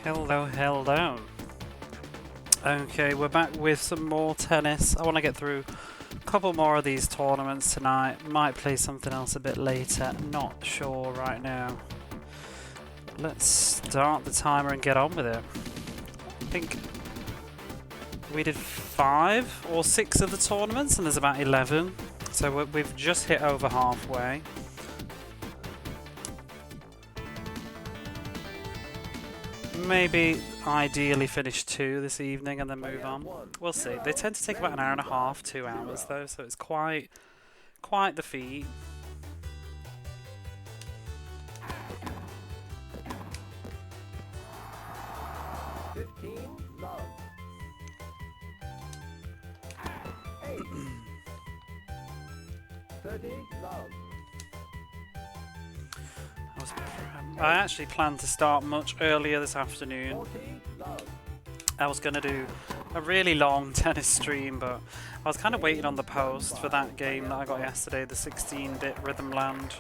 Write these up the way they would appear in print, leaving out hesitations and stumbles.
Hello, hello. Okay, we're back with some more tennis. I want to get through a couple more of these tournaments tonight. Might play something else a bit later. Not sure right now. Let's start the timer and get on with it. I think we did 5 or 6 of the tournaments and there's about 11. So we've just hit over halfway. Maybe ideally finish 2 this evening and then move on. We'll see. They tend to take about an hour and a half, 2 hours though, so it's quite the feat. I actually planned to start much earlier this afternoon. I was going to do a really long tennis stream, but I was kind of waiting on the post for that game that I got yesterday, the 16-bit Rhythm Land,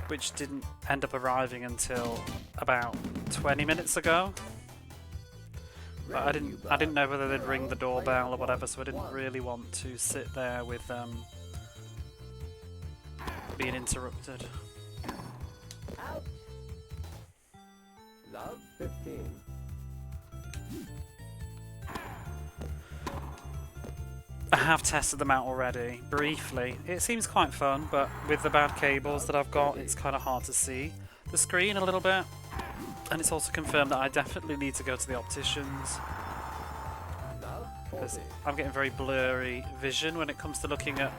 which didn't end up arriving until about 20 minutes ago. But I didn't know whether they'd ring the doorbell or whatever, so I didn't really want to sit there with being interrupted. Love 15. I have tested them out already, briefly. It seems quite fun, but with the bad cables that I've got, it's kind of hard to see the screen a little bit. And it's also confirmed that I definitely need to go to the opticians, because I'm getting very blurry vision when it comes to looking at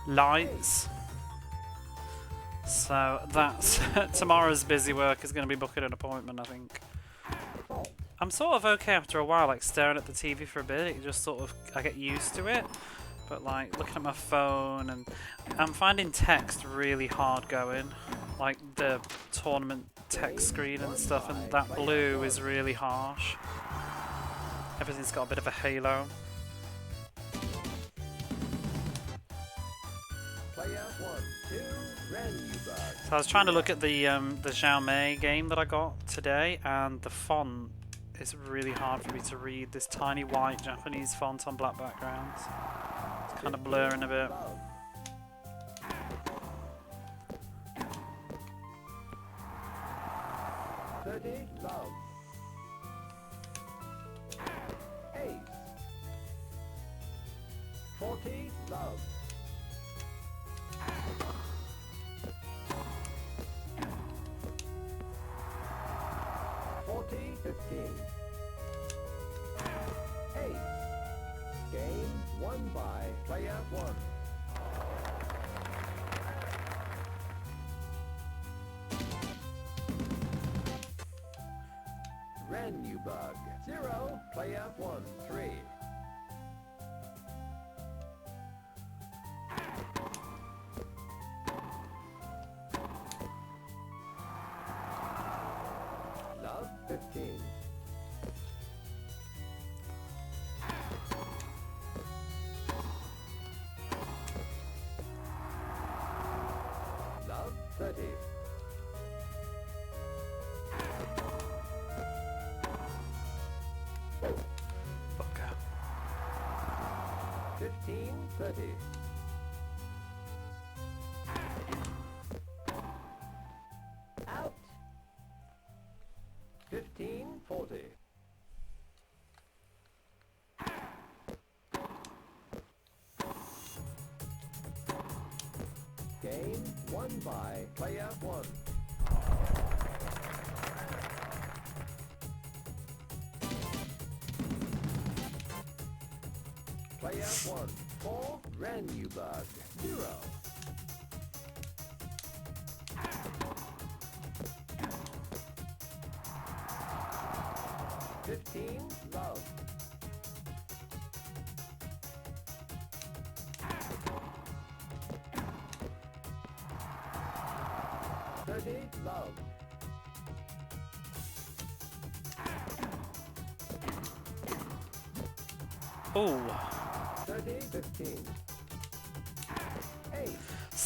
lights. So that's tomorrow's busy work is going to be booking an appointment, I think. I'm sort of okay after a while, like staring at the TV for a bit. It just sort of, I get used to it. But like looking at my phone, and I'm finding text really hard going. Like the tournament text screen and stuff, and that blue is really harsh. Everything's got a bit of a halo. So I was trying to look at the Xiaomei game that I got today, and the font is really hard for me to read. This tiny white Japanese font on black backgrounds. It's kind of blurring a bit. Love. Ace. 40 love. 15. Ace. Game won by player 1. Renubug. 0. Player 1. 3. Love 15. Love 30. Fuck out. 15-30. Out. 15-40. Game won by player 1. Player 1 for Renubug. 0. 15 love. 30 love. Oh. 30-15. Ace.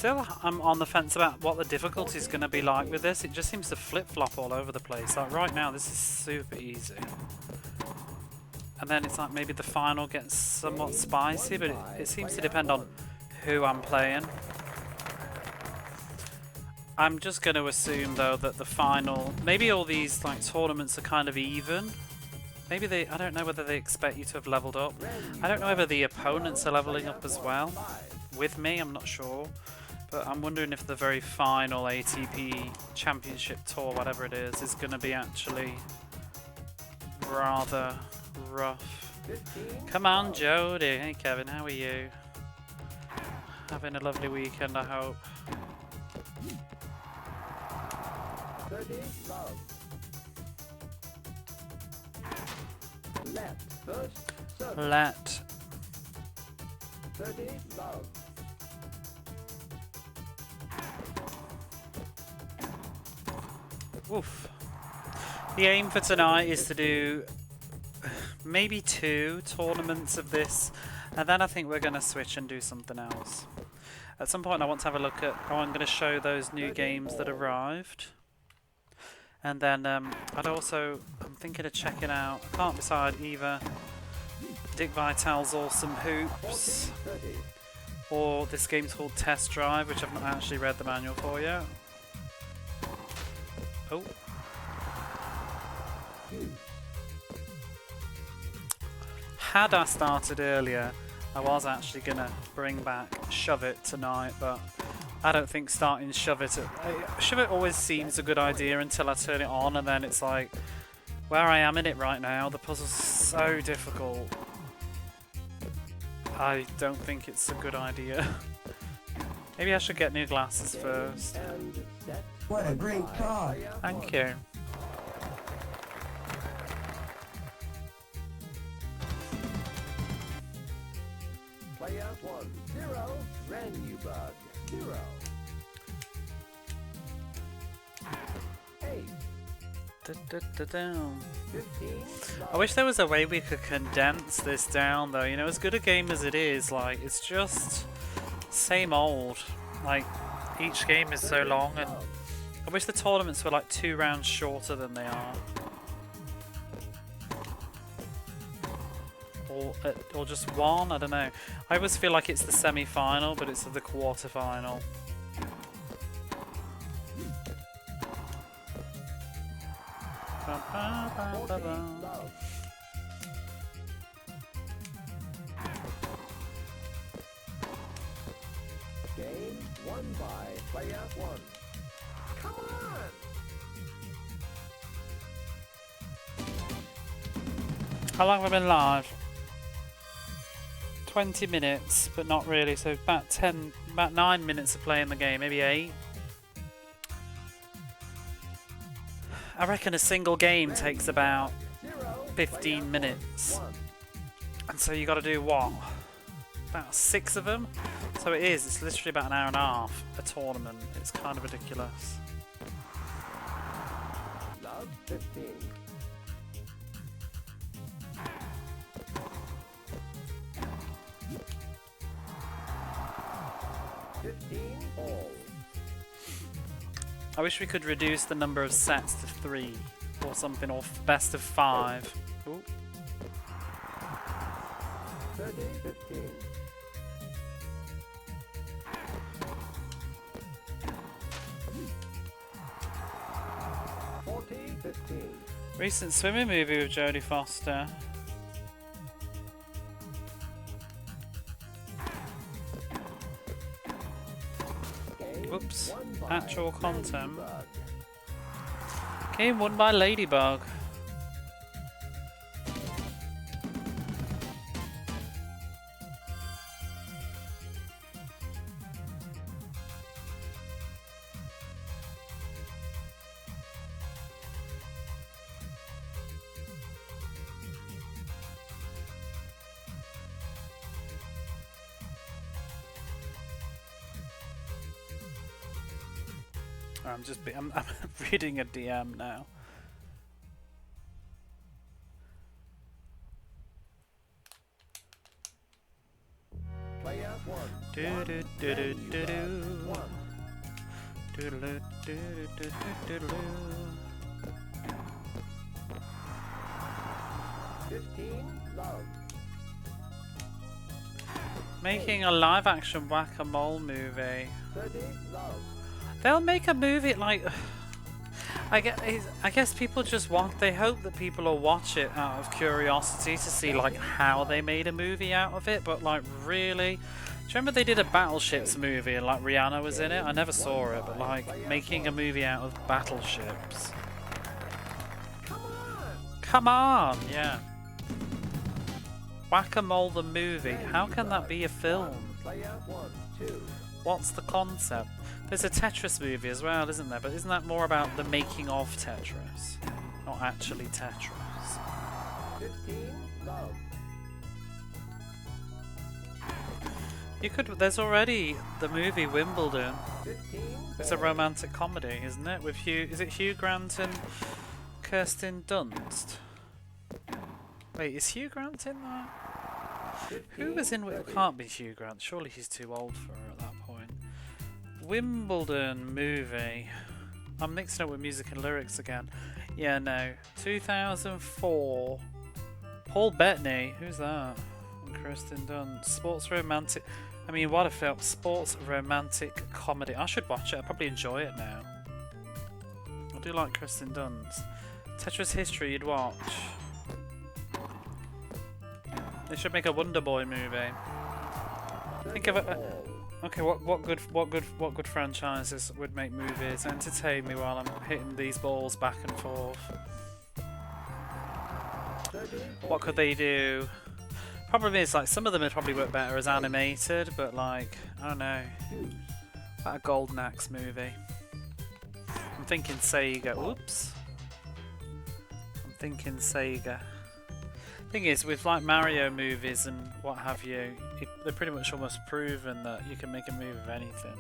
Still, I'm on the fence about what the difficulty is going to be like with this. It just seems to flip-flop all over the place. Like right now, this is super easy. And then it's like maybe the final gets somewhat spicy, but it seems to depend on who I'm playing. I'm just going to assume though that the final, maybe all these like tournaments are kind of even. Maybe they, I don't know whether they expect you to have leveled up. I don't know whether the opponents are leveling up as well with me, I'm not sure. But I'm wondering if the very final ATP Championship Tour, whatever it is going to be actually rather rough. Come on, Jody. Hey, Kevin, how are you? Having a lovely weekend, I hope. 30 love. Left first service. Let 30 love. Oof. The aim for tonight is to do maybe 2 tournaments of this, and then I think we're going to switch and do something else. At some point I want to have a look at how I'm going to show those new games that arrived. And then I'm thinking of checking out, I can't decide either Dick Vitale's Awesome Hoops or this game's called Test Drive, which I've not actually read the manual for yet. Oh. Had I started earlier, I was actually going to bring back Shove It tonight, but I don't think starting Shove It... Shove It always seems a good idea until I turn it on, and then it's like, where I am in it right now, the puzzle's so difficult. I don't think it's a good idea. Maybe I should get new glasses first. What a great car! Thank you. Player 1, 0, brand new bug. 0. 8. Da-da-da-down. 15. I wish there was a way we could condense this down though, you know, as good a game as it is, like, it's just same old. Like, each game is so long, and I wish the tournaments were like 2 rounds shorter than they are. Or just 1, I don't know. I always feel like it's the semi-final, but it's the quarter-final. Game won by player 1. Come on! How long have I been live? 20 minutes, but not really, so about 9 minutes of playing the game, maybe 8. I reckon a single game takes about 15 minutes. And so you got to do what? About 6 of them? So it's literally about an hour and a half a tournament. It's kind of ridiculous. Love 15. 15 all. I wish we could reduce the number of sets to 3 or something, or best of 5. Ooh. 30, 15. 40, 15. Recent swimming movie with Jodie Foster. Whoops. Actual content. Game won by Ladybug. I'm reading a DM now. Player 1. Do do do do do do. 1. Do do do do do do do. 15. Love. Making a live-action whack-a-mole movie. 30. Love. They'll make a movie like. I guess people just want. They hope that people will watch it out of curiosity to see like how they made a movie out of it. But like, really, do you remember they did a battleships movie and like Rihanna was in it? I never saw it, but like making a movie out of battleships. Come on, yeah. Whack-a-Mole the movie. How can that be a film? Player 1, 2. What's the concept? There's a Tetris movie as well, isn't there? But isn't that more about the making of Tetris? Not actually Tetris. 15. Love. You could. There's already the movie Wimbledon. 15. It's a romantic comedy, isn't it? With Hugh. Is it Hugh Grant and Kirsten Dunst? Wait, is Hugh Grant in that? Who was in? It can't be Hugh Grant. Surely he's too old for her at that point. Wimbledon movie. I'm mixing up with music and lyrics again. Yeah, no. 2004. Paul Bettany. Who's that? And Kirsten Dunst. Sports romantic. I mean, what a film. Sports romantic comedy. I should watch it. I'll probably enjoy it now. I do like Kirsten Dunst. Tetris History you'd watch. They should make a Wonder Boy movie. Think of it. Okay, what good franchises would make movies? Entertain me while I'm hitting these balls back and forth. What could they do? Problem is, like, some of them would probably work better as animated, but like, I don't know. About a Golden Axe movie. I'm thinking Sega. Oops. I'm thinking Sega. Thing is, with like Mario movies and what have you, they're pretty much almost proven that you can make a movie of anything.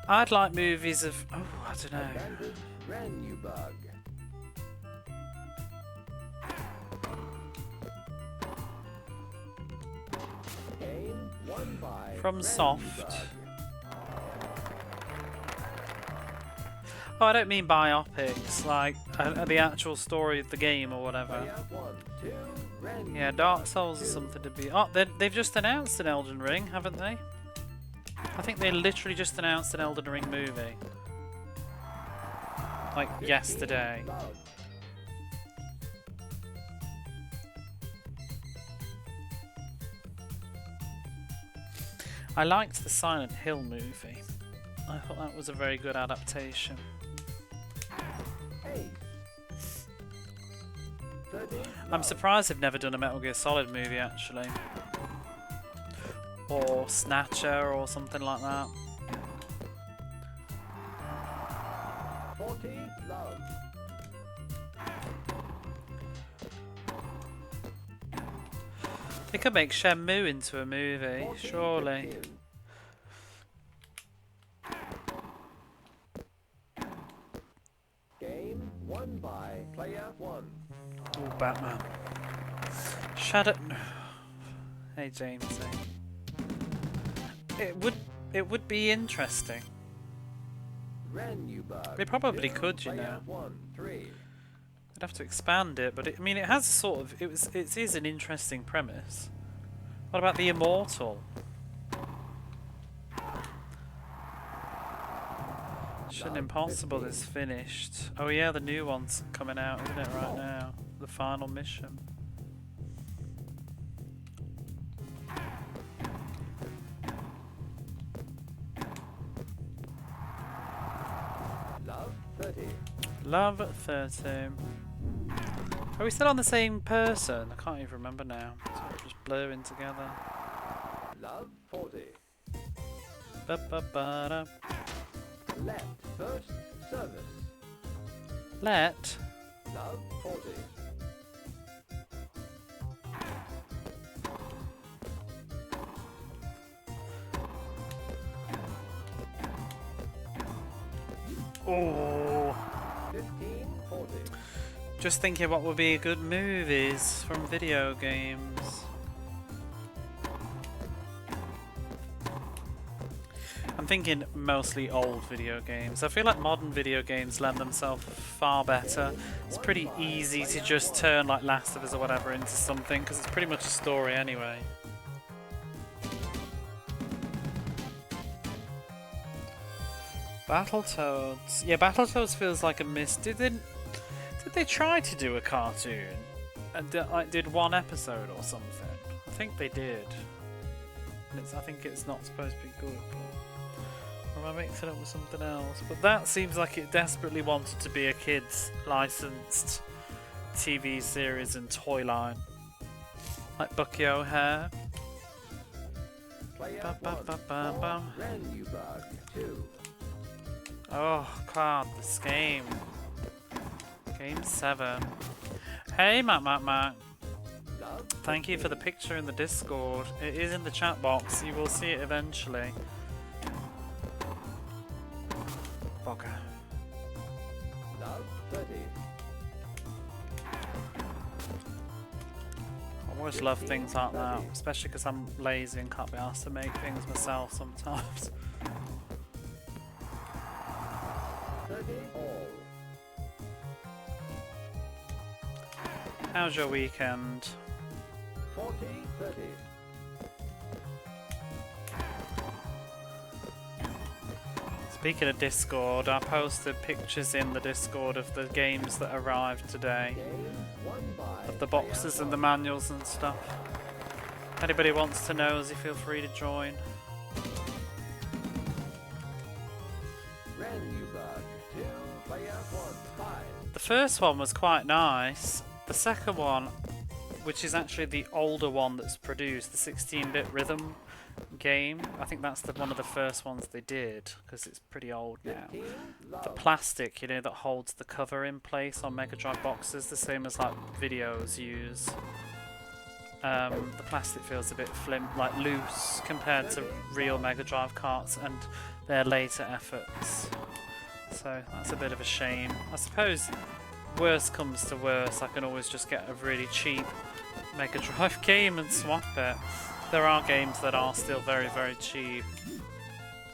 I'd like movies of, oh, I don't know. From Soft. Oh, I don't mean biopics, like the actual story of the game or whatever. Yeah, Dark Souls is something to be... Oh, they've just announced an Elden Ring, haven't they? I think they literally just announced an Elden Ring movie. Like, yesterday. I liked the Silent Hill movie. I thought that was a very good adaptation. I'm surprised they've never done a Metal Gear Solid movie, actually. Or Snatcher or something like that. 40. Love. They could make Shenmue into a movie, surely. 15. Game won by player 1. Oh, Batman. Shadow. Hey, James. It would be interesting. They probably could, you know. They'd have to expand it, but I mean, it has sort of. It is an interesting premise. What about the Immortal? Mission Impossible is finished. Oh yeah, the new one's coming out, isn't it, right now? The final mission. Love 30. Love 30. Are we still on the same person? I can't even remember now. It's just blurring together. Love 40. Ba-ba-ba-da. Let first service. Let. Love 40. Oh. 1540. Just thinking what would be good movies from video games. I'm thinking mostly old video games. I feel like modern video games lend themselves far better. It's pretty easy to just turn like Last of Us or whatever into something because it's pretty much a story anyway. Battletoads. Yeah, Battletoads feels like a miss. Did they try to do a cartoon and did one episode or something? I think they did. And I think it's not supposed to be good. Or am I mixing it with something else? But that seems like it desperately wanted to be a kids licensed TV series and toy line, like Bucky O'Hare. Oh god, this game. Game 7. Hey Mac. Thank you for the picture in the Discord. It is in the chat box. You will see it eventually. Bugger. I always love things like that, especially because I'm lazy and can't be asked to make things myself sometimes. How's your weekend? 40-30. Speaking of Discord, I posted pictures in the Discord of the games that arrived today. Of the boxes and the manuals and stuff. Anybody wants to nosy, feel free to join. The first one was quite nice. The second one, which is actually the older one that's produced, the 16-bit rhythm game, I think that's one of the first ones they did, because it's pretty old now. The plastic, you know, that holds the cover in place on Mega Drive boxes, the same as like videos use. The plastic feels a bit like loose compared to real Mega Drive carts and their later efforts. So that's a bit of a shame. I suppose worst comes to worst, I can always just get a really cheap Mega Drive game and swap it. There are games that are still very, very cheap.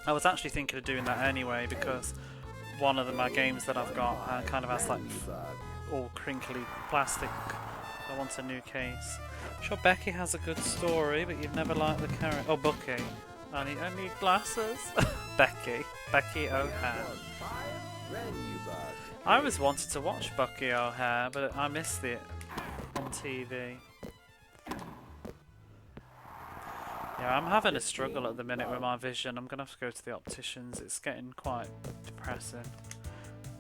I was actually thinking of doing that anyway because one of my games that I've got kind of has like all crinkly plastic. I want a new case. I'm sure Becky has a good story, but you've never liked the character. Oh, Bucky. I need glasses. Becky O'Hare. I always wanted to watch Bucky O'Hare, but I missed it on TV. Yeah, I'm having a struggle at the minute with my vision. I'm gonna have to go to the opticians. It's getting quite depressing.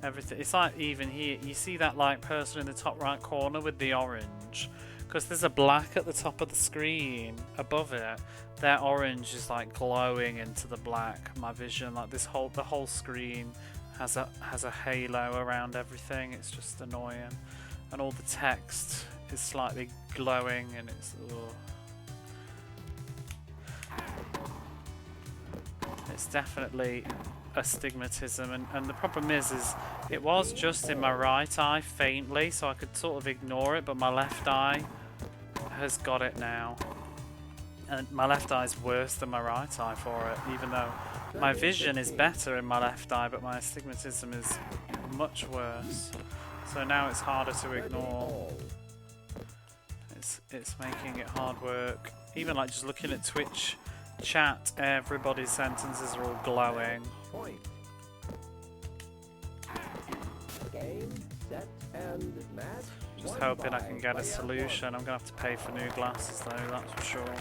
Everything. It's like even here, you see that like person in the top right corner with the orange, because there's a black at the top of the screen above it. That orange is like glowing into the black. My vision, like the whole screen has a halo around everything. It's just annoying, and all the text is slightly glowing, and it's. Ugh. It's definitely astigmatism, and the problem is it was just in my right eye faintly, so I could sort of ignore it, but my left eye has got it now, and my left eye is worse than my right eye for it, even though my vision is better in my left eye, but my astigmatism is much worse, so now it's harder to ignore. It's making it hard work. Even like just looking at Twitch chat, everybody's sentences are all glowing. Just hoping I can get a solution. I'm gonna have to pay for new glasses though, that's for sure.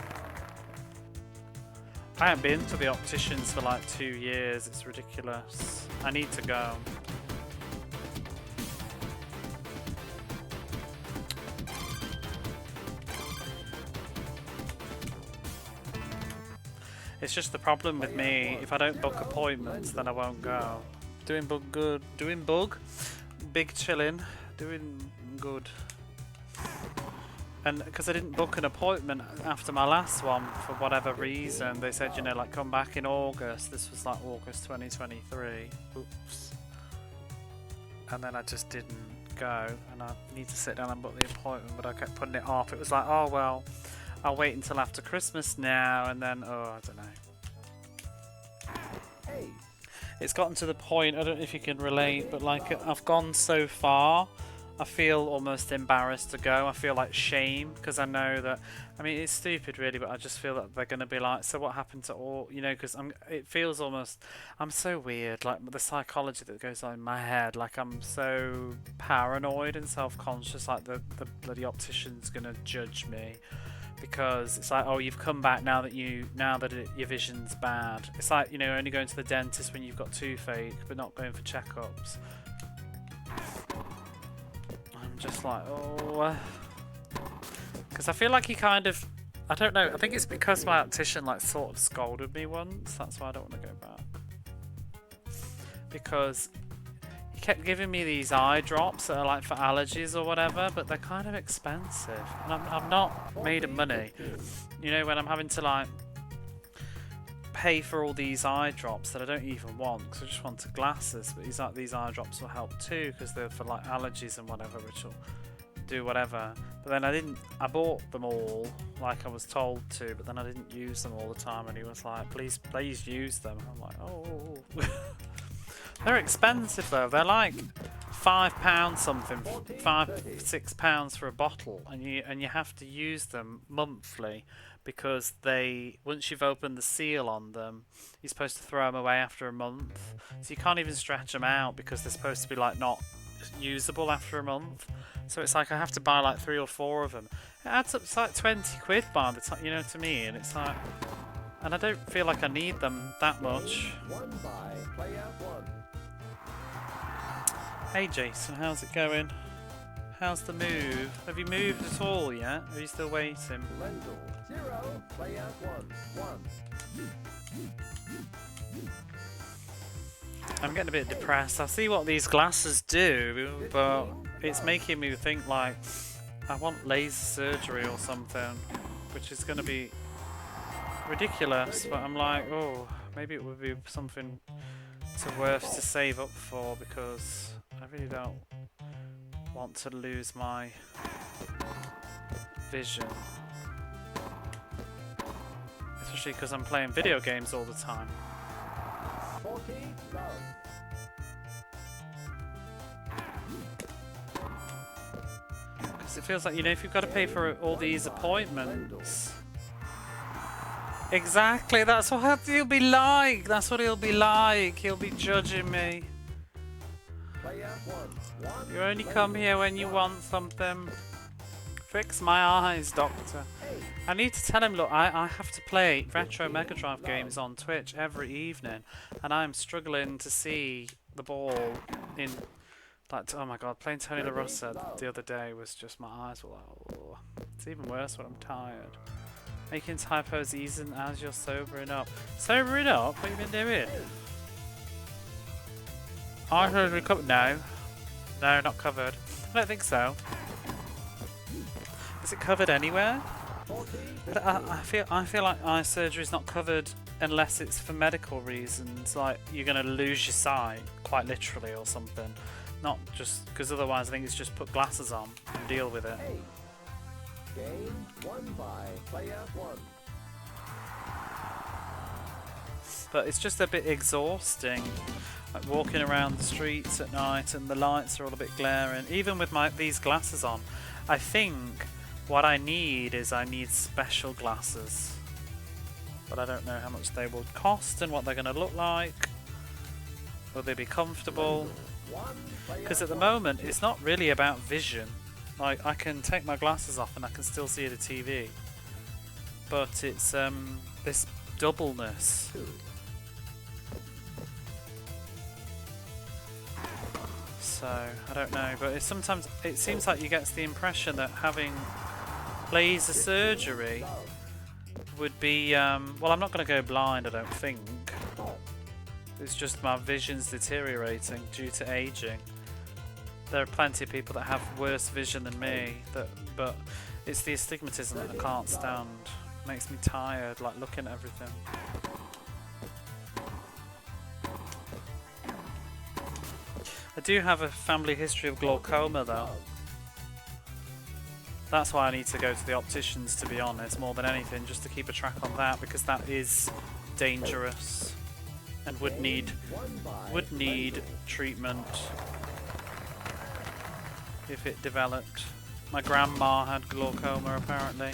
I haven't been to the opticians for like 2 years, it's ridiculous. I need to go. It's just the problem with me, if I don't book appointments then I won't go. Doing bug good. Doing bug? Big chillin'. Doing good. And because I didn't book an appointment after my last one for whatever reason, they said, you know, like come back in August. This was like August 2023. Oops. And then I just didn't go, and I need to sit down and book the appointment, but I kept putting it off. It was like, oh well, I'll wait until after Christmas now, and then, oh, I don't know. It's gotten to the point, I don't know if you can relate, but like I've gone so far, I feel almost embarrassed to go. I feel like shame, because I know that, I mean, it's stupid really, but I just feel that they're going to be like, so what happened to all, you know, because it feels almost, I'm so weird, like the psychology that goes on in my head, like I'm so paranoid and self-conscious, like the bloody optician's going to judge me. Because it's like, oh, you've come back now that your vision's bad. It's like, you know, only going to the dentist when you've got toothache, but not going for checkups. I'm just like, oh, because I feel like he kind of, I don't know. I think it's because my optician like sort of scolded me once. That's why I don't want to go back. Because he kept giving me these eye drops that are like for allergies or whatever, but they're kind of expensive, and I'm not made of money, you know, when I'm having to like pay for all these eye drops that I don't even want because I just wanted glasses. But he's like, these eye drops will help too because they're for like allergies and whatever, which will do whatever. But then I bought them all like I was told to, but then I didn't use them all the time, and he was like, please use them. I'm like, oh. They're expensive though. They're like £5 something, £6 for a bottle, and you have to use them monthly because once you've opened the seal on them, you're supposed to throw them away after a month. So you can't even stretch them out because they're supposed to be like not usable after a month. So it's like I have to buy like 3 or 4 of them. It adds up to like 20 quid by the time, you know what I mean? And it's like, and I don't feel like I need them that much. Hey Jason, how's it going? How's the move? Have you moved at all yet? Or are you still waiting? 0, play out 1. I'm getting a bit depressed. I see what these glasses do, but it's making me think like I want laser surgery or something, which is going to be ridiculous. But I'm like, oh, maybe it would be something worth to save up for, because I really don't want to lose my vision. Especially because I'm playing video games all the time. 40, go. Because it feels like, you know, if you've got to pay for all these appointments. Exactly, that's what he'll be like. That's what he'll be like. He'll be judging me. Play out 1. You only come here when you want something. Fix my eyes, doctor. I need to tell him, look, I have to play retro Mega Drive games on Twitch every evening, and I'm struggling to see the ball in, like, oh my god, playing Tony La Russa the other day was just, my eyes were like, oh. It's even worse when I'm tired. Making typos easy as you're sobering up. Sobering up? What have you been doing? I heard we covered. No, not covered. I don't think so. Is it covered anywhere? But I feel like eye surgery is not covered unless it's for medical reasons, like you're going to lose your sight, quite literally, or something. Not just because otherwise I think it's just put glasses on and deal with it. Game 1 by play out 1. But it's just a bit exhausting, like walking around the streets at night and the lights are all a bit glaring. Even with these glasses on, I think what I need special glasses. But I don't know how much they will cost and what they're going to look like. Will they be comfortable? Because at the moment it's not really about vision. Like, I can take my glasses off and I can still see the TV. But it's this doubleness. So, I don't know, but sometimes it seems like you get the impression that having laser surgery would be, well, I'm not going to go blind, I don't think. It's just my vision's deteriorating due to aging. There are plenty of people that have worse vision than me, but it's the astigmatism that I can't stand. It makes me tired, like looking at everything. I do have a family history of glaucoma though. That's why I need to go to the opticians, to be honest, more than anything, just to keep a track on that, because that is dangerous and would need treatment if it developed. My grandma had glaucoma apparently,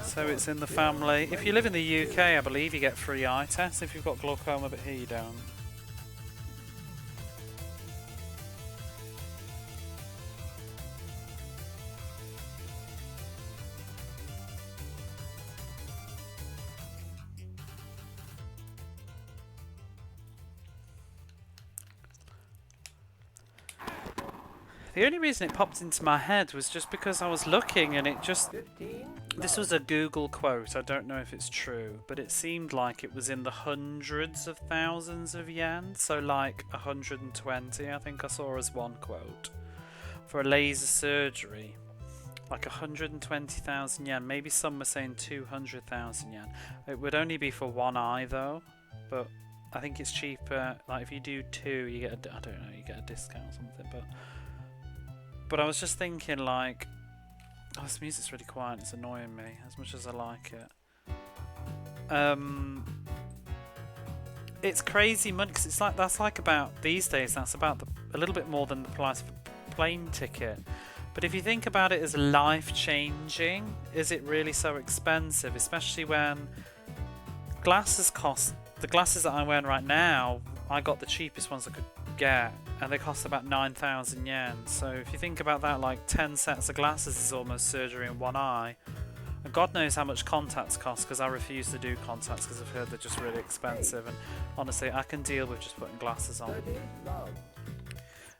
so it's in the family. If you live in the UK, I believe you get free eye tests if you've got glaucoma, but here you don't. The only reason it popped into my head was just because I was looking and it just... This was a Google quote, I don't know if it's true, but it seemed like it was in the hundreds of thousands of yen, so like 120 I think I saw as one quote. For a laser surgery, like 120,000 yen, maybe some were saying 200,000 yen. It would only be for one eye though, but I think it's cheaper, like if you do two you get a, I don't know, you get a discount or something, but I was just thinking like, oh, this music's really quiet, it's annoying me as much as I like it. It's crazy money, because it's like, that's like about, these days, that's about a little bit more than the price of a plane ticket. But if you think about it as life-changing, is it really so expensive? Especially when glasses cost, the glasses that I'm wearing right now, I got the cheapest ones I could get, and they cost about 9,000 yen. So if you think about that, like 10 sets of glasses is almost surgery in one eye. And God knows how much contacts cost, because I refuse to do contacts because I've heard they're just really expensive, and honestly I can deal with just putting glasses on.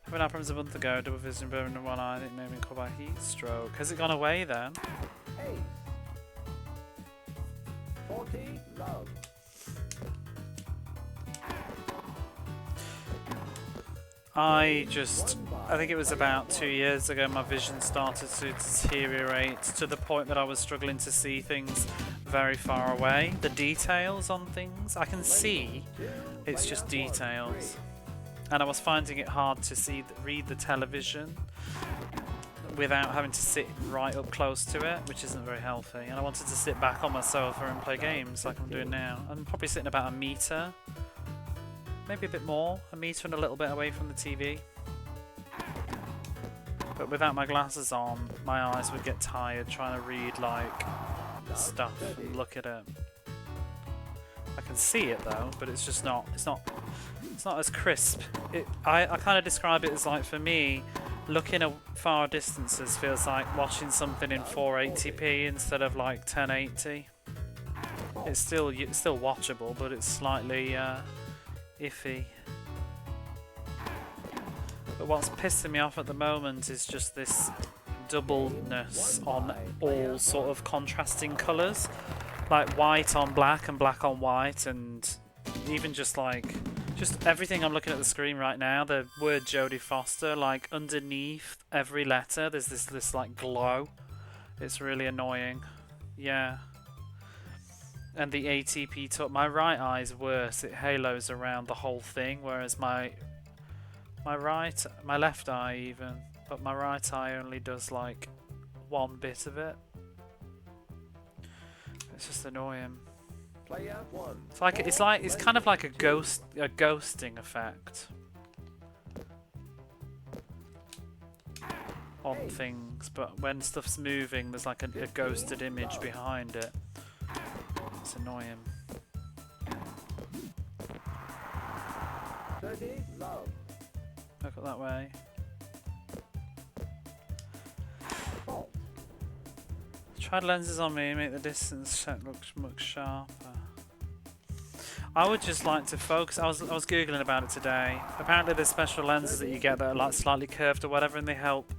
Having problems a month ago, double vision burning in one eye, it made me call by heat stroke. Has it gone away then? 40 love. I think it was about 2 years ago my vision started to deteriorate to the point that I was struggling to see things very far away. The details on things, I can see, it's just details. And I was finding it hard to read the television without having to sit right up close to it, which isn't very healthy. And I wanted to sit back on my sofa and play games like I'm doing now. I'm probably sitting about a metre. Maybe a bit more, a metre and a little bit away from the TV. But without my glasses on, my eyes would get tired trying to read like stuff and look at it. I can see it though, but it's just not, it's not as crisp. I kind of describe it as like, for me, looking at far distances feels like watching something in 480p instead of like 1080. It's still watchable, but it's slightly iffy. But what's pissing me off at the moment is just this doubleness on all sort of contrasting colours, like white on black and black on white, and even just everything I'm looking at the screen right now, the word Jodie Foster, like underneath every letter there's this like glow. It's really annoying. Yeah. And the ATP top, my right eye's worse, it halos around the whole thing, whereas my left eye even, but my right eye only does like one bit of it. It's just annoying. It's kind of like a ghosting effect on things, but when stuff's moving there's like a ghosted image behind it. It's annoying. Look at that way. Tried lenses on me, make the distance check look much sharper. I would just like to focus. I was googling about it today. Apparently there's special lenses that you get that are like slightly curved or whatever, and they help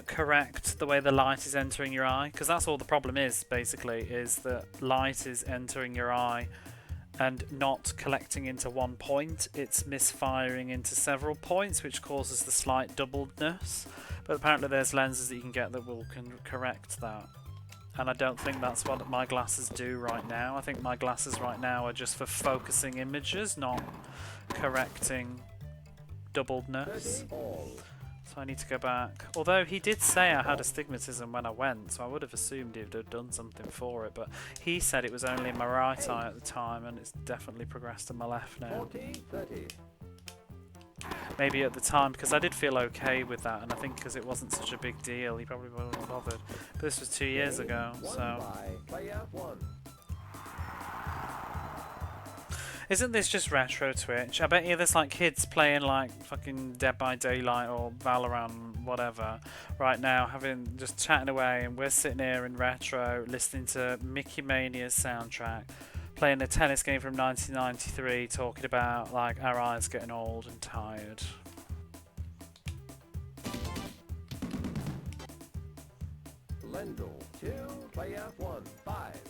correct the way the light is entering your eye, because that's all the problem is basically, is that light is entering your eye and not collecting into one point, it's misfiring into several points, which causes the slight doubledness. But apparently there's lenses that you can get that will correct that. And I don't think that's what my glasses do right now. I think my glasses right now are just for focusing images, not correcting doubledness. So I need to go back. Although he did say I had astigmatism when I went, so I would have assumed he would have done something for it. But he said it was only in my right eye at the time, and it's definitely progressed to my left now. 40, 30. Maybe at the time, because I did feel okay with that, and I think because it wasn't such a big deal, he probably wouldn't have bothered. But this was 2 years ago, Won so... by player 1. Isn't this just retro Twitch? I bet you there's like kids playing like fucking Dead by Daylight or Valorant, whatever, right now, just chatting away, and we're sitting here in retro, listening to Mickey Mania's soundtrack, playing a tennis game from 1993, talking about like our eyes getting old and tired. Lendl 2, player 1, 5.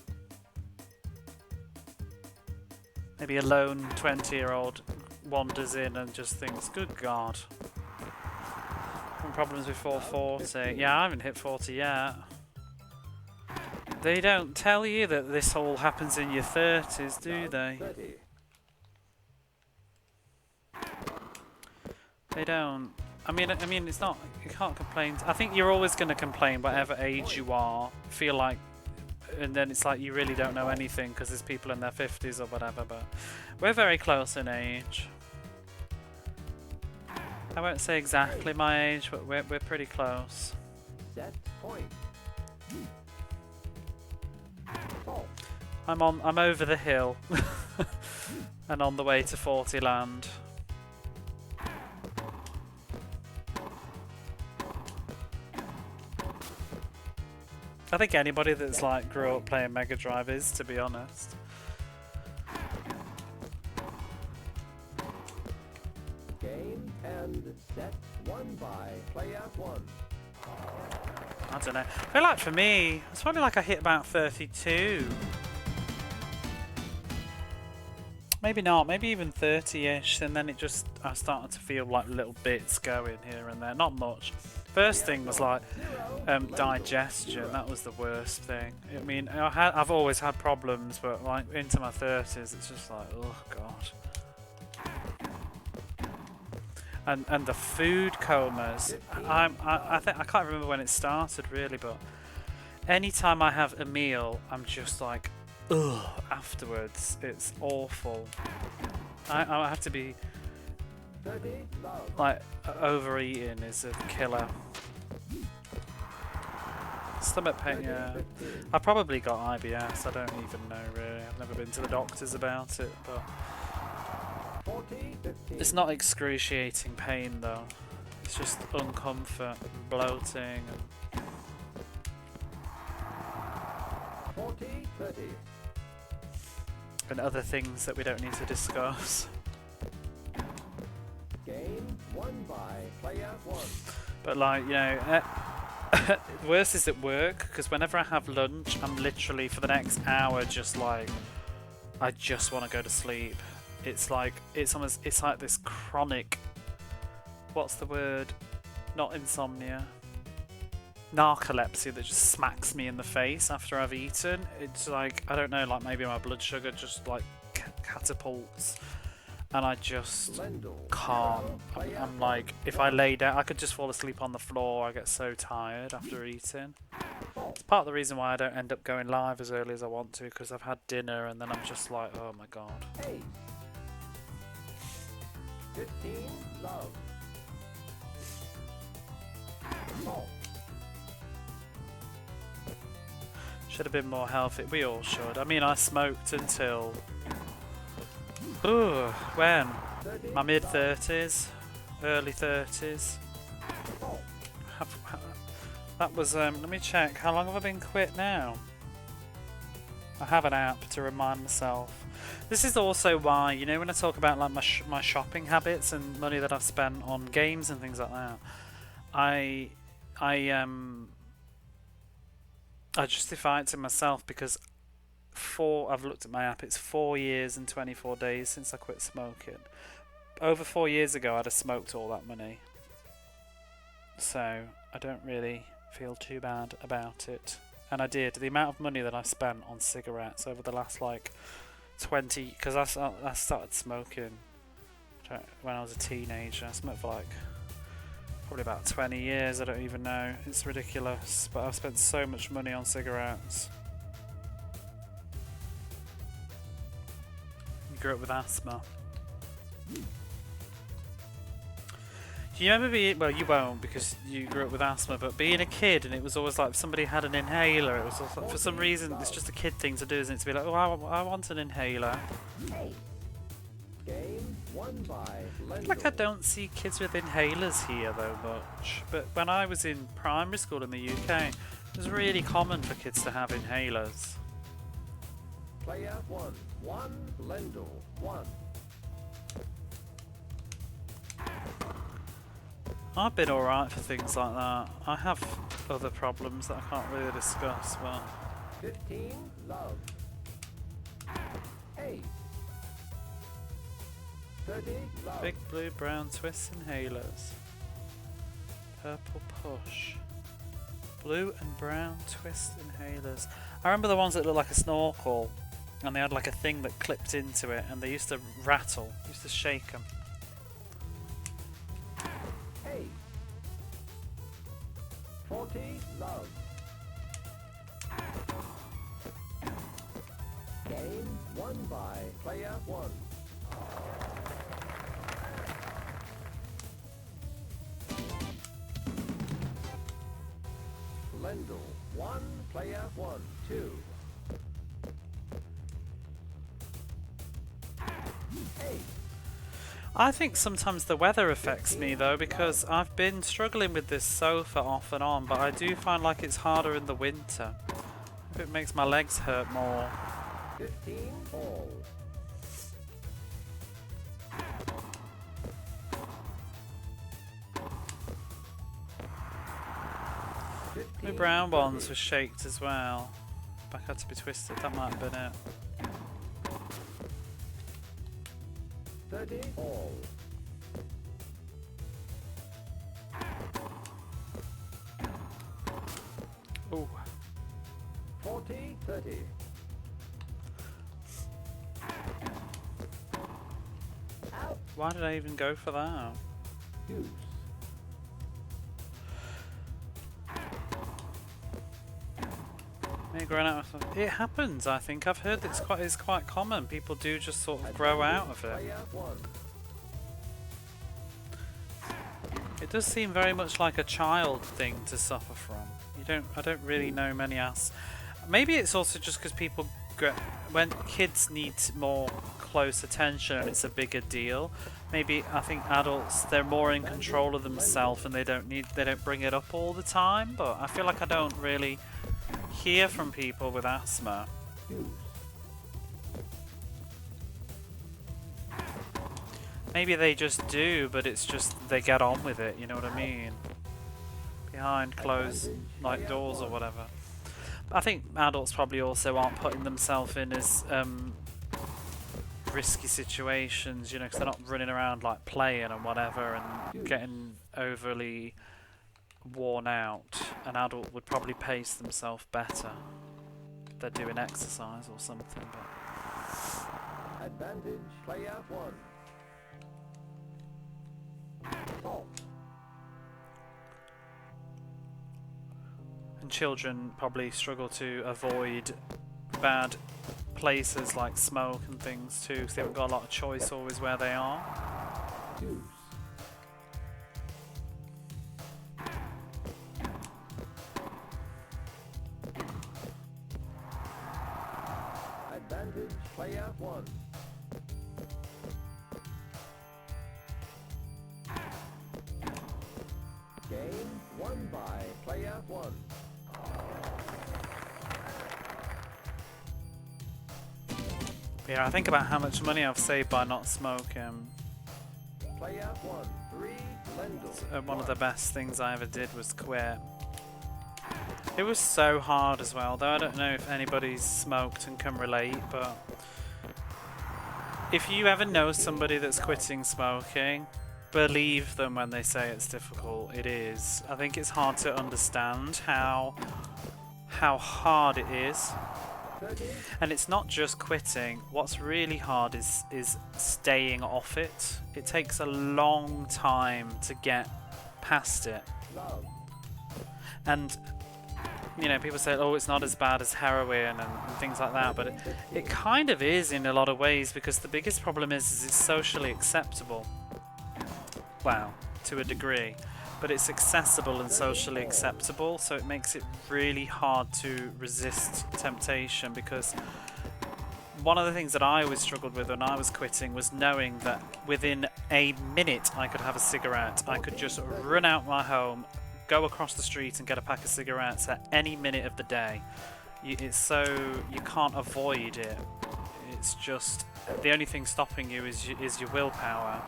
Maybe a lone 20-year-old wanders in and just thinks, good God. Having problems before 40. Yeah, I haven't hit 40 yet. They don't tell you that this all happens in your 30s, do they? 30. They don't. I mean, it's not. You can't complain. I think you're always going to complain, whatever age you are. Feel like, and then it's like you really don't know anything because there's people in their 50s or whatever. But we're very close in age. I won't say exactly my age, but we're pretty close. Set point. I'm over the hill and on the way to 40 land. I think anybody that's like grew up playing Mega Drive is, to be honest. Game and set won by player 1. I don't know. I feel like for me, it's probably like I hit about 32. Maybe not, maybe even 30-ish, and then I started to feel like little bits going here and there, not much. First thing was like digestion, that was the worst thing. I mean, I've always had problems, but like into my 30s, it's just like, oh God. And the food comas, I think I can't remember when it started really, but anytime I have a meal, I'm just like, ugh, afterwards. It's awful. I have to be 30, love. like, overeating is a killer. Stomach pain, yeah. I probably got IBS, I don't even know really. I've never been to the doctors about it, but 40, 15. it's not excruciating pain though. It's just uncomfort and bloating and 40, 30. other things that we don't need to discuss. Game won by player 1. But like, you know, worse is at work, because whenever I have lunch, I'm literally for the next hour just like, I just want to go to sleep. It's like, it's like this chronic, what's the word? Not insomnia. Narcolepsy that just smacks me in the face after I've eaten. It's like, I don't know, like maybe my blood sugar just like catapults. And I just can't. I'm like, if I lay down, I could just fall asleep on the floor. I get so tired after eating. It's part of the reason why I don't end up going live as early as I want to, because I've had dinner and then I'm just like, oh my God. Ace. 15, love. Fault. Should have been more healthy. We all should. I mean, I smoked until... Ooh, when? 30, My mid-30s, early 30s. That was, let me check, how long have I been quit now? I have an app to remind myself. This is also why, you know, when I talk about like my shopping habits and money that I've spent on games and things like that, I justify it to myself because I've looked at my app, it's 4 years and 24 days since I quit smoking. Over 4 years ago I'd have smoked all that money. So I don't really feel too bad about it And I did. The amount of money that I spent on cigarettes over the last like 20, because I started smoking when I was a teenager. I smoked for like probably about 20 years. I don't even know. It's ridiculous. But I've spent so much money on cigarettes. You grew up with asthma. Do you remember being, well, you won't because you grew up with asthma, but being a kid and it was always like if somebody had an inhaler, it was also, for some reason it's just a kid thing to do, isn't it? To be like, oh, I want an inhaler. Game won by I feel like I don't see kids with inhalers here though much, but when I was in primary school in the UK, it was really common for kids to have inhalers. Player 1. 1 Lendl 1. I've been alright for things like that. I have other problems that I can't really discuss, but 15 Love. 8. 30 Love. big blue brown twist inhalers. Purple push. Blue and brown twist inhalers. I remember the ones that looked like a snorkel and they had like a thing that clipped into it and they used to rattle, used to shake them. 8. 40 Love. Game won by player 1. Lendl 1 player 1 2. 8. I think sometimes the weather affects me though, because I've been struggling with this sofa off and on, but I do find like it's harder in the winter. It makes my legs hurt more. 15 all. 15 My brown ones were shaked as well. Back had to be twisted, that might have been it. 30 all. 40 30. Out. Why did I even go for that? Deuce. Me growing out of it happens. I think I've heard that it's quite common. People do just sort of grow out of it. Player 1. It does seem very much like a child thing to suffer from. I don't really know many maybe it's also just because people when kids need more close attention and it's a bigger deal. Maybe I think adults, they're more in control of themselves and they don't bring it up all the time. But I feel like I don't really hear from people with asthma. Deuce. Maybe they just do, but it's just they get on with it, you know what I mean? Behind closed like doors or whatever. But I think adults probably also aren't putting themselves in as risky situations, you know, because they're not running around like playing and whatever and getting overly worn out. An adult would probably pace themselves better if they're doing exercise or something. But Advantage player 1. Oh. and children probably struggle to avoid bad places like smoke and things too, because they haven't got a lot of choice always where they are. Deuce. Advantage player 1. Game won by player 1. Yeah, I think about how much money I've saved by not smoking. Player 1. 3 Lendl. One of the best things I ever did was quit. It was so hard as well, though I don't know if anybody's smoked and can relate, but if you ever know somebody that's quitting smoking, believe them when they say it's difficult. It is. I think it's hard to understand how how hard it is. And it's not just quitting. What's really hard is staying off it. It takes a long time to get past it. And you know, people say, oh, it's not as bad as heroin and things like that, but it kind of is in a lot of ways, because the biggest problem is it's socially acceptable. Well, to a degree. But it's accessible and socially acceptable, so it makes it really hard to resist temptation, because one of the things that I always struggled with when I was quitting was knowing that within a minute I could have a cigarette. I could just run out my home, go across the street and get a pack of cigarettes at any minute of the day. It's so you can't avoid it. It's just the only thing stopping you is your willpower.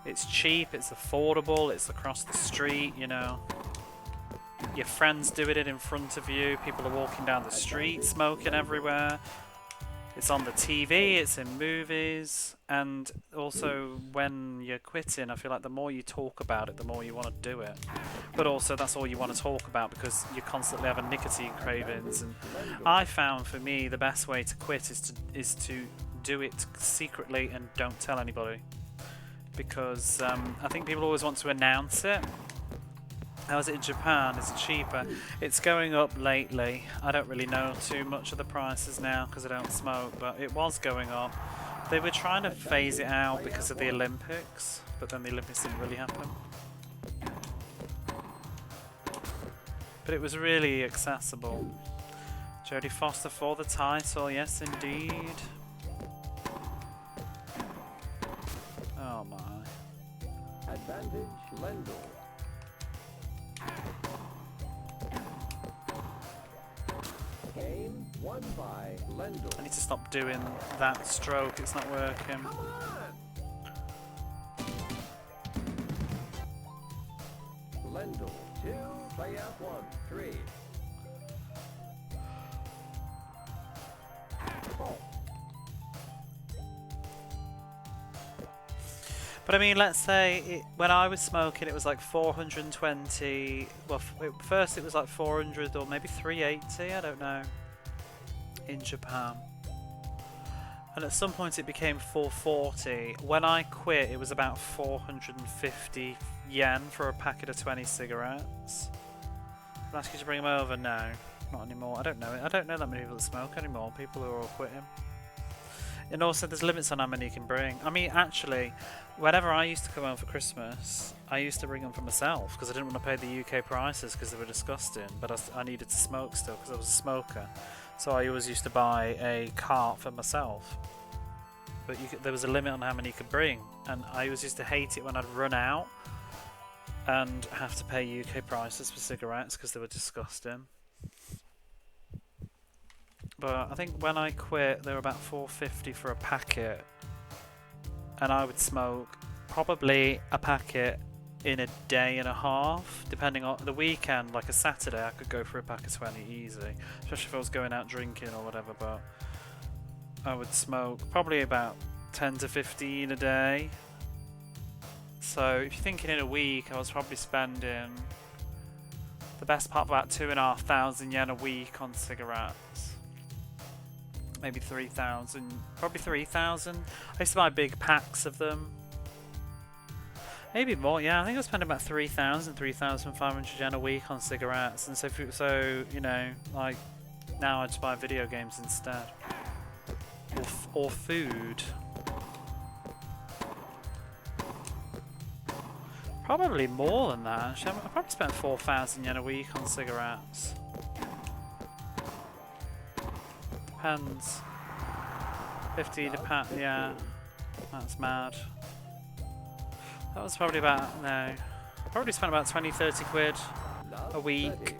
It's cheap, it's affordable, it's across the street, you know. Your friends doing it in front of you, people are walking down the street smoking everywhere. It's on the TV, it's in movies, and also when you're quitting, I feel like the more you talk about it, the more you want to do it. But also that's all you want to talk about, because you constantly have nicotine cravings. And I found for me the best way to quit is to do it secretly and don't tell anybody. Because I think people always want to announce it. How is it in Japan? Is it cheaper? It's going up lately. I don't really know too much of the prices now because I don't smoke, but it was going up. They were trying to phase it out because of the Olympics, but then the Olympics didn't really happen. But it was really accessible. Jodie Foster for the title, yes indeed. Oh my. Advantage Lendl. Game won by Lendl. I need to stop doing that stroke, it's not working. Come on! Lendl 2, player 1, 3. But I mean, let's say when I was smoking, it was like 420. Well, first it was like 400 or maybe 380. I don't know. In Japan, and at some point it became 440. When I quit, it was about 450 yen for a packet of 20 cigarettes. I'll ask you to bring them over. No, not anymore. I don't know it. I don't know that many people that smoke anymore. People who are all quitting. And also there's limits on how many you can bring. I mean, actually, whenever I used to come home for Christmas, I used to bring them for myself because I didn't want to pay the UK prices because they were disgusting, but I needed to smoke still because I was a smoker. So I always used to buy a cart for myself. But there was a limit on how many you could bring, and I always used to hate it when I'd run out and have to pay UK prices for cigarettes because they were disgusting. But I think when I quit, they were about 450 for a packet, and I would smoke probably a packet in a day and a half, depending on the weekend. Like a Saturday, I could go for a pack of 20 easy, especially if I was going out drinking or whatever. But I would smoke probably about 10 to 15 a day. So if you're thinking in a week, I was probably spending the best part of about 2,500 yen a week on cigarettes. Maybe 3,000, probably 3,000. I used to buy big packs of them. Maybe more, yeah. I think I was spending about 3,000, 3,500 yen a week on cigarettes. And so you know, like now I just buy video games instead, or food. Probably more than that. Actually, I probably spent 4,000 yen a week on cigarettes. Depends. 50 to pack, yeah. That's mad. That was probably about, no. Probably spent about 20, 30 quid a week.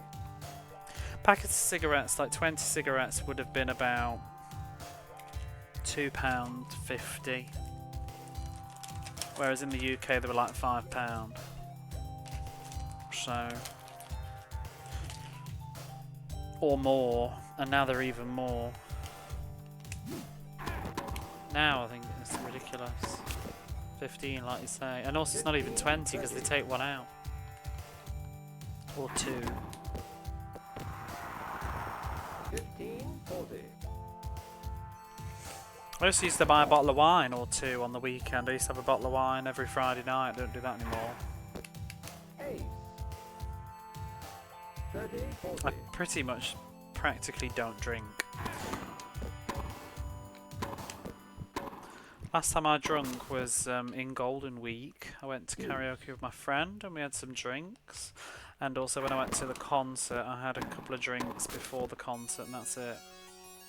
Packets of cigarettes, like 20 cigarettes, would have been about £2.50. Whereas in the UK they were like £5. So. Or more. And now they're even more. Now I think it's ridiculous. 15, like you say. And also it's not even 20 because they take one out. Or two. I used to buy a bottle of wine or two on the weekend. I used to have a bottle of wine every Friday night. Don't do that anymore. Ace. 30, I 40. pretty much practically don't drink. Last time I drunk was in Golden Week. I went to karaoke with my friend and we had some drinks. And also when I went to the concert, I had a couple of drinks before the concert and that's it.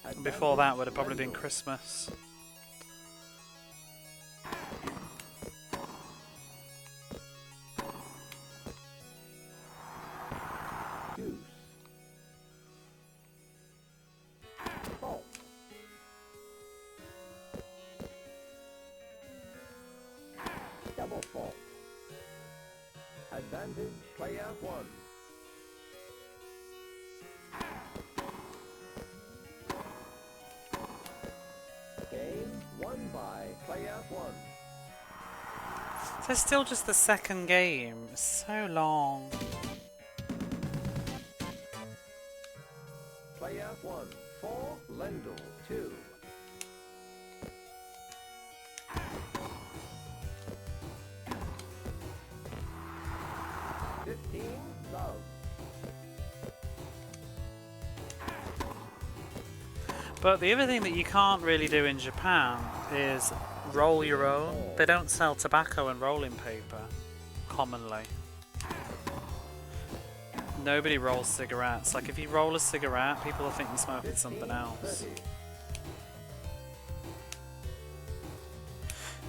And before that would have probably been Christmas. Deuce. Fault. Double fault. Advantage, player 1. Game won by player 1. So it's still just the second game. It's so long. Player 1. 4, Lendl 2. 15, Love. But the other thing that you can't really do in Japan is roll your own. They don't sell tobacco and rolling paper commonly. Nobody rolls cigarettes. Like if you roll a cigarette, people will think you're smoking something else. 30.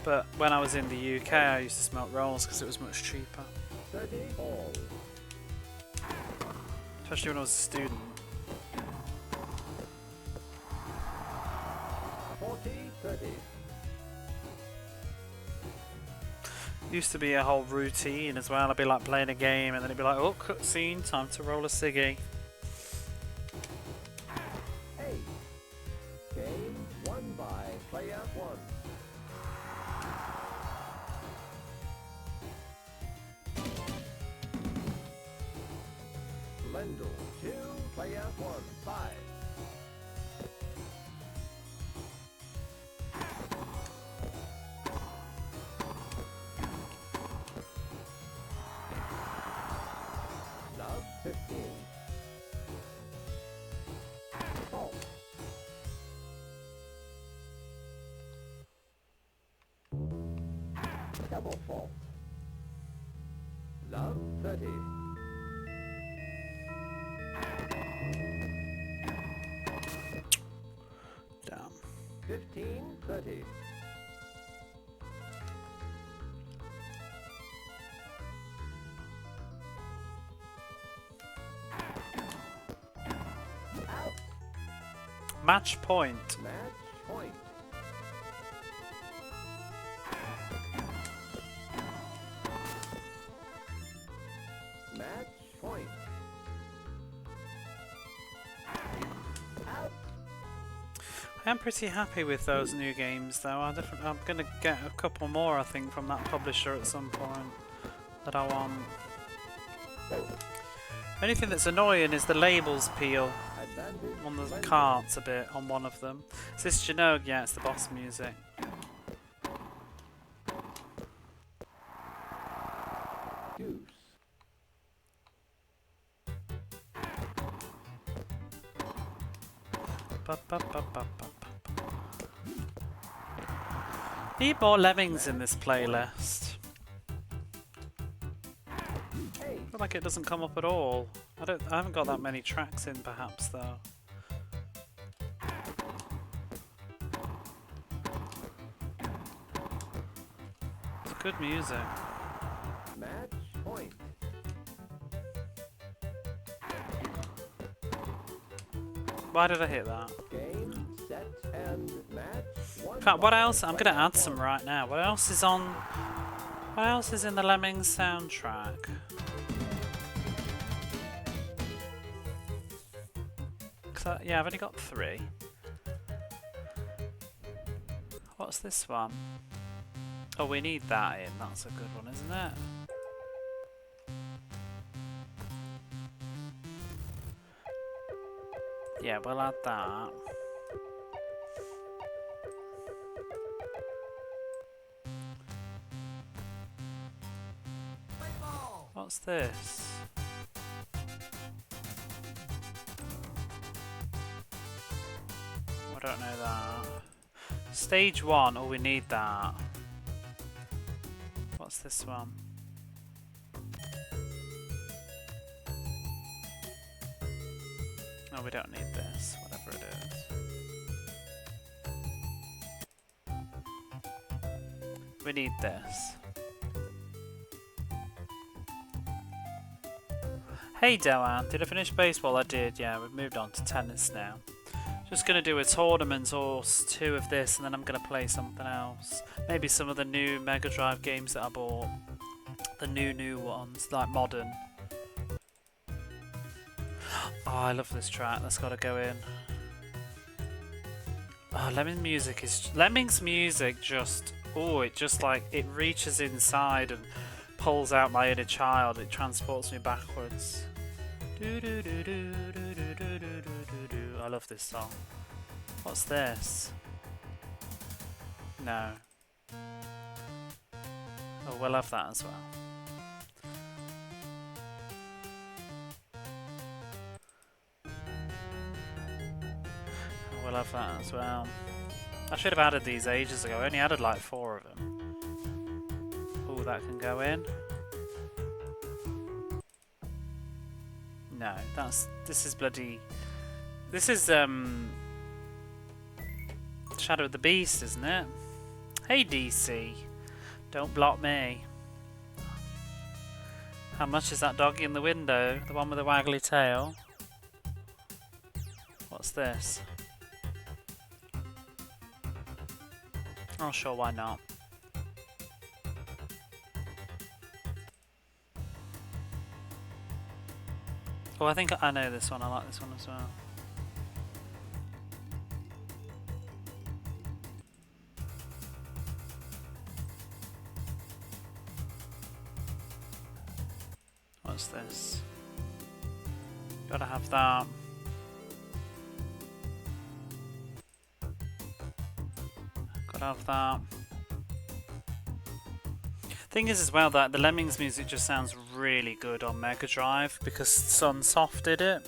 But when I was in the UK, I used to smoke rolls because it was much cheaper. 30, all. Especially when I was a student. 40, 30. Used to be a whole routine as well. I'd be like playing a game and then it'd be like, oh, cutscene, time to roll a ciggy. Ace. Game won by player 1. Lendl 2, player 1, 5. Love 15. Fault. Double fault. Love 30. Damn. 15, 30. Out. Match point. Match point. Match point. Out. I am pretty happy with those new games though. I'm going to get a couple more I think from that publisher at some point that I want. Only thing that's annoying is the labels peel Advantage. on the Lendl. cards a bit on one of them. Is this Janogue? Yeah, it's the boss music. Deuce. Need more lemmings in this playlist. Ace. I feel like it doesn't come up at all. I haven't got that many tracks in perhaps though. It's good music. Match point. Why did I hit that? Game, set, and match. In fact, what else? I'm gonna add some right now. What else is on? What else is in the Lemmings soundtrack? Yeah, I've only got 3. What's this one? Oh, we need that in. That's a good one, isn't it? Yeah, we'll add that. What's this? I don't know that. Stage 1, oh we need that. What's this one? No, we don't need this, whatever it is. We need this. Hey Doan, did I finish baseball? I did, yeah, we've moved on to tennis now. Just gonna do a tournament or 2 of this and then I'm gonna play something else. Maybe some of the new Mega Drive games that I bought. The new ones, like modern. Oh, I love this track, that's gotta go in. Oh, Lemming's music just, oh, it just like, it reaches inside and pulls out my inner child, it transports me backwards. I love this song. What's this? No. Oh, we'll have that as well. We'll have that as well. I should have added these ages ago. I only added like 4 of them. Oh, that can go in. No, this is bloody... This is Shadow of the Beast, isn't it? Hey DC, don't block me. How much is that doggy in the window? The one with the waggly tail? What's this? Oh sure, why not? Oh, I think I know this one. I like this one as well. What's this? Gotta have that. Gotta have that. Thing is as well that the Lemmings music just sounds really good on Mega Drive because Sunsoft did it.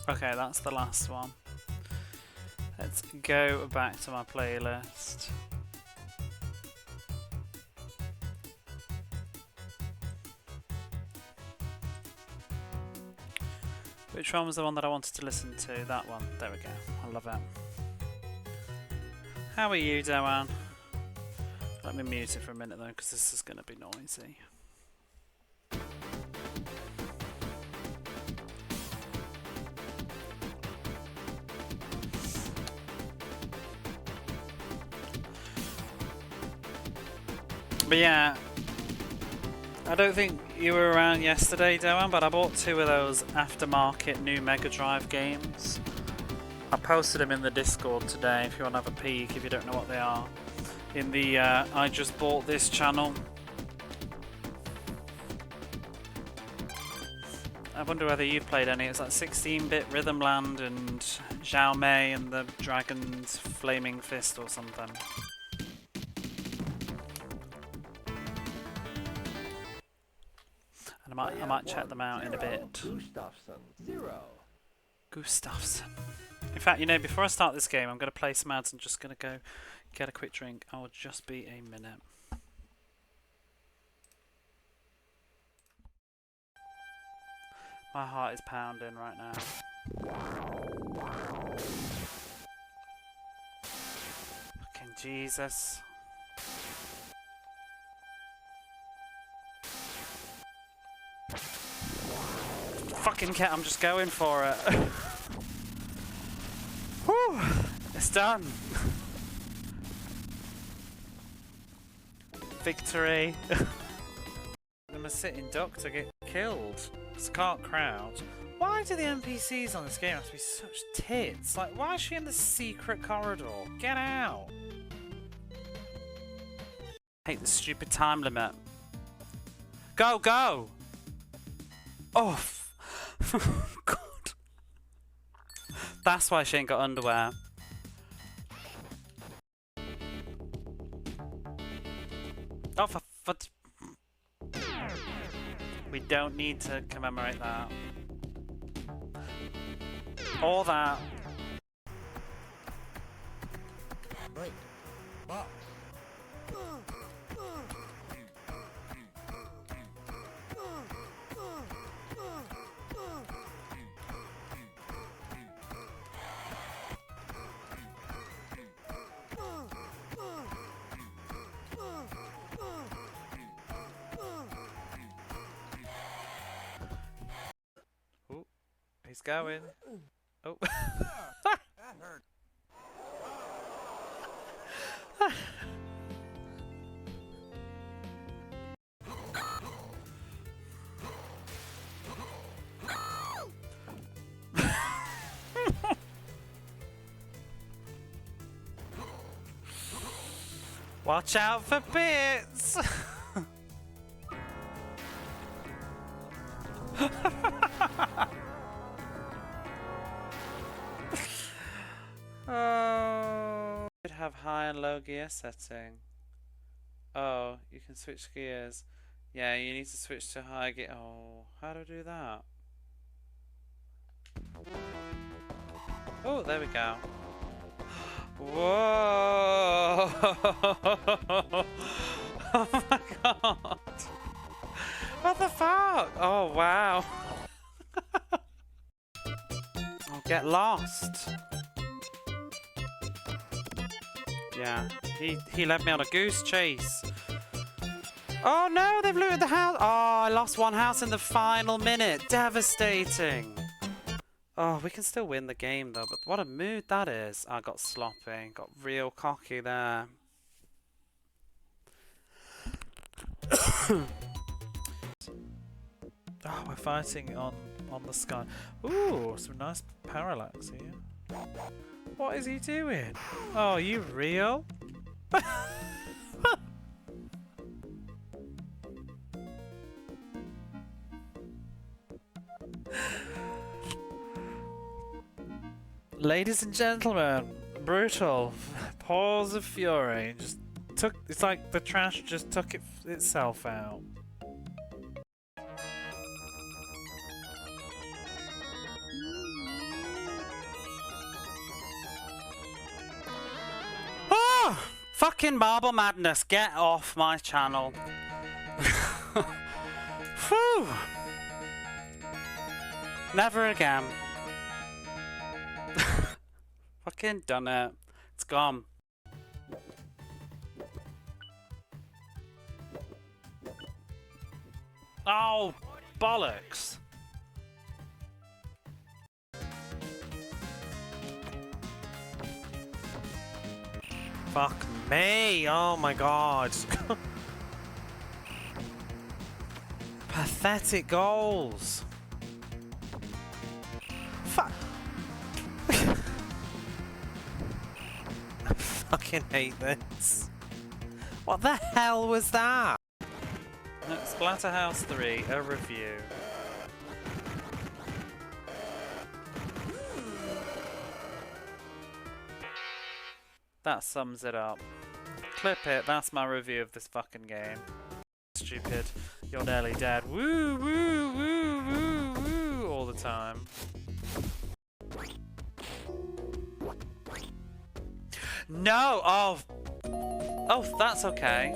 Okay, that's the last one. Let's go back to my playlist. Which one was the one that I wanted to listen to? That one. There we go. I love it. How are you, Doan? Let me mute it for a minute though, because this is going to be noisy. But yeah, I don't think you were around yesterday, Doan, but I bought 2 of those aftermarket new Mega Drive games. I posted them in the Discord today if you want to have a peek, if you don't know what they are. In the I just bought this channel. I wonder whether you've played any. It's like 16-bit Rhythm Land and Zhao Mei and the Dragon's Flaming Fist or something. And I might check them out in a bit. Gustafsson, 0. Gustafsson. In fact, you know, before I start this game, I'm going to play some ads and just going to go get a quick drink. I will just be a minute. My heart is pounding right now. Fucking Jesus. Fucking cat, I'm just going for it. Whew, it's done. Victory. I'm a sitting duck to get killed. Scarlet crowd. Why do the NPCs on this game have to be such tits? Like, why is she in the secret corridor? Get out. I hate the stupid time limit. Go, go! Oh, God. That's why she ain't got underwear. Oh, for we don't need to commemorate that. All that. Break. Box. Oh, he's going. Oh. That hurt. Watch out for bits! Oh. Should have high and low gear setting. Oh, you can switch gears. Yeah, you need to switch to high gear. Oh, how do I do that? Oh, there we go. Whoa! Oh my god! What the fuck? Oh wow! I'll get lost. Yeah, he led me on a goose chase. Oh no, they've looted the house. Oh, I lost one house in the final minute. Devastating. Oh, we can still win the game though, but what a mood that is. I got sloppy, got real cocky there. Oh, we're fighting on the sky. Ooh, some nice parallax here. What is he doing? Oh, are you real? Ladies and gentlemen, brutal. Pause of fury. It's like the trash just took itself out. Oh! Fucking Marble Madness, get off my channel. Whew. Never again. Fucking done it. It's gone. Oh, bollocks. Fuck me. Oh my god. Pathetic goals. Fuck. I fucking hate this. What the hell was that? Splatterhouse 3, a review. That sums it up. Clip it, that's my review of this fucking game. Stupid, you're nearly dead. Woo, woo, woo, woo, woo, all the time. No! Oh! Oh, that's okay.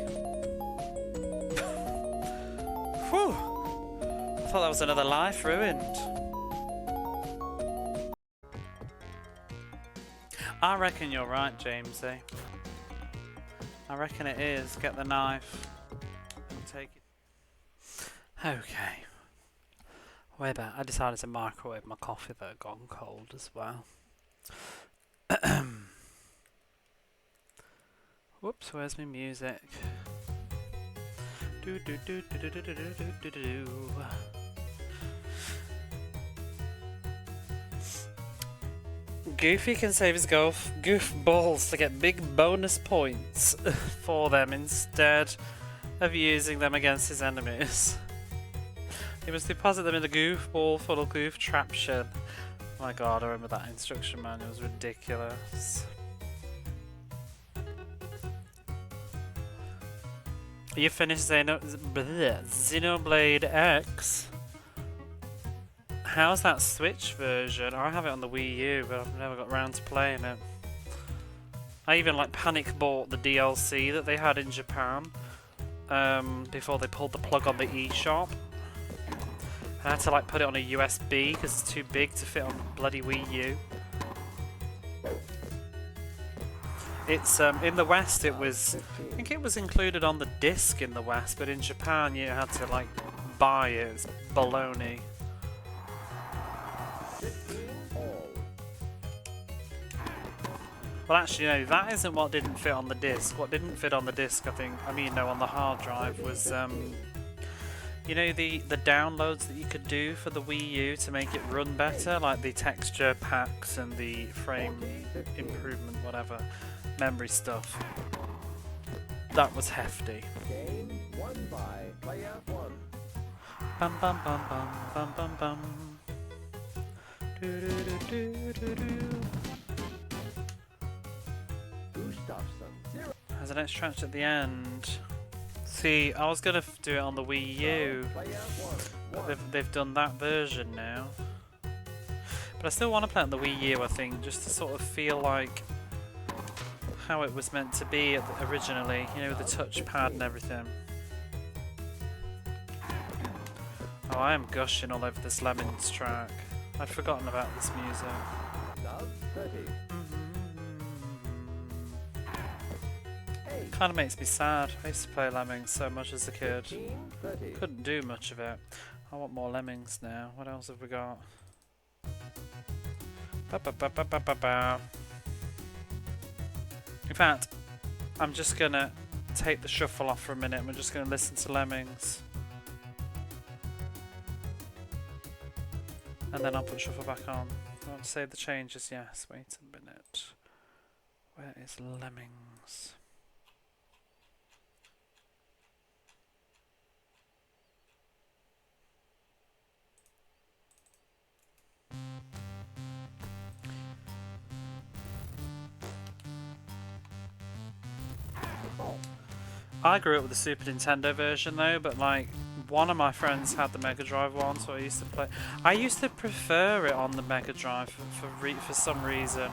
Whew! I thought that was another life ruined. I reckon you're right, Jamesy. I reckon it is. Get the knife. And take it. Okay. Way back. I decided to microwave my coffee that had gone cold as well. Whoops, where's my music? Do do do do do do do do do do. Goofy can save his goofballs to get big bonus points for them instead of using them against his enemies. He must deposit them in a goofball full of goof traction. My god, I remember that instruction manual was ridiculous. You finished Xenoblade X? How's that Switch version? I have it on the Wii U, but I've never got around to playing it. I even like panic bought the DLC that they had in Japan before they pulled the plug on the eShop. I had to like put it on a USB because it's too big to fit on the bloody Wii U. It's in the West it was, I think it was included on the disc in the West, but in Japan you had to like buy it. It's baloney. Well, actually, no, that isn't what didn't fit on the disc. What didn't fit on the disc, on the hard drive was, you know, the downloads that you could do for the Wii U to make it run better, like the texture packs and the frame improvement, whatever, memory stuff. That was hefty. Game won by player 1. Bum bum bum bum bum bum bum. Do do do do do do. There's an extract at the end. See, I was gonna do it on the Wii U, but they've done that version now. But I still want to play it on the Wii U, I think, just to sort of feel like how it was meant to be originally, you know, with the touchpad and everything. Oh, I am gushing all over this Lemons track. I'd forgotten about this music. Kind of makes me sad. I used to play Lemmings so much as a kid. Couldn't do much of it. I want more Lemmings now. What else have we got? In fact, I'm just gonna take the shuffle off for a minute and we're just gonna listen to Lemmings. And then I'll put shuffle back on. I want to save the changes, yes. Wait a minute. Where is Lemmings? I grew up with the Super Nintendo version though, but like one of my friends had the Mega Drive one, so I used to play. I used to prefer it on the Mega Drive for some reason.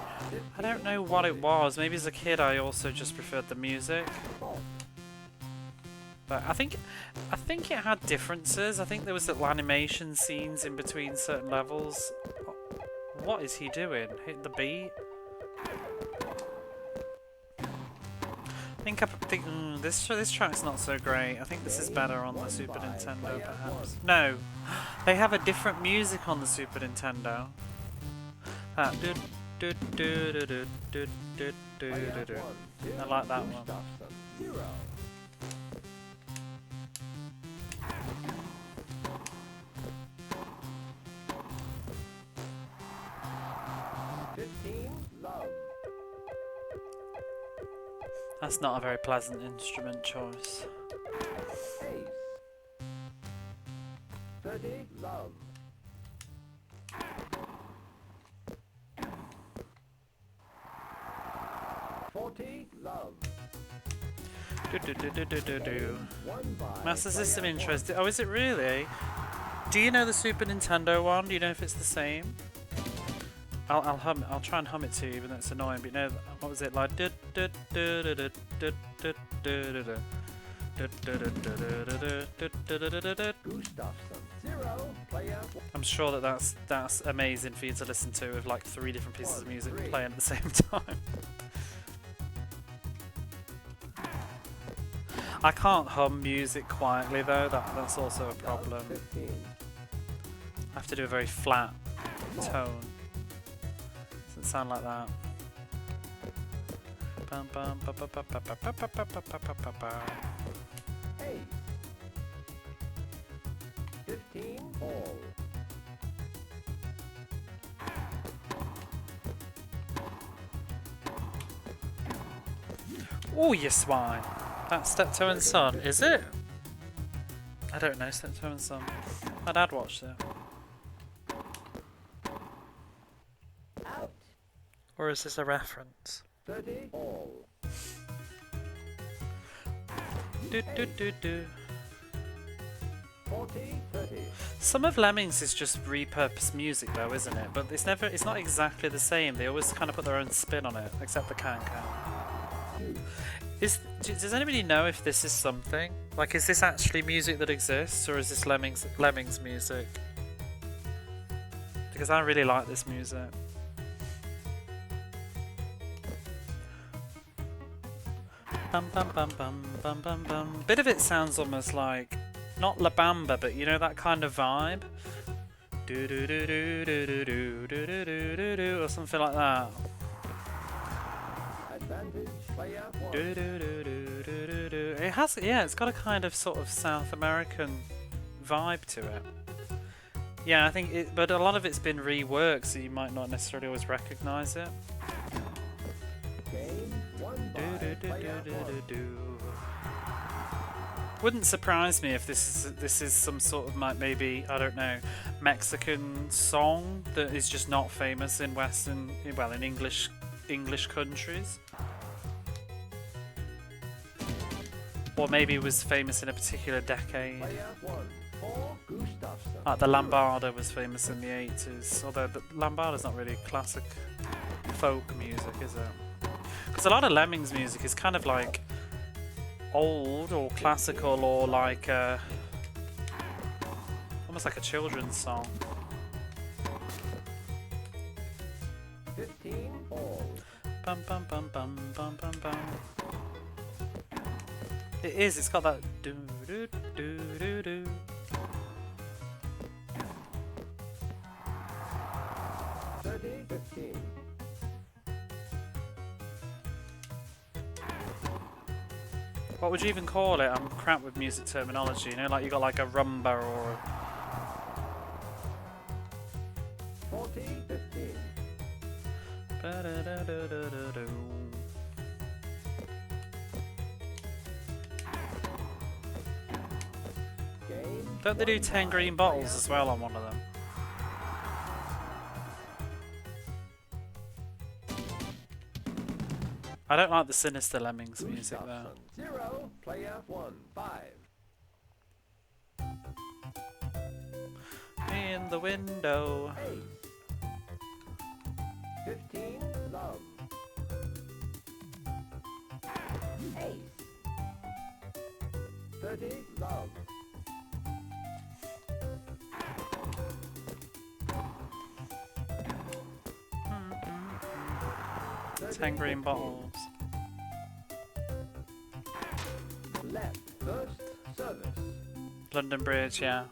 I don't know what it was. Maybe as a kid I also just preferred the music. But I think it had differences. I think there was little animation scenes in between certain levels. What is he doing? Hit the beat? I think this track's not so great. I think this is better on the Super Nintendo, perhaps. No, they have a different music on the Super Nintendo. I like that one. That's not a very pleasant instrument choice. Ace. 30 love. Love. Master System interesting. Oh, is it really? Do you know the Super Nintendo one? Do you know if it's the same? I'll hum. I'll try and hum it to you, even though it's annoying. But you know, what was it like? I'm sure that's amazing for you to listen to with like 3 different pieces of music playing at the same time. I can't hum music quietly though. That's also a problem. I have to do a very flat tone. Doesn't sound like that. 15 all. Oh, you swine! That's Steptoe and Son, is it? I don't know Steptoe and Son. My dad watched it. Or is this a reference? 30 all. Do do do do. 40, 30. Some of Lemmings is just repurposed music though, isn't it? But it's not exactly the same. They always kind of put their own spin on it, except the can-can. Does anybody know if this is something? Like, is this actually music that exists, or is this Lemmings music? Because I really like this music. Bum bum bum bum bum bum bum. Bit of it sounds almost like, not La Bamba, but you know that kind of vibe? Do do do do do do do do do do do do, or something like that. Advantage, player one. Do do do do do do do. It has, yeah, it's got a kind of sort of South American vibe to it. Yeah, I think it, but a lot of it's been reworked, so you might not necessarily always recognise it. Game won Do by do do player do do one. do. Wouldn't surprise me if this is some sort of maybe, I don't know, Mexican song that is just not famous in Western, well, in English countries. Or maybe it was famous in a particular decade. Player one. For Gustafsson. Like the Lambada was famous in the 80s, although the Lambada's not really classic folk music, is it? Because a lot of Lemmings music is kind of like old or classical or like almost like a children's song. 15 all. Bum bum bum bum bum bum bum. It is, it's got that do do do do do. Thirty, 15. What would you even call it? I'm crap with music terminology, you know, like you got like a rumba or 40, 15. ba-da-da-da-da-da-do. Game Don't they do won 10 by green bottles as well on one of them? I don't like the sinister Lemmings music though. Gustafsson. 0, player 1, 5. In the window. Ace. 15, love. Ace. 30, love. Mm-hmm. 10 green bottles. Left, first, service. London Bridge, yeah.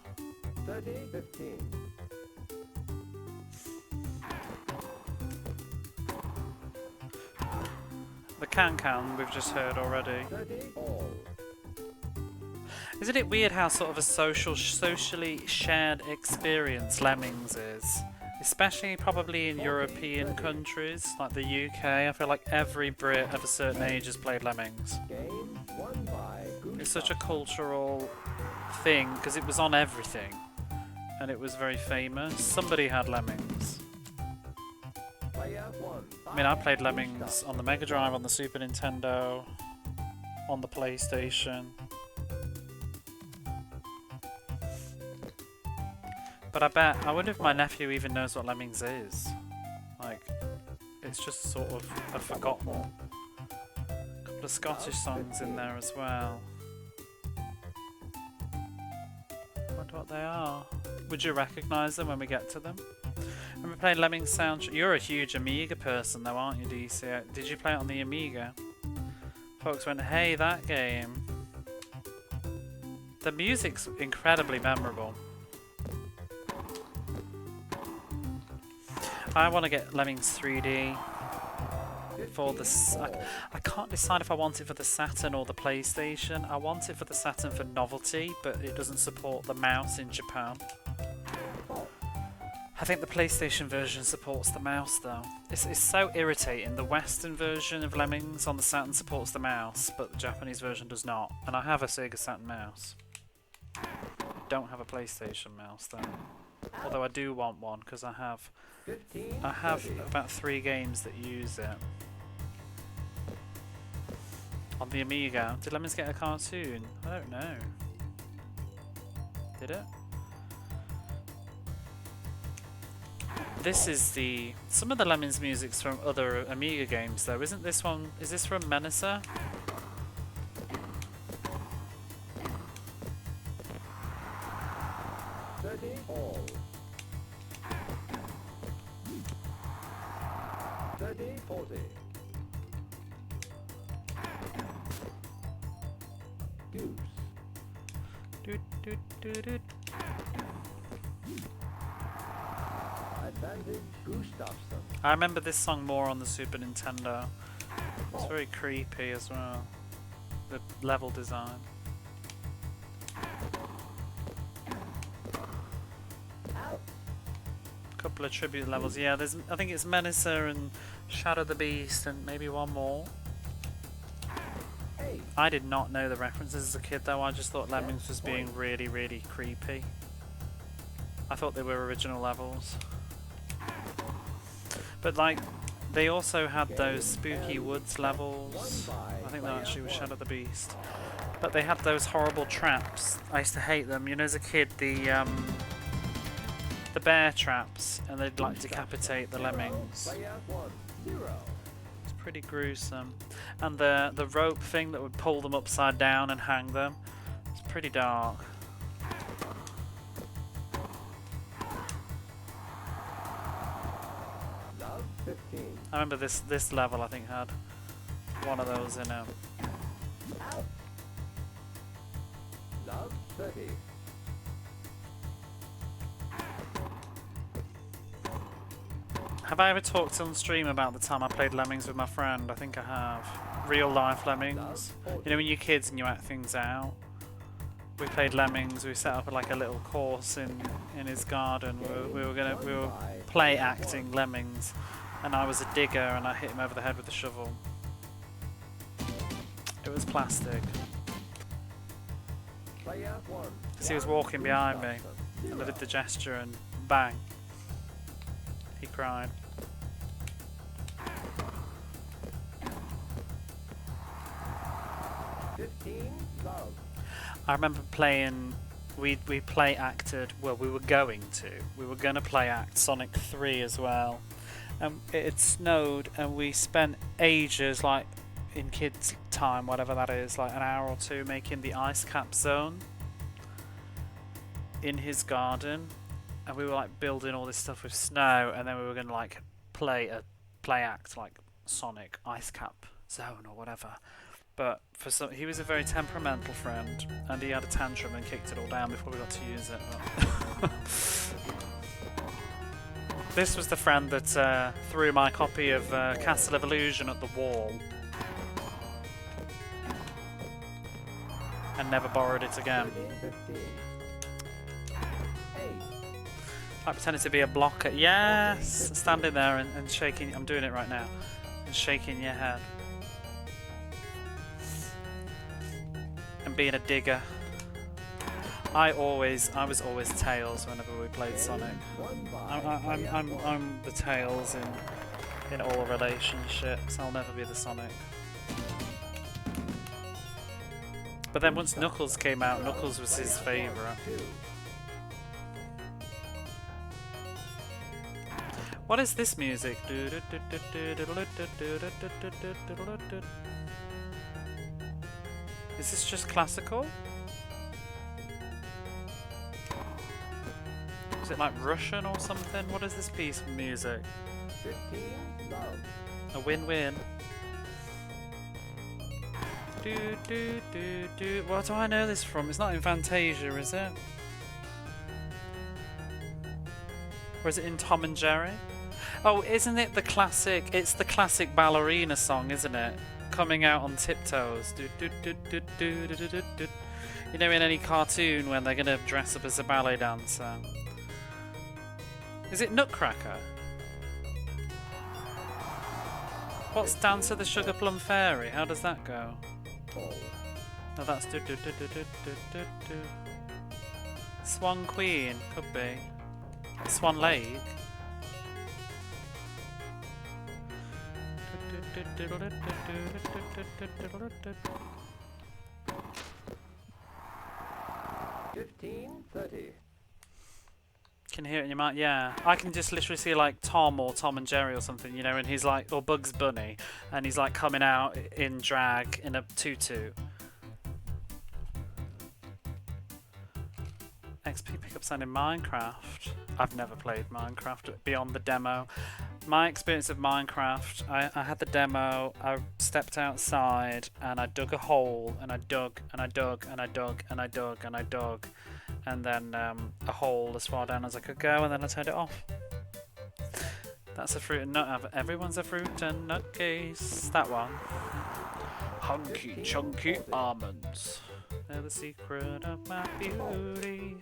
30, 15. The can-can we've just heard already. 30, all. Isn't it weird how sort of a socially shared experience Lemmings is? Especially probably in European countries, like the UK. I feel like every Brit of a certain age has played Lemmings. Game won by It's such a Gustafsson. cultural thing, because it was on everything. And it was very famous. Somebody had Lemmings. Player 1, I mean, I played Lemmings on the Mega Drive, on the Super Nintendo, on the PlayStation. But I wonder if my nephew even knows what Lemmings is. Like, it's just sort of a forgotten. A couple of Scottish songs in there as well. I wonder what they are. Would you recognise them when we get to them? Remember playing Lemmings soundtrack? You're a huge Amiga person though, aren't you, DC? Did you play it on the Amiga? Folks went, hey, that game. The music's incredibly memorable. I want to get Lemmings 3D for the... I can't decide if I want it for the Saturn or the PlayStation. I want it for the Saturn for novelty, but it doesn't support the mouse in Japan. I think the PlayStation version supports the mouse though. It's so irritating. The Western version of Lemmings on the Saturn supports the mouse, but the Japanese version does not. And I have a Sega Saturn mouse. I don't have a PlayStation mouse though. Although I do want one because I have 15, about 3 games that use it. On the Amiga. Did Lemmings get a cartoon? I don't know. Did it? This is the... Some of the Lemmings music's from other Amiga games though. Isn't this one... Is this from Menacer? 30 all. 30, 40. Goose. Doot, doot, doot, doot. Advantage Gustafsson. I remember this song more on the Super Nintendo. It's very creepy as well. The level design. Out. Couple of tribute levels. Yeah, there's. I think it's Menacer and Shadow the Beast and maybe one more. 8. I did not know the references as a kid though. I just thought Lemmings was being really, really creepy. I thought they were original levels. But like, they also had those Spooky Woods levels. I think that actually was Shadow the Beast. But they had those horrible traps. I used to hate them. You know, as a kid, the bear traps, and they'd like decapitate the lemmings. Player 1, 0. It's pretty gruesome. And the rope thing that would pull them upside down and hang them. It's pretty dark. Love 15. I remember this level I think had one of those in it. Out. Love 30. Have I ever talked on stream about the time I played Lemmings with my friend? I think I have. Real life Lemmings. You know when you're kids and you act things out? We played Lemmings, we set up like a little course in his garden. We were play acting Lemmings. And I was a digger and I hit him over the head with a shovel. It was plastic. Player 1. Because he was walking behind me. And I did the gesture and bang. He cried. Love. I remember playing, we play acted, well we were going to play act Sonic 3 as well. And it had snowed and we spent ages, like in kids time, whatever that is, like an hour or two making the ice cap zone in his garden. And we were like building all this stuff with snow, and then we were going to like play act like Sonic Ice Cap Zone or whatever. But for some, he was a very temperamental friend, and he had a tantrum and kicked it all down before we got to use it. But this was the friend that threw my copy of Castle of Illusion at the wall and never borrowed it again. 15. I pretended to be a blocker. Yes! Standing there and shaking. I'm doing it right now. And shaking your head. And being a digger. I was always Tails whenever we played Sonic. I'm the Tails in all relationships. I'll never be the Sonic. But then once Knuckles came out, Knuckles was his favourite. What is this music? Is this just classical? Is it like Russian or something? What is this piece of music? 15. Love. A win-win. Where do I know this from? It's not in Fantasia, is it? Or is it in Tom and Jerry? Oh, isn't it the classic? It's the classic ballerina song, isn't it? Coming out on tiptoes. You know, in any cartoon when they're gonna dress up as a ballet dancer. Is it Nutcracker? What's Dance of the Sugar Plum Fairy? How does that go? Oh, that's Swan Queen. Could be. Swan Lake. 15:30. Can hear it in your mind. Yeah, I can just literally see like Tom or Tom and Jerry or something, you know, and he's like, or Bugs Bunny, and he's like coming out in drag in a tutu. XP pickup sound in Minecraft. I've never played Minecraft beyond the demo. My experience of Minecraft, I had the demo, I stepped outside and I dug a hole and I dug and I dug and I dug and I dug and I dug and then a hole as far down as I could go and then I turned it off. That's a fruit and nut. Everyone's a fruit and nut case. That one. Hunky chunky almonds. They're the secret of my beauty.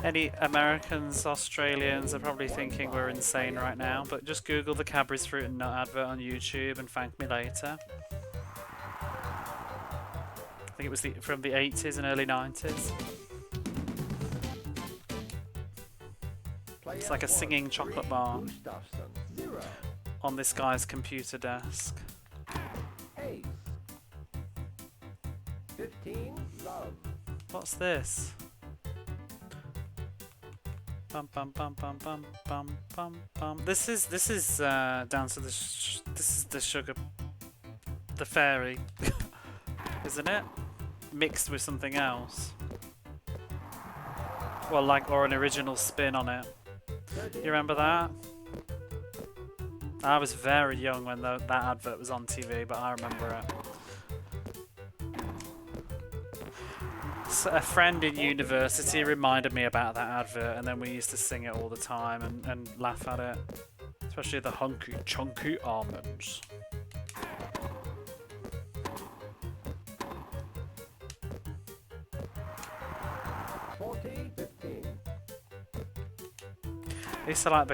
Any Americans, Australians are probably thinking we're insane right now, but just Google the Cadbury's Fruit and Nut advert on YouTube and thank me later. I think it was from the 80s and early 90s. It's like a singing chocolate bar on this guy's computer desk. 15 love. What's this? Bum bum bum bum bum bum bum bum. This is down to the this is the sugar, the fairy, isn't it? Mixed with something else. Well, like, or an original spin on it. You remember that? I was very young when that advert was on TV, but I remember it. So a friend in university reminded me about that advert, and then we used to sing it all the time and laugh at it. Especially the hunky chunky almonds. I used to like the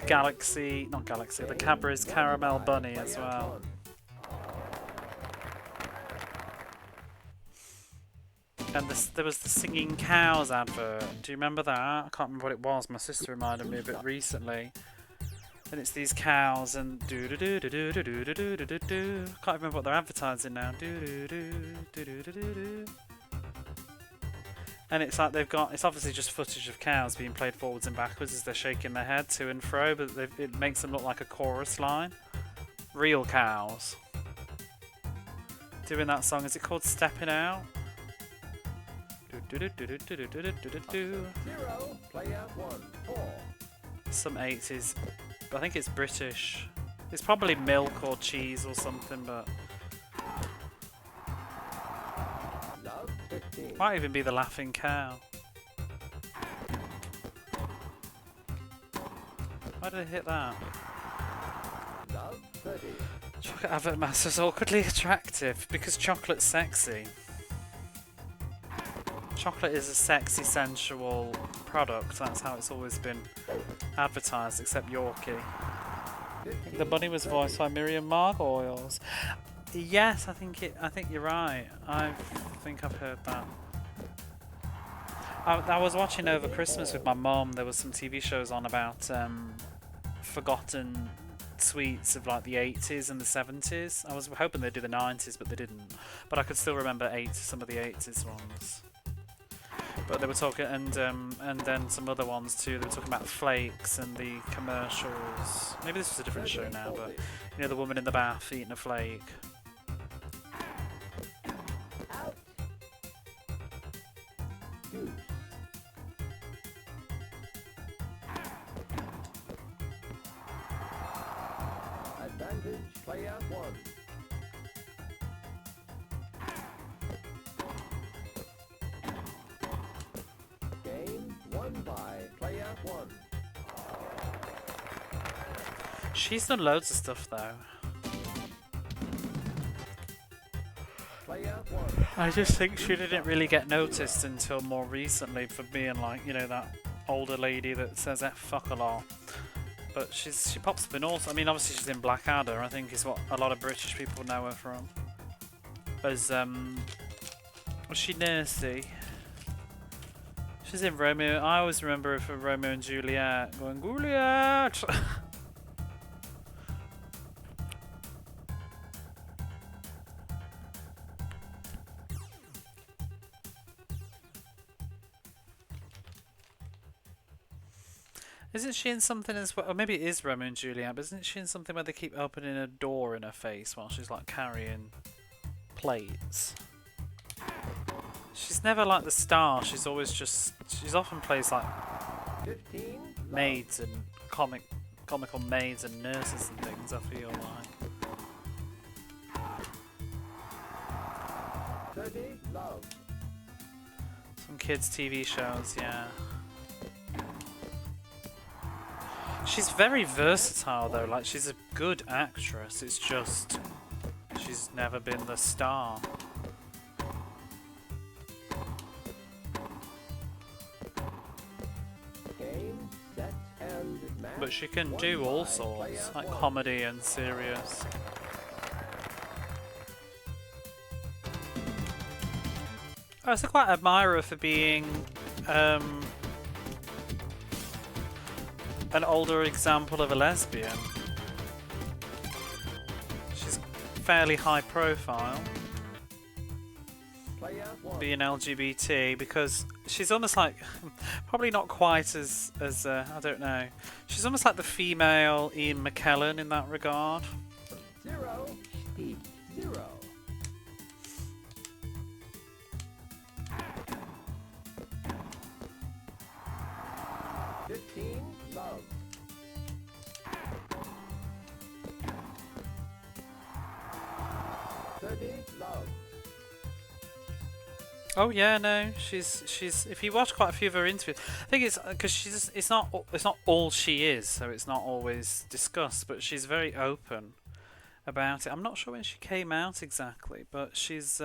the Cadbury's Caramel Bunny as well. And there was the singing cows advert. Do you remember that? I can't remember what it was. My sister reminded me of it recently. And it's these cows and do do do do do do do do do do do. Can't remember what they're advertising now. Do do do do do do do. And it's like it's obviously just footage of cows being played forwards and backwards as they're shaking their head to and fro, but it makes them look like a chorus line. Real cows. Doing that song. Is it called Stepping Out? Some 80s. I think it's British. It's probably milk or cheese or something, but might even be the Laughing Cow. Why did I hit that? Chocolate advert master's awkwardly attractive because chocolate's sexy. Chocolate is a sexy, sensual product. That's how it's always been advertised, except Yorkie. The bunny was voiced by Miriam Margolyes. Yes, I think you're right. I think I've heard that. I was watching over Christmas with my mum. There was some TV shows on about forgotten sweets of like the 80s and the 70s. I was hoping they'd do the 90s, but they didn't. But I could still remember some of the 80s ones. But they were talking, and then some other ones too. They were talking about flakes and the commercials. Maybe this was a different show now, but you know, the woman in the bath eating a flake. Advantage, player one. Game won by player one. She's done loads of stuff though. Player one. I just think she didn't really get noticed until more recently for being like, you know, that older lady that says F fuck a lot. But she pops up in all. I mean, obviously she's in Blackadder. I think is what a lot of British people know her from. as was she Nursey? She's in Romeo. I always remember her from Romeo and Juliet, going Juliet. Isn't she in something as well? Or maybe it is Romeo and Juliet, but isn't she in something where they keep opening a door in her face while she's like carrying plates? She's never like the star. She's always just. She's often plays like 15, maids and comical maids and nurses and things. I feel like. 30, love. Some kids' TV shows, yeah. She's very versatile though, like she's a good actress, it's just she's never been the star. Game, set, and match. But she can One do all by sorts, player like one. comedy and serious. I also quite admire her for being an older example of a lesbian. She's fairly high profile, Player one. being LGBT, because she's almost like, probably not quite as I don't know. She's almost like the female Ian McKellen in that regard. 0, Steve, 0. Love. Love. Oh yeah, no, she's. If you watch quite a few of her interviews, I think it's because it's not all she is, so it's not always discussed. But she's very open about it. I'm not sure when she came out exactly, but she's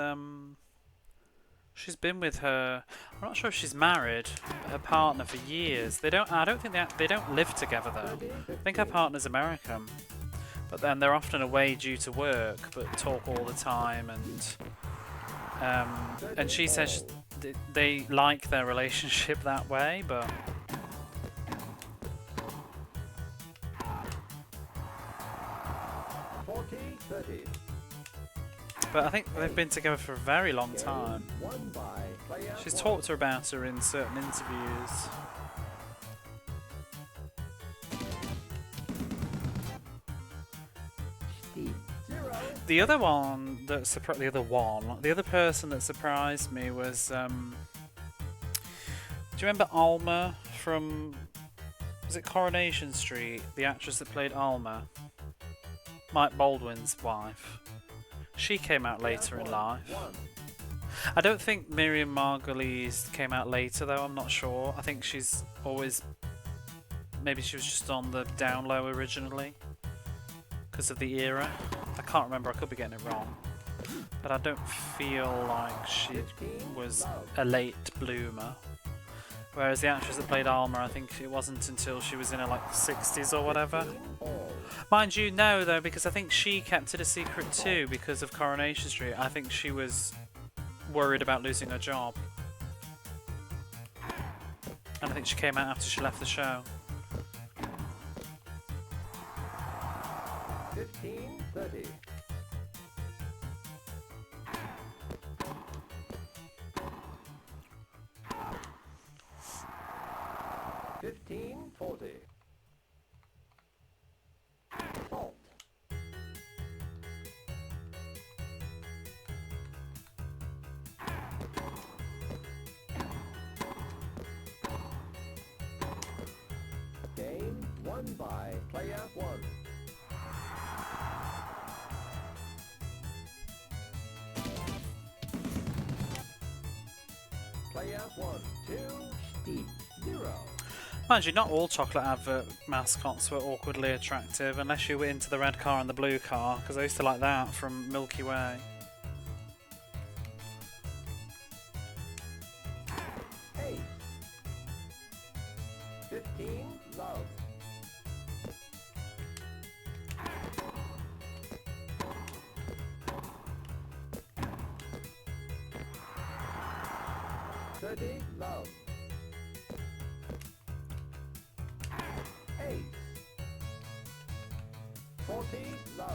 been with her. I'm not sure if she's married her partner for years. They don't. I don't think they don't live together though. I think her partner's American, but then they're often away due to work, but talk all the time and she says they like their relationship that way, but 40, 30. but I think they've been together for a very long time. One by player She's one. talked about her in certain interviews. Steve, 0. The other one that the other person that surprised me was do you remember Alma from, was it Coronation Street? The actress that played Alma, Mike Baldwin's wife. She came out later in life. One. I don't think Miriam Margolyes came out later though, I'm not sure. I think she's always, maybe she was just on the down low originally because of the era. I can't remember, I could be getting it wrong. But I don't feel like she was a late bloomer. Whereas the actress that played Alma, I think it wasn't until she was in her like 60s or whatever. All. Mind you, no though, because I think she kept it a secret too because of Coronation Street. I think she was worried about losing her job. And I think she came out after she left the show. 15, 30. Fifteen, 40. Fault. Game won by player one. Player 1, 2, Steve, 0. Mind you, not all chocolate advert mascots were awkwardly attractive, unless you were into the red car and the blue car, because I used to like that from Milky Way. Ace. 15, love. 30, love. Ace. 40, love.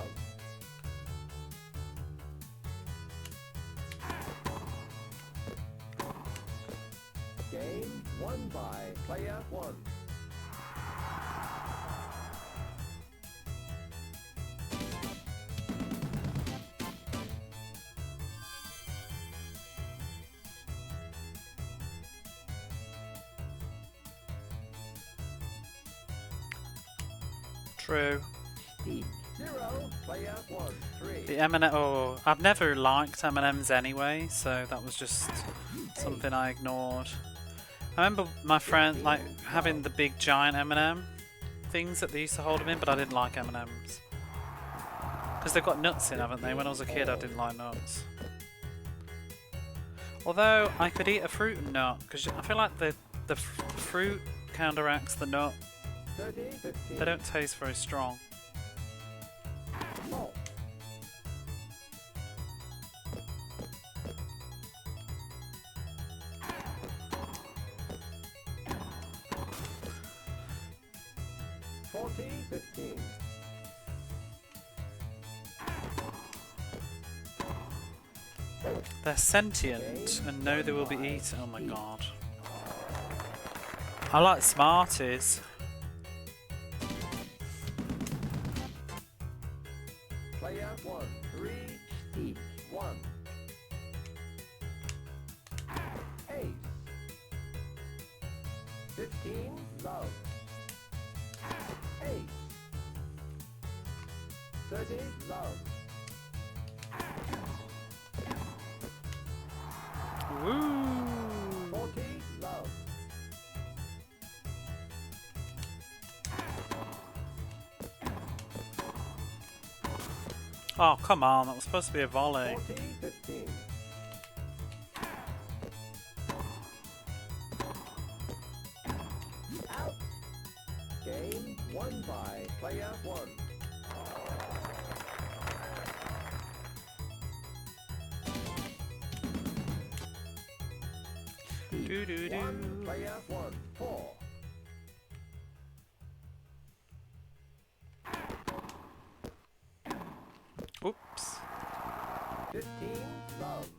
Game won by player 1. True. 0, player 1, 3. The M&M. Oh, I've never liked M&Ms anyway, so that was just something I ignored. I remember my friend like having the big giant M&M things that they used to hold them in, but I didn't like M&Ms because they've got nuts in, haven't they? When I was a kid, I didn't like nuts. Although I could eat a fruit and nut because I feel like the fruit counteracts the nut. 30, 15. They don't taste very strong. Oh. 40, 15. They're sentient and know they will be eaten. Oh my god. I like Smarties. Player 1, 3, 1. Ace. 15, love. Ace. 30, love. Woo! 40, love. Oh, come on, that was supposed to be a volley. 40, 15. Out. Game won by player 1. Do do do. Player 1, 4. Oops. 15, love.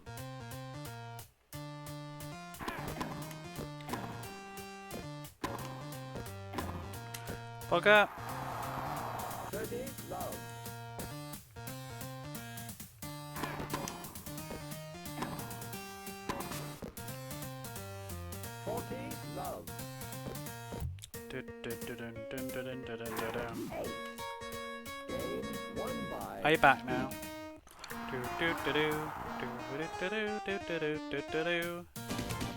Bugger. 30, love. 40, love. Du- du- du- dun- dun- dun- dun- dun- dun- dun- dun. 8. Game won by... Are you back now? Do, do, do, do, do, do, do, do, do, do, do, do, do.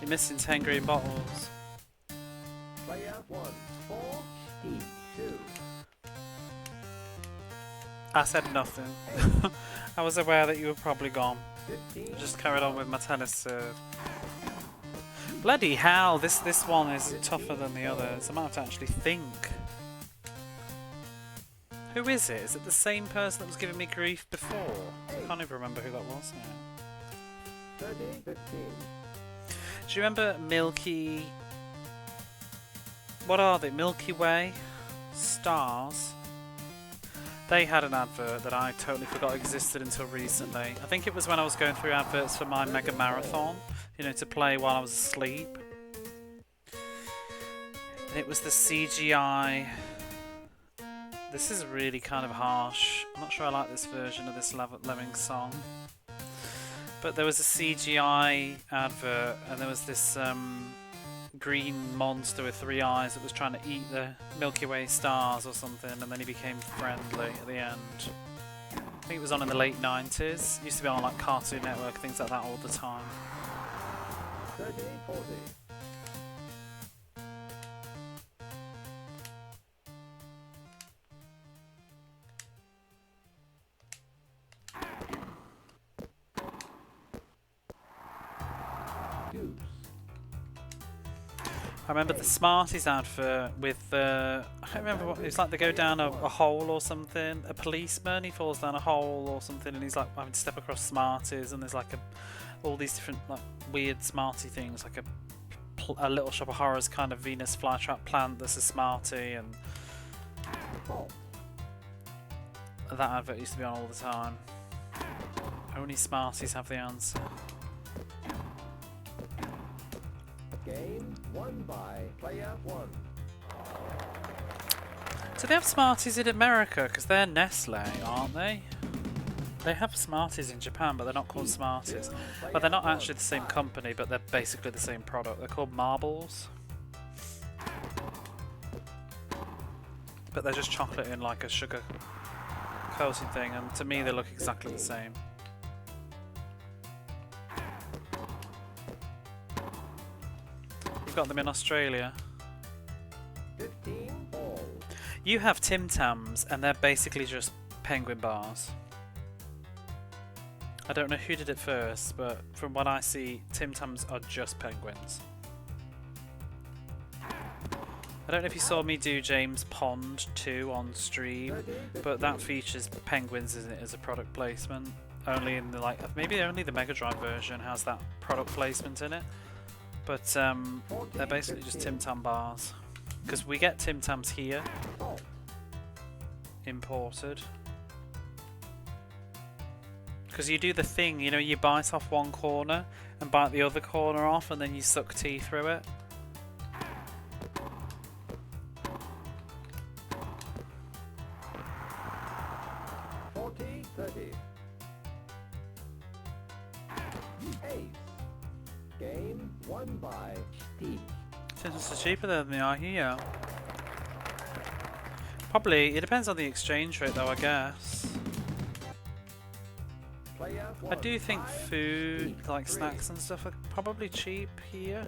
You're missing 10 green bottles. Player 1, 4, 2. I said nothing. I was aware that you were probably gone. 15, I just carried on with my tennis serve. Bloody hell, this one is tougher than the others. I might have to actually think. Who is it? Is it the same person that was giving me grief before? I can't even remember who that was now. 30, 15. Do you remember Milky... What are they? Milky Way? Stars? They had an advert that I totally forgot existed until recently. I think it was when I was going through adverts for my mega marathon, you know, to play while I was asleep. And it was the CGI... This is really kind of harsh. I'm not sure I like this version of this Lemming song. But there was a CGI advert and there was this green monster with 3 eyes that was trying to eat the Milky Way stars or something, and then he became friendly at the end. I think it was on in the late 90s. It used to be on like Cartoon Network, things like that all the time. 30, 40. Deuce. I remember the Smarties advert with I can't remember what it's like. They go down a hole or something. A policeman, he falls down a hole or something, and he's like having to step across Smarties, and there's like all these different like weird Smartie things, like a a Little Shop of Horrors kind of Venus flytrap plant that's a Smartie, and that advert used to be on all the time. Only Smarties have the answer. Game won by player 1. Do they have Smarties in America? Because they're Nestle, aren't they? They have Smarties in Japan, but they're not called Smarties. But they're not actually the same company, but they're basically the same product. They're called Marbles. But they're just chocolate in like a sugar coating thing, and to me they look exactly the same. You've got them in Australia. 15 all. You have Tim Tams, and they're basically just penguin bars. I don't know who did it first, but from what I see, Tim Tams are just penguins. I don't know if you saw me do James Pond 2 on stream, but that features penguins in it as a product placement. Only in the maybe only the Mega Drive version has that product placement in it. But they're basically just Tim Tam bars. Because we get Tim Tams here, imported. Because you do the thing, you know, you bite off one corner and bite the other corner off, and then you suck tea through it. Game won by Steve. Since it's cheaper than they are here. Probably, it depends on the exchange rate though, I guess. I do think food, like snacks and stuff, are probably cheap here.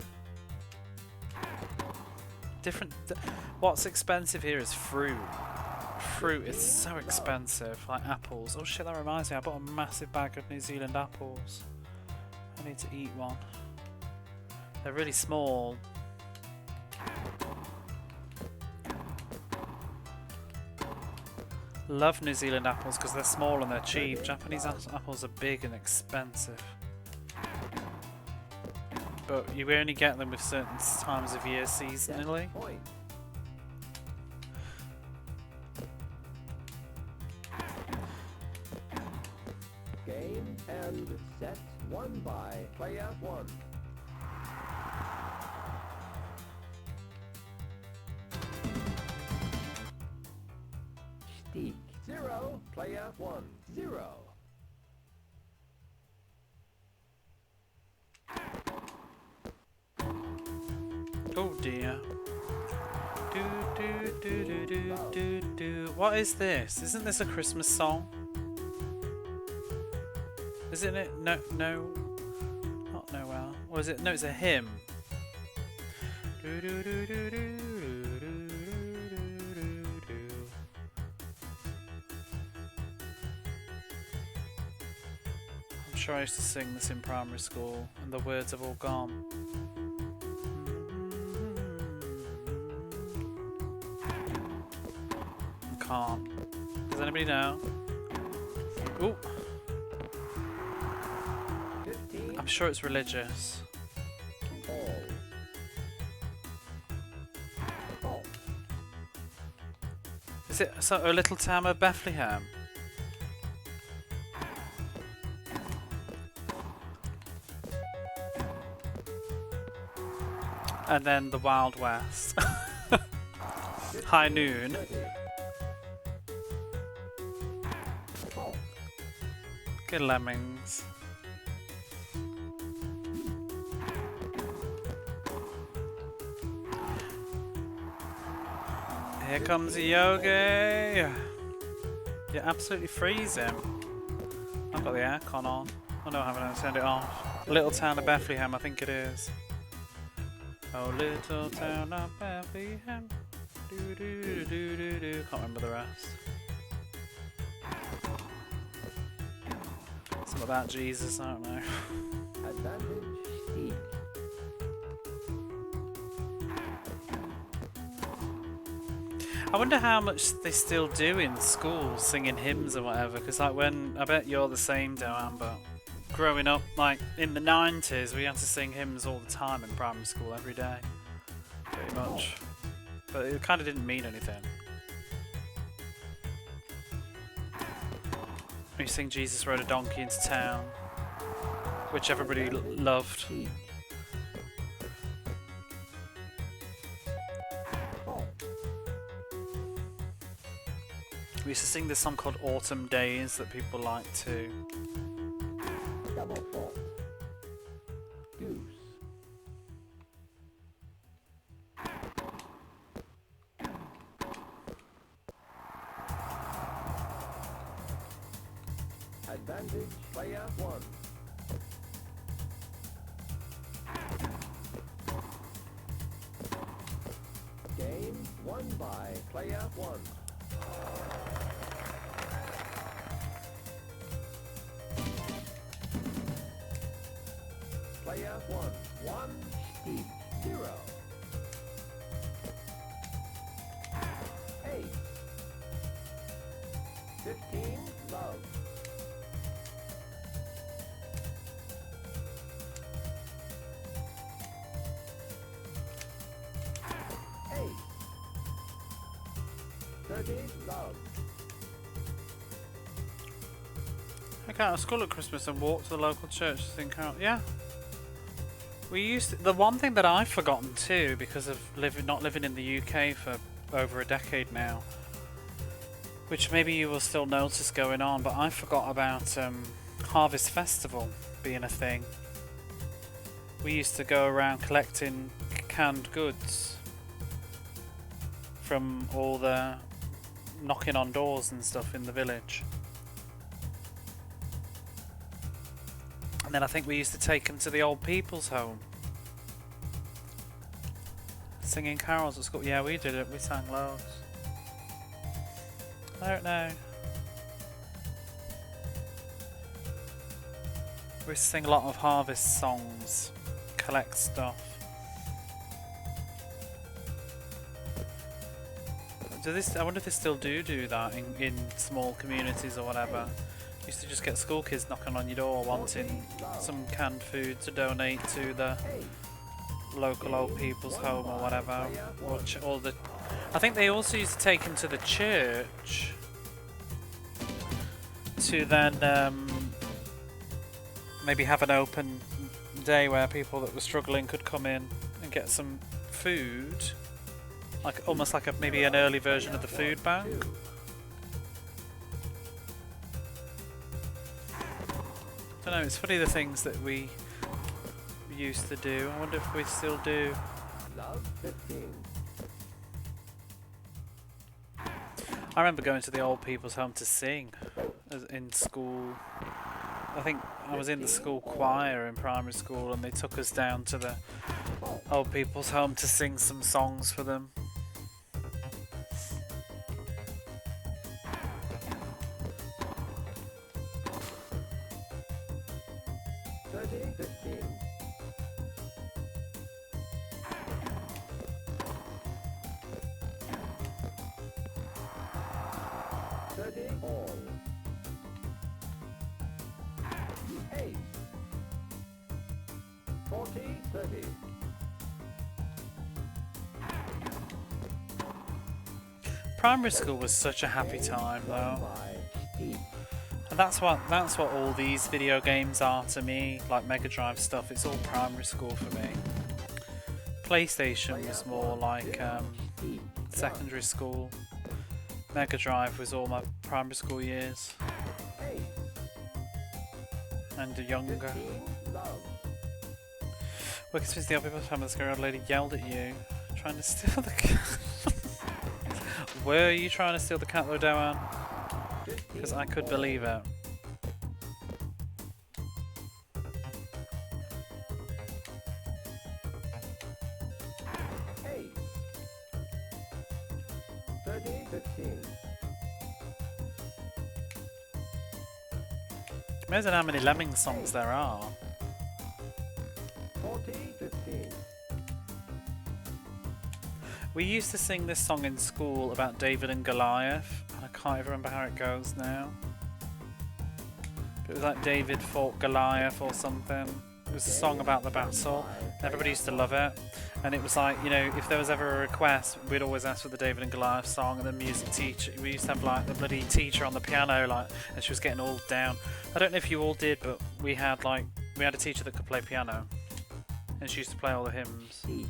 What's expensive here is fruit. Fruit is so expensive, like apples. Oh shit, that reminds me, I bought a massive bag of New Zealand apples. I need to eat one. They're really small. Love New Zealand apples because they're small and they're cheap. Japanese apples are big and expensive. But you only get them with certain times of year seasonally. Game and set won by player 1. Steak 0, player 1, 0. Oh dear. Do do do do do do do. What is this? Isn't this a Christmas song? Isn't it? No, no, not Noel. Or is it? No, it's a hymn. Do do do do do do do do do. I'm sure I used to sing this in primary school, and the words have all gone. Can't. Does anybody know? Ooh. I'm sure it's religious. Is it a little town of Bethlehem? And then the Wild West. High Noon. Good lemmings. Here comes Yogi. You're absolutely freezing. I've got the aircon on. Oh no, I haven't turned it off. Little town of Bethlehem, I think it is. Oh, little town of Bethlehem. Do do do do do do. Can't remember the rest. Something about Jesus, I don't know. Advantage Steve. I wonder how much they still do in schools, singing hymns or whatever, because like when, I bet you're the same, Doan, but growing up, like in the 90s, we had to sing hymns all the time in primary school every day, pretty much. But it kind of didn't mean anything. We sing Jesus rode a donkey into town, which everybody loved. We used to sing this song called Autumn Days that people like too. Double fault. Deuce. Advantage, player one. Game won by player one. Player one. 1 each. 0. 8. 15. Love. 8. 30. Love. I got out of school at Christmas and walked to the local church to sing carol. Yeah. We used to, the one thing that I've forgotten too, because of not living in the UK for over a decade now, which maybe you will still notice going on, but I forgot about Harvest Festival being a thing. We used to go around collecting canned goods from all the knocking on doors and stuff in the village. And then I think we used to take them to the old people's home. Singing carols at school. Yeah, we did it. We sang loads. I don't know. We used to sing a lot of harvest songs. Collect stuff. I wonder if they still do that in small communities or whatever. Used to just get school kids knocking on your door wanting some canned food to donate to the local old people's home or whatever. I think they also used to take them to the church to then maybe have an open day where people that were struggling could come in and get some food, like almost like maybe an early version of the food bank. I don't know, it's funny the things that we used to do. I wonder if we still do. Love 15. I remember going to the old people's home to sing in school. I think I was in the school choir in primary school and they took us down to the old people's home to sing some songs for them. Primary school was such a happy time though. And that's what all these video games are to me, like Mega Drive stuff. It's all primary school for me. PlayStation was more like secondary school. Mega Drive was all my primary school years. And younger. Working since the old people's home, this girl lady yelled at you, trying to steal the cat. Were you trying to steal the cat though, Doan? Because I could believe it. Imagine how many Lemming songs there are. 15. We used to sing this song in school about David and Goliath, and I can't even remember how it goes now. It was like David fought Goliath or something. It was a song about the battle. Everybody used to love it. And it was like, you know, if there was ever a request, we'd always ask for the David and Goliath song, and the music teacher, we used to have like the bloody teacher on the piano, like, and she was getting all down. I don't know if you all did, but we had a teacher that could play piano. And she used to play all the hymns. She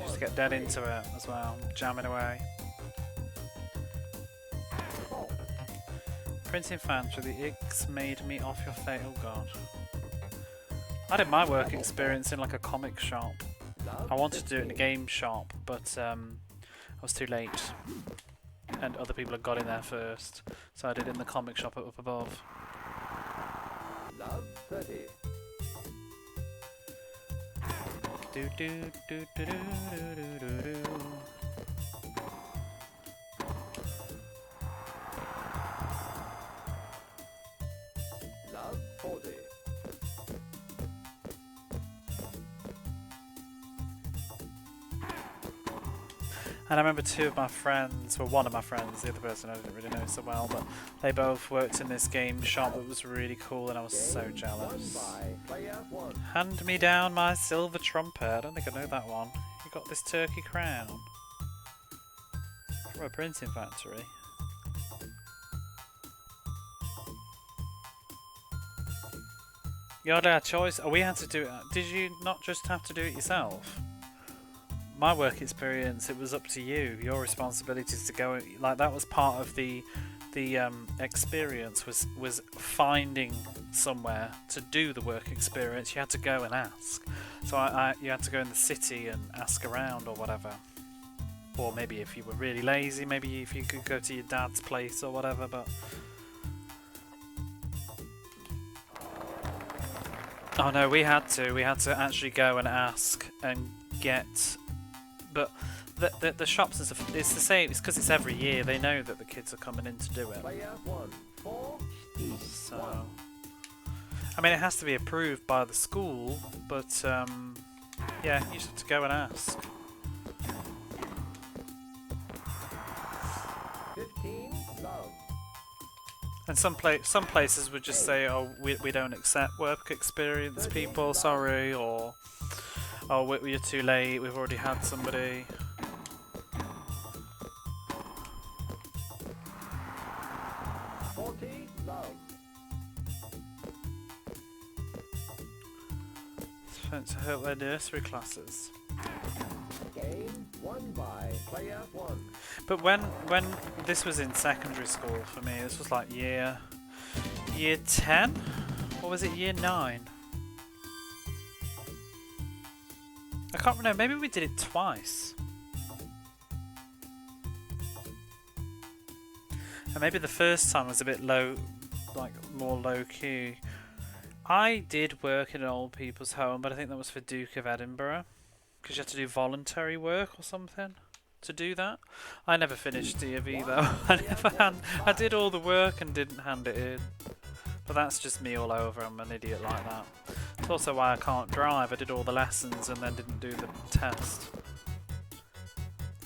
used to get dead into it as well, jamming away. Prince Infantry, the Ix made me off your fate, oh god. I did my work experience in like a comic shop. I wanted to do it in a game shop, but I was too late. And other people had got in there first. So I did it in the comic shop up above. Love 30. Do do do do do do do do. Love 40. And I remember two of my friends, well one of my friends, the other person I didn't really know so well, but they both worked in this game shop that was really cool and I was so jealous. Hand me down my silver trumpet. I don't think I know that one. You got this turkey crown. From a printing factory. You had our choice. Oh, we had to do it. Did you not just have to do it yourself? My work experience, it was up to you. Your responsibilities to go, like that was part of the experience was finding somewhere to do the work experience. You had to go and ask. So you had to go in the city and ask around or whatever. Or maybe if you were really lazy, maybe if you could go to your dad's place or whatever. But oh no, we had to actually go and ask and get. But the shops and stuff, it's the same. It's because it's every year. They know that the kids are coming in to do it. So, I mean, it has to be approved by the school, but yeah, you just have to go and ask. 15. Love. And some places would just say, oh, we don't accept work experience people, sorry, or oh, you're too late, we've already had somebody. Love. Spent to help their nursery classes. Game won by player 1. But when this was in secondary school for me, this was like year 10? Or was it year 9? I can't remember, maybe we did it twice. And maybe the first time was a bit low, like more low key. I did work in an old people's home, but I think that was for Duke of Edinburgh. Because you had to do voluntary work or something to do that. I never finished D&V though. I did all the work and didn't hand it in. But that's just me all over. I'm an idiot like that. It's also why I can't drive. I did all the lessons and then didn't do the test.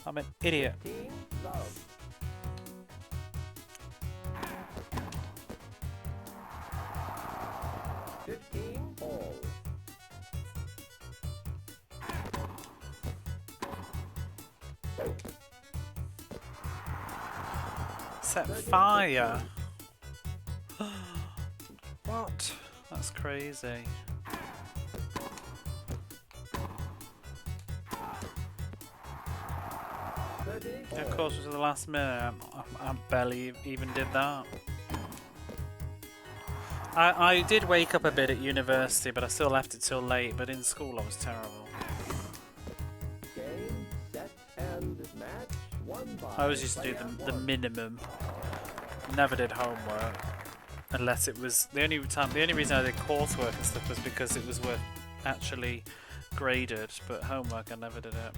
I'm an idiot. 15. Love. All. Set fire. What? That's crazy. Yeah, of course, it was at the last minute. I barely even did that. I did wake up a bit at university, but I still left it till late. But in school, I was terrible. Game, set, and match. Won by I always used to do the minimum. Never did homework, unless it was the only reason I did coursework and stuff was because it was worth actually graded. But homework, I never did it.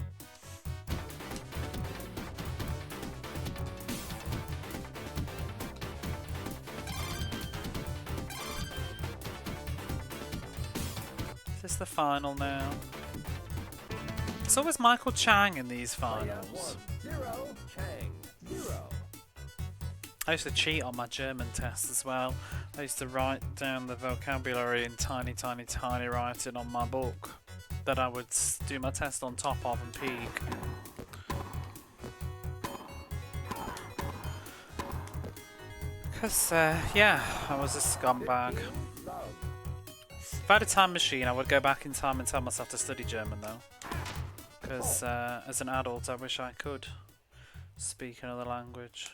Is this the final now? It's always Michael Chang in these finals. 0. Chang. 0. I used to cheat on my German tests as well. I used to write down the vocabulary in tiny writing on my book that I would do my test on top of and peek. Because, yeah, I was a scumbag. If I had a time machine, I would go back in time and tell myself to study German though. Because as an adult, I wish I could speak another language.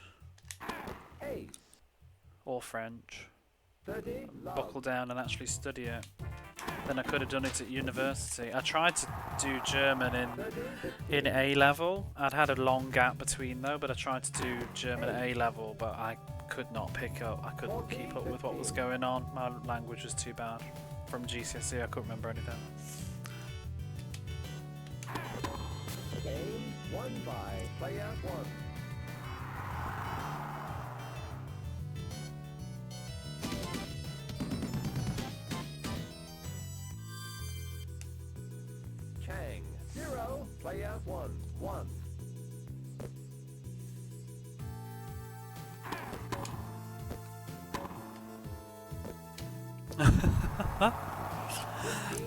Or French. Buckle down and actually study it. Then I could have done it at university. I tried to do German in A level. I'd had a long gap between though, but I tried to do German at A level, but I could not pick up. I couldn't keep up with what was going on. My language was too bad. From GCSE, I couldn't remember anything. Game won by player 1. Chang 0, player 1.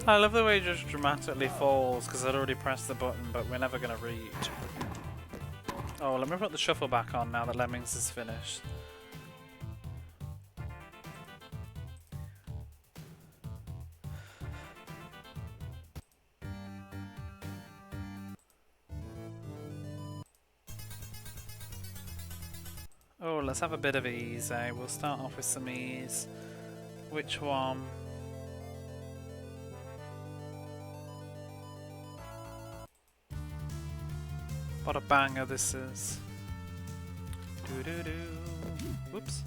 I love the way it just dramatically falls because I'd already pressed the button, but we're never going to reach. Oh, let me put the shuffle back on now that Lemmings is finished. Oh, let's have a bit of ease, eh? We'll start off with some ease. Which one? What a banger this is. Doo doo doo. Whoops.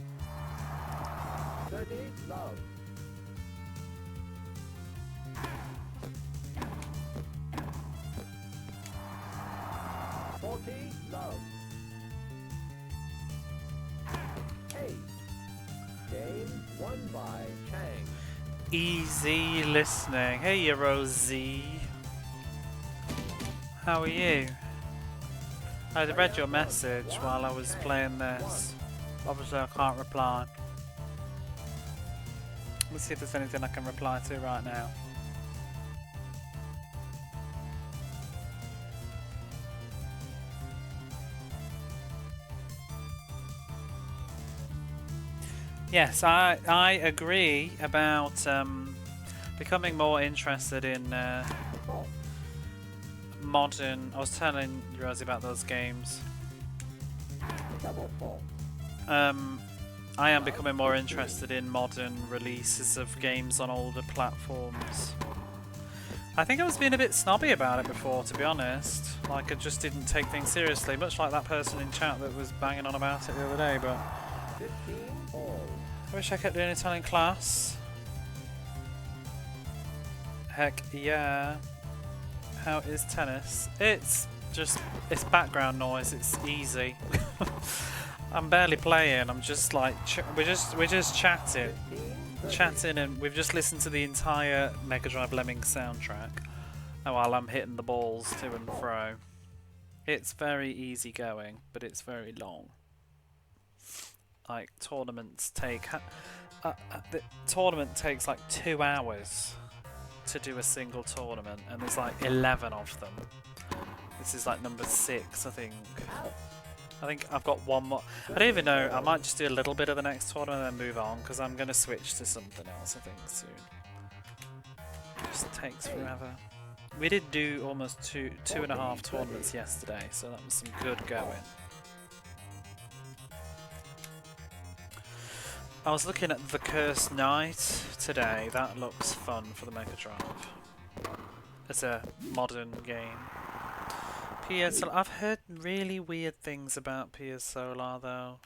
Love. 40, love. 8. Game won by Chang. Easy listening. Hey, Rosie. How are you? I read your message while I was playing this. Obviously, I can't reply. Let's see if there's anything I can reply to right now. Yes, I agree about becoming more interested in modern. I was telling you, Rosie, about those games. I am becoming more interested in modern releases of games on older platforms. I think I was being a bit snobby about it before, to be honest. Like, I just didn't take things seriously, much like that person in chat that was banging on about it the other day, but I wish I kept doing it on in class. Heck yeah. How is tennis? It's just, it's background noise, it's easy. I'm barely playing, I'm just like, we're just chatting, and we've just listened to the entire Mega Drive Lemmings soundtrack while I'm hitting the balls to and fro. It's very easy going, but it's very long. Like, tournaments take, the tournament takes like 2 hours to do a single tournament, and there's like 11 of them. This is like number 6, I think. I think I've got one more. I don't even know. I might just do a little bit of the next tournament and then move on, because I'm going to switch to something else, I think, soon. It just takes forever. We did do almost two and a half tournaments yesterday, so that was some good going. I was looking at The Cursed Knight today. That looks fun for the Mega Drive. It's a modern game. PS Solar. I've heard really weird things about PS Solar though.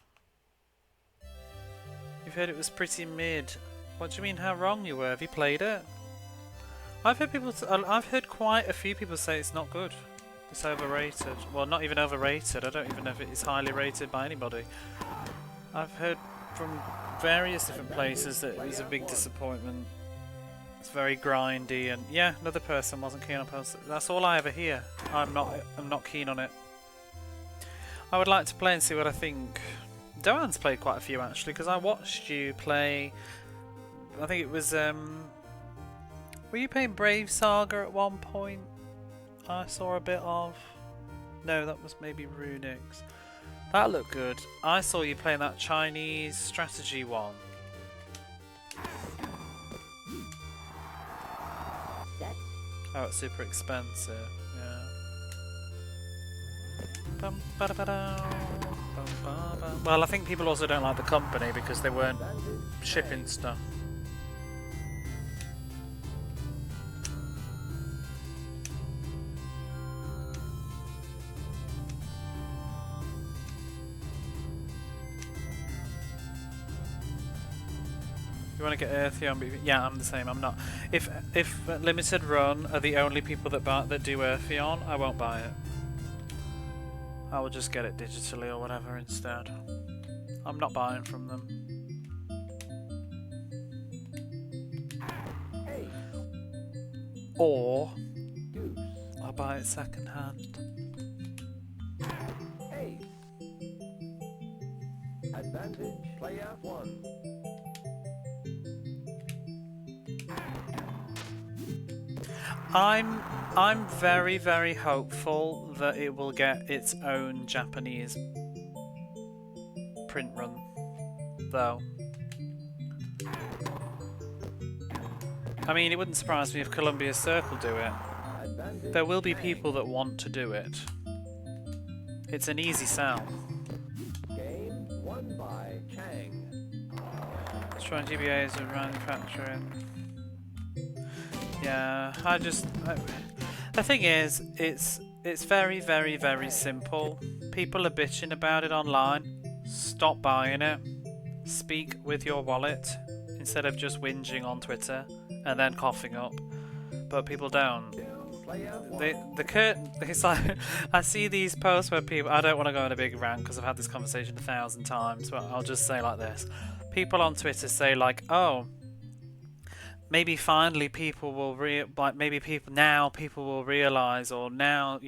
You've heard it was pretty mid. What do you mean? How wrong you were? Have you played it? I've heard quite a few people say it's not good. It's overrated. Well, not even overrated. I don't even know if it is highly rated by anybody. I've heard from various different places that it was a big disappointment. It's very grindy, and yeah, another person wasn't keen on it. That's all I ever hear. I'm not keen on it. I would like to play and see what I think, Doan's played quite a few actually, because I watched you play. I think it was. Were you playing Brave Saga at one point? I saw a bit of. No, that was maybe Runix. That looked good. I saw you playing that Chinese strategy one. Oh, it's super expensive. Yeah. Bum, ba-da-ba-da, bum, ba-ba. Well, I think people also don't like the company because they weren't shipping stuff. You want to get Earthion? But yeah, I'm the same. I'm not. If Limited Run are the only people that do Earthion, I won't buy it. I will just get it digitally or whatever instead. I'm not buying from them. Or I'll buy it second hand. Advantage, player 1. I'm very, very hopeful that it will get its own Japanese print run, though. I mean, it wouldn't surprise me if Columbia Circle do it. There will be people that want to do it. It's an easy sell. Game won by Chang. Strong GBAs are manufacturing. Yeah, the thing is, it's very, very, very simple. People are bitching about it online. Stop buying it. Speak with your wallet instead of just whinging on Twitter and then coughing up. But people don't. The curtain. It's like I see these posts where people. I don't want to go on a big rant because I've had this conversation 1,000 times. But I'll just say like this: people on Twitter say like, "Oh, maybe finally people will people will realize, or now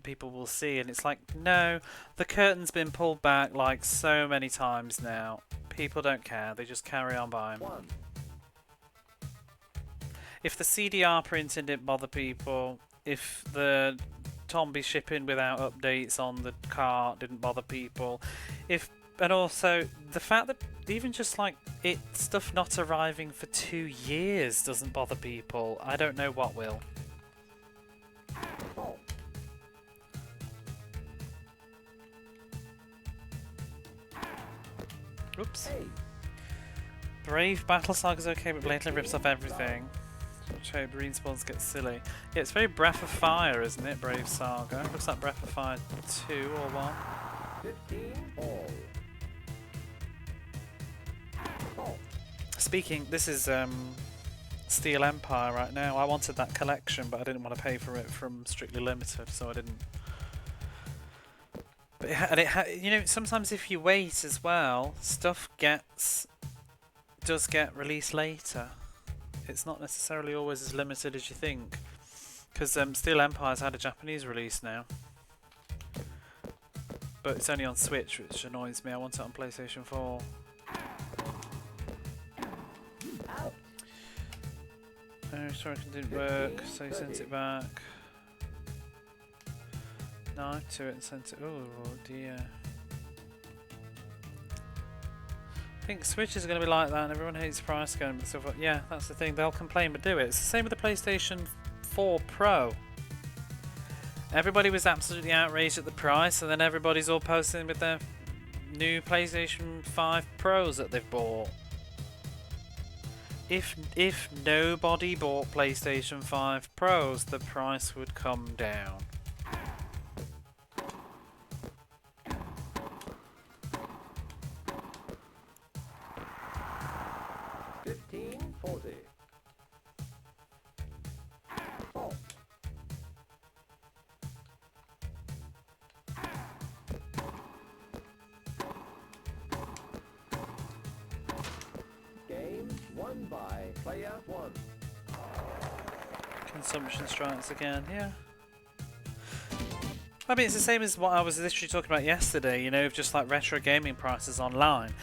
people will see." And it's like, no, the curtain's been pulled back like so many times now. People don't care; they just carry on buying. If the CDR printing didn't bother people, if the Tombi shipping without updates on the cart didn't bother people, and also the fact that even just like stuff not arriving for 2 years doesn't bother people, I don't know what will. Oops. Brave Battle Saga's okay, but blatantly rips off everything. Trade Marine spawns get silly. Yeah, it's very Breath of Fire, isn't it, Brave Saga? Looks like Breath of Fire 2 or 1. 15 all. Speaking, this is Steel Empire right now. I wanted that collection, but I didn't want to pay for it from Strictly Limited, so I didn't. But sometimes if you wait as well, stuff does get released later. It's not necessarily always as limited as you think, because Steel Empire's had a Japanese release now, but it's only on Switch, which annoys me. I want it on PlayStation 4. Oh, sorry, it didn't work, so he sent it back. Knife to it and sent it. Oh dear. I think Switch is going to be like that, and everyone hates price going and stuff. Yeah, that's the thing. They'll complain, but do it. It's the same with the PlayStation 4 Pro. Everybody was absolutely outraged at the price, and then everybody's all posting with their new PlayStation 5 Pros that they've bought. If nobody bought PlayStation 5 Pros, the price would come down. Won by player 1. Consumption strikes again, yeah. I mean, it's the same as what I was literally talking about yesterday, you know, of just like retro gaming prices online.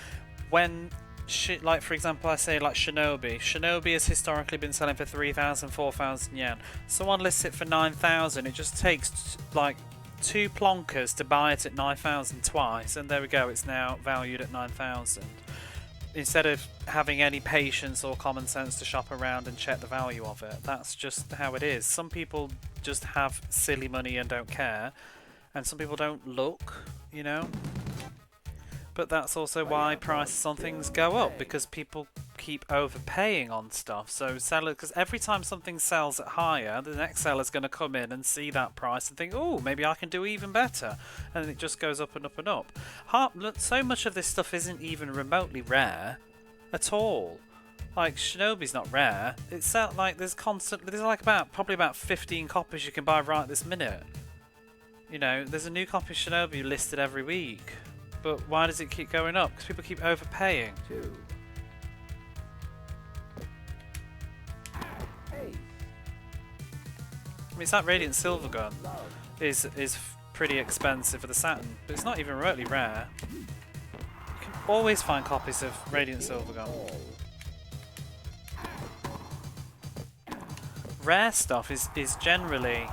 When shit, like for example, I say like Shinobi. Shinobi has historically been selling for 3,000, 4,000 yen. Someone lists it for 9,000. It just takes like 2 plonkers to buy it at 9,000 twice, and there we go. It's now valued at 9,000. Instead of having any patience or common sense to shop around and check the value of it. That's just how it is. Some people just have silly money and don't care, and some people don't look, you know. But that's also why prices on things go up, because people keep overpaying on stuff. So sellers, because every time something sells at higher, the next seller's going to come in and see that price and think, oh, maybe I can do even better, and it just goes up and up and up. So much of this stuff isn't even remotely rare at all. Like Shinobi's not rare. It's like there's like probably about 15 copies you can buy right this minute. You know, there's a new copy of Shinobi listed every week. But why does it keep going up? Because people keep overpaying. 2. Ace. I mean, it's that Radiant Silver Gun is pretty expensive for the Saturn, but it's not even remotely rare. You can always find copies of Radiant Silver Gun. Rare stuff is generally...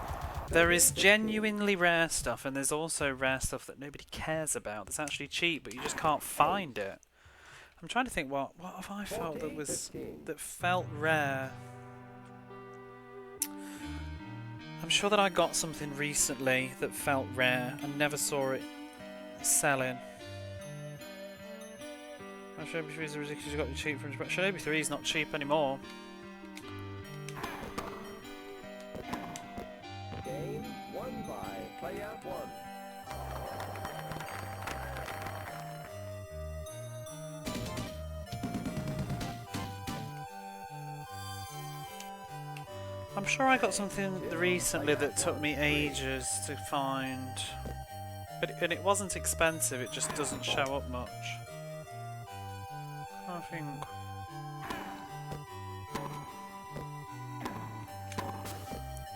There is genuinely rare stuff, and there's also rare stuff that nobody cares about. That's actually cheap, but you just can't find it. I'm trying to think what have I felt that felt rare. I'm sure that I got something recently that felt rare and never saw it selling. Shinobi 3 is ridiculous. You got it cheap from Shinobi 3 is not cheap anymore. Game won by player 1. I'm sure I got something recently that took me ages to find, and it wasn't expensive. It just doesn't show up much. I think.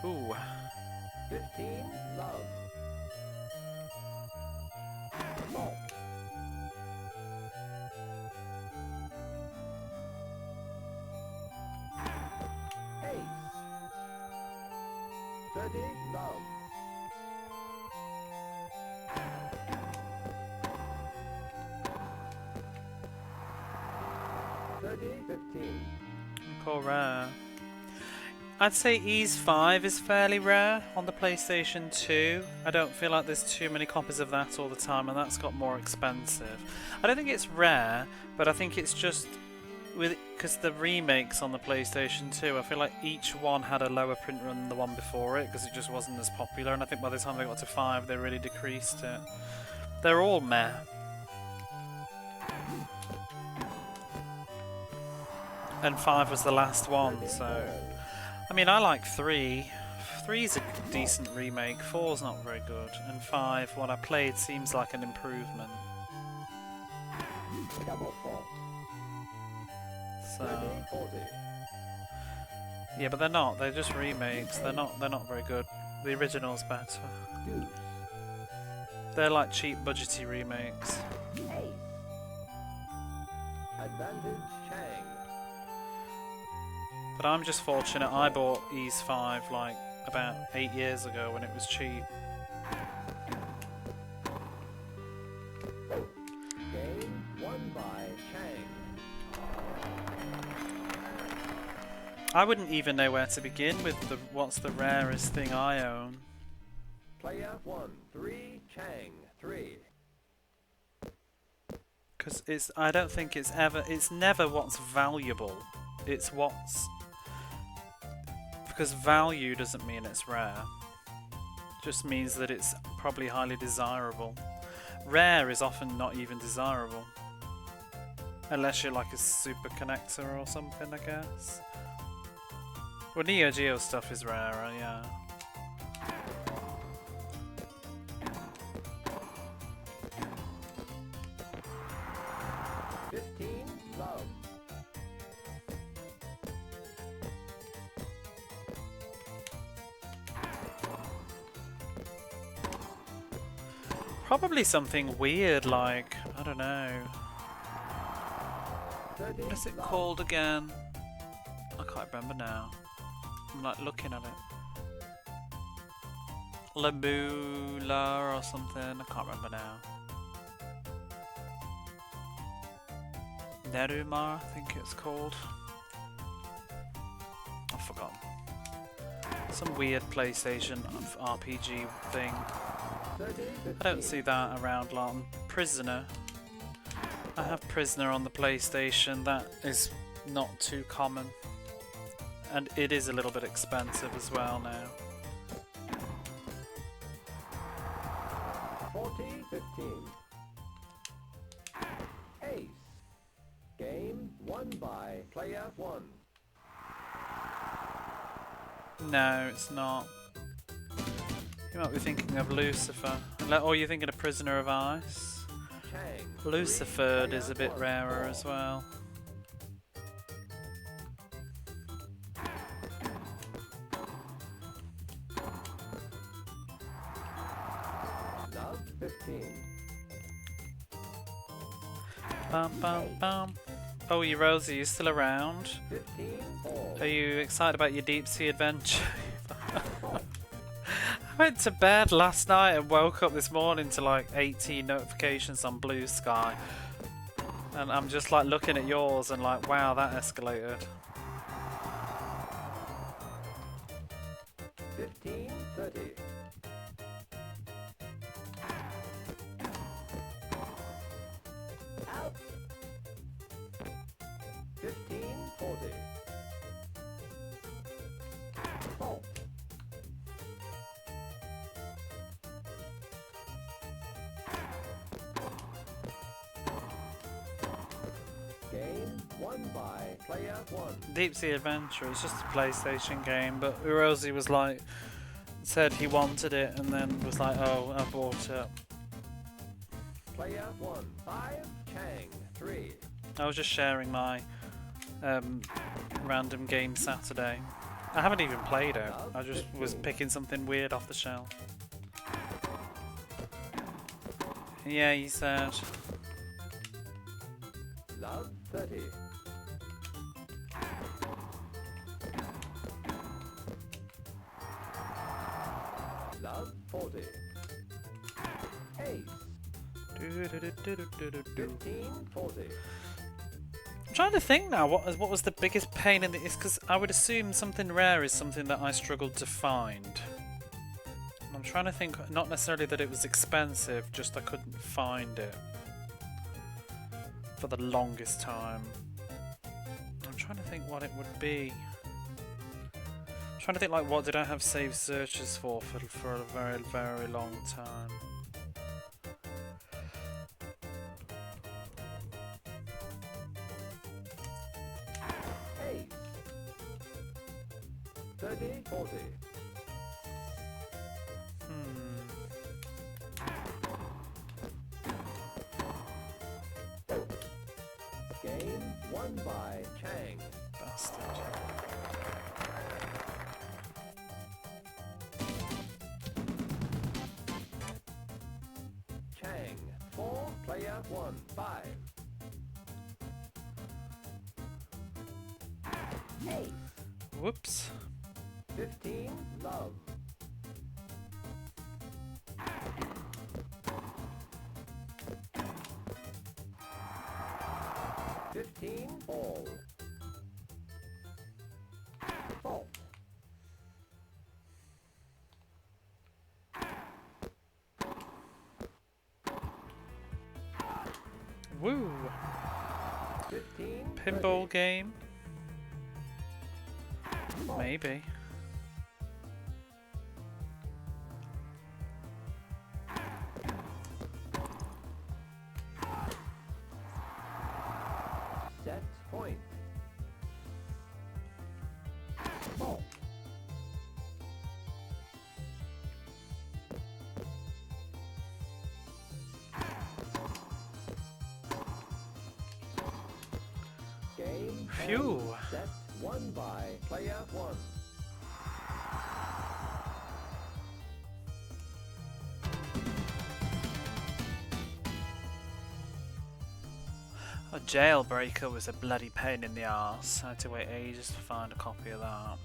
Ooh. 15 love. Fault. Ace. 30 love. Poor rare. I'd say Ease 5 is fairly rare on the PlayStation 2. I don't feel like there's too many copies of that all the time, and that's got more expensive. I don't think it's rare, but I think it's just because the remakes on the PlayStation 2, I feel like each one had a lower print run than the one before it, because it just wasn't as popular, and I think by the time they got to 5 they really decreased it. They're all meh. And 5 was the last one, so... I mean, I like 3. 3's a decent remake, 4's not very good, and 5, what I played, seems like an improvement. So... yeah, but they're not, they're just remakes, they're not very good. The original's better. They're like cheap, budgety remakes. Advantage Chang. But I'm just fortunate I bought Ease 5 like about 8 years ago when it was cheap. Game won by Chang. I wouldn't even know where to begin with what's the rarest thing I own. Player 1, 3 Chang, 3. Because I don't think it's never what's valuable. It's what's... Because value doesn't mean it's rare. It just means that it's probably highly desirable. Rare is often not even desirable. Unless you're like a super connector or something, I guess. Well, Neo Geo stuff is rarer, yeah. Love. Probably something weird like, I don't know. 30 What is it love. called again? I can't remember now. I'm like looking at it. Lamula or something. I can't remember now. Nerumar, I think it's called. I've forgotten. Some weird PlayStation RPG thing. 30, I don't see that around a lot. Prisoner. I have Prisoner on the PlayStation. That is not too common. And it is a little bit expensive as well now. 40, 15. Ace. Game won by player 1. No, it's not. You might be thinking of Lucifer. Or you're thinking of Prisoner of Ice. Chang. Lucifer Three, is a bit player rarer one. as well. Love 15. Bum bum bum. Oh, you Rosie, you still around? 15 all. Are you excited about your deep sea adventure? I went to bed last night and woke up this morning to like 18 notifications on Bluesky. And I'm just like looking at yours and like, wow, that escalated. 15, 30. Out. 15, 40. Fault. Game won by player 1. Deep Sea Adventure, it's just a PlayStation game, but Urosi was like, said he wanted it and then was like, oh, I bought it. Player 1. 5, Chang. 3. I was just sharing my random game Saturday. I haven't even played it, I just was picking something weird off the shelf. Yeah, he said. Love 30. Love 40. Ace. 15, 40. I'm trying to think now, what was the biggest pain in the... It's because I would assume something rare is something that I struggled to find. I'm trying to think, not necessarily that it was expensive, just I couldn't find it. For the longest time. I'm trying to think what it would be. I'm trying to think like what did I have saved searches for a very, very long time. Ace. 30, 40. Game won by Chang. Bastard. Chang. 4, player 1. 5. Ace. Whoops. 15, love. All. Fault. Woo! 15, Pinball game? Maybe. Set point. Fault. Game Phew. set won by player 1. A Jailbreaker was a bloody pain in the arse. I had to wait ages to find a copy of that.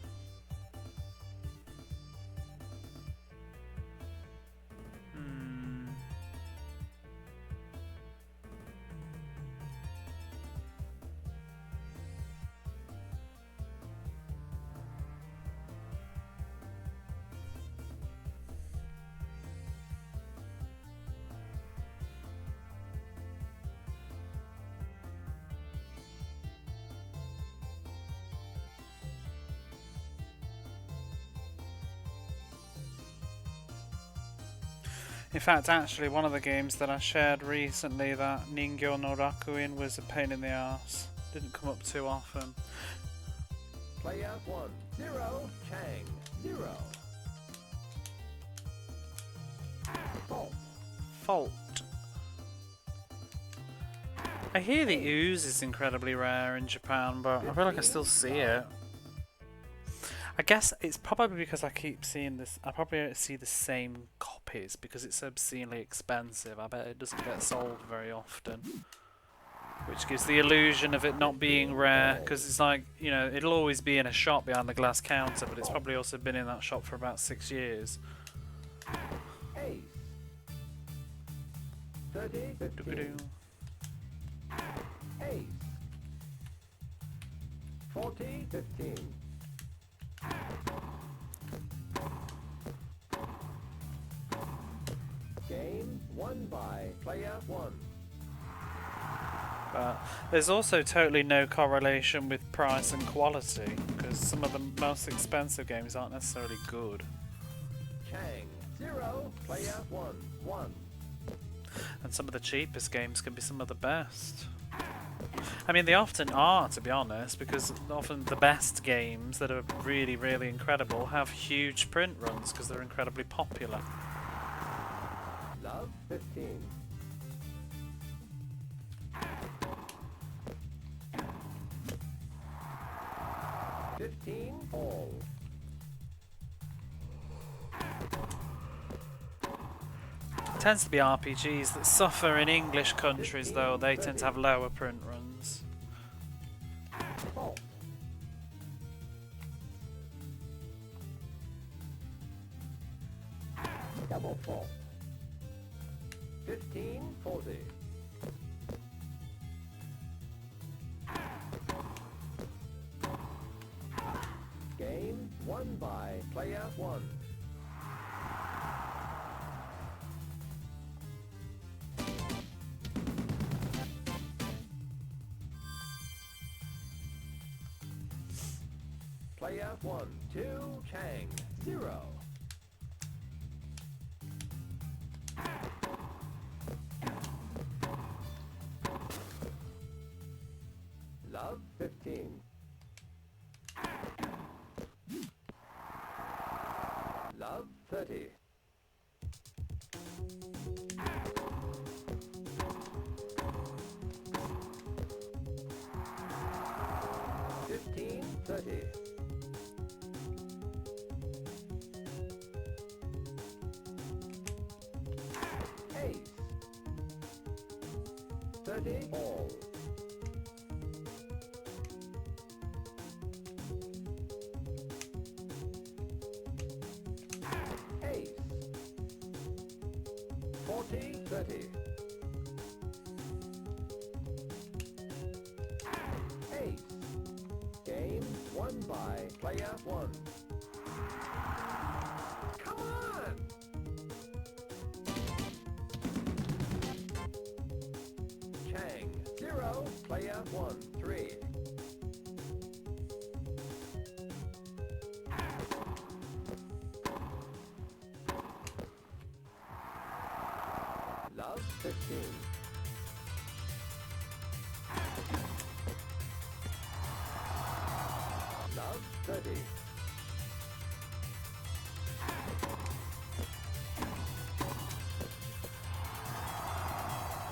In fact, actually, one of the games that I shared recently, that Ningyo no Rakuin, was a pain in the arse. Didn't come up too often. Player 1, 0, Chang, 0. Fault. Fault. I hear the ooze is incredibly rare in Japan, but I feel like I still see it. I guess it's probably because I keep seeing this. I probably see the same copies because it's obscenely expensive. I bet it doesn't get sold very often, which gives the illusion of it not being rare. Because it's like, you know, it'll always be in a shop behind the glass counter, but it's probably also been in that shop for about 6 years. Ace. 30, 15. Ace. 40, 15. Game won by player 1. But there's also totally no correlation with price and quality, because some of the most expensive games aren't necessarily good. Chang, 0, player 1, 1. And some of the cheapest games can be some of the best. I mean, they often are, to be honest, because often the best games that are really, really incredible have huge print runs because they're incredibly popular. Love, 15. All. It tends to be RPGs that suffer in English countries, though. They tend to have lower print runs. Fault. Double fault. 15, 40. Game won by player 1. Player 1, 2, Chang, 0. Love, 15. Love, 30. $15, 30. Ace. 30 all. Ace. 40, 30. Ace. Game won by player 1. Come on! Chang, 0, player 1, 3. Love, 15. Love, 30.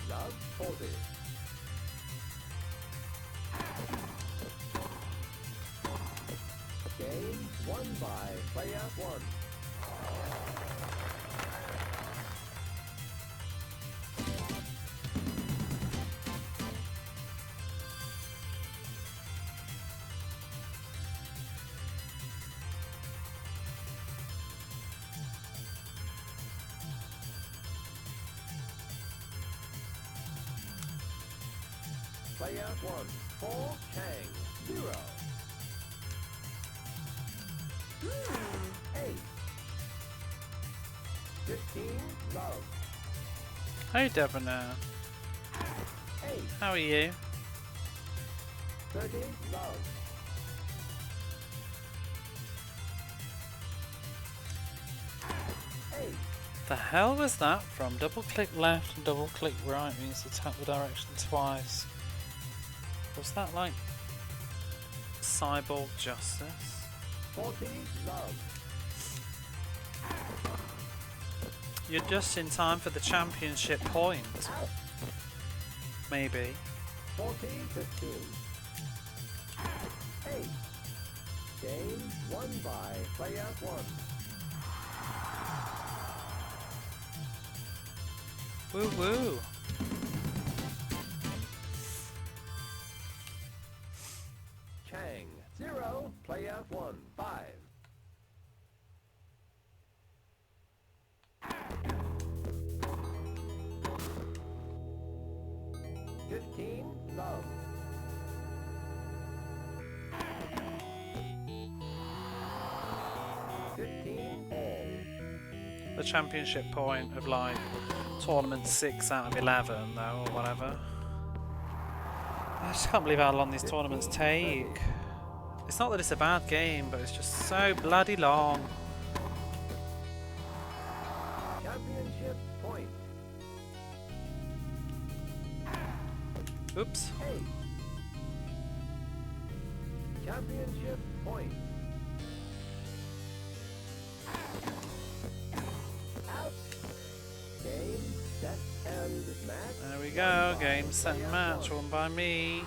Love, 40. Game won by player 1. Player 1. 4, Chang. 0. 8. 15, Love. Hey Debonair, 8. how are you? 30, Love. 8. The hell was that from? Double click left and double click right means to tap the direction twice. Was that like Cyborg Justice? 40, Love. You're just in time for the championship point. Maybe. 40, 15. 8. Game won by player 1. Woo woo. Chang. 0, player 1. 5. 15, Love. 15, all. The championship point of like tournament 6 out of 11 though, or whatever. I just can't believe how long these tournaments take. It's not that it's a bad game, but it's just so bloody long. Championship point. Oops. 8. Championship point. Out. Game, set, and match. There we go, game, set, and match, won by me.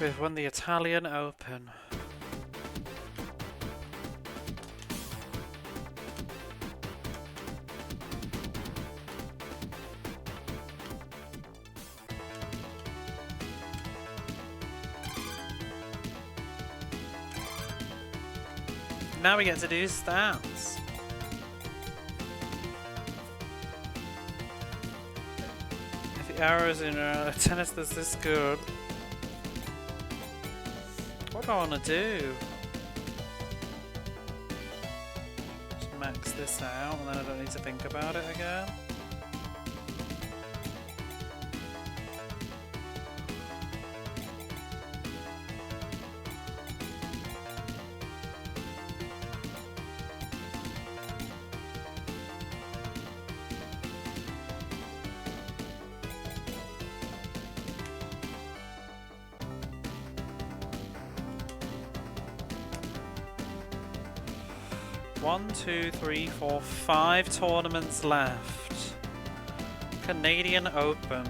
We've won the Italian Open. Now we get to do stats. If the arrows in tennis is this good, what do I want to do? Just max this out and then I don't need to think about it again. One, two, three, four, 5 tournaments left. Canadian Open.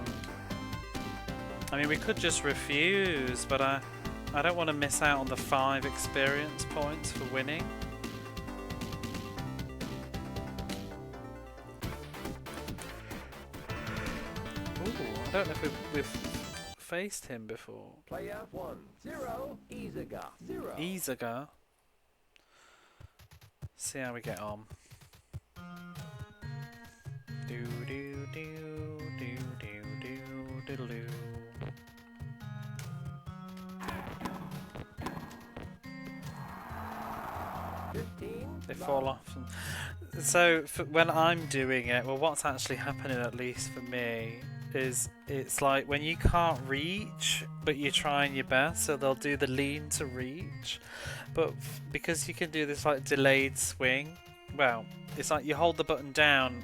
I mean, we could just refuse, but I don't want to miss out on the 5 experience points for winning. Ooh, I don't know if we've faced him before. Player 1. 0, Izaga. 0. Izaga. See how we get on. Do do do do do do diddle do. They fall off. So when I'm doing it, well, what's actually happening, at least for me, is it's like when you can't reach, but you're trying your best, so they'll do the lean to reach. But because you can do this like delayed swing, well, it's like you hold the button down.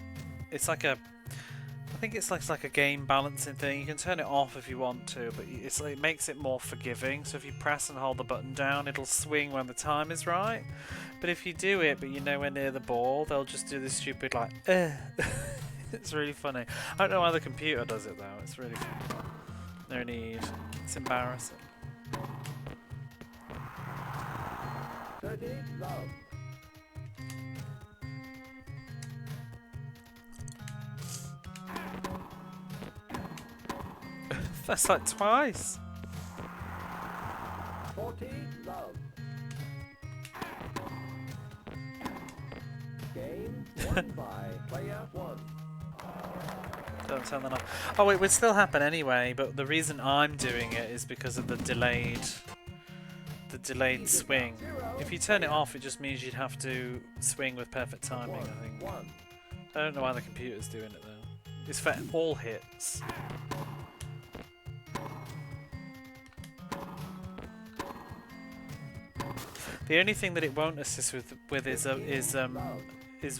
It's like a, I think it's like a game balancing thing. You can turn it off if you want to, but it's like, it makes it more forgiving. So if you press and hold the button down, it'll swing when the time is right. But if you do it, but you're nowhere near the ball, they'll just do this stupid like, It's really funny. I don't know why the computer does it though. It's really funny. No need. It's embarrassing. 30, Love. That's like twice. 40, Love. Game, Won by player 1. Don't turn that off. Oh, it would still happen anyway, but the reason I'm doing it is because of the delayed swing. If you turn it off, it just means you'd have to swing with perfect timing, I think. 1. I don't know why the computer's doing it though. It's for all hits. The only thing that it won't assist with is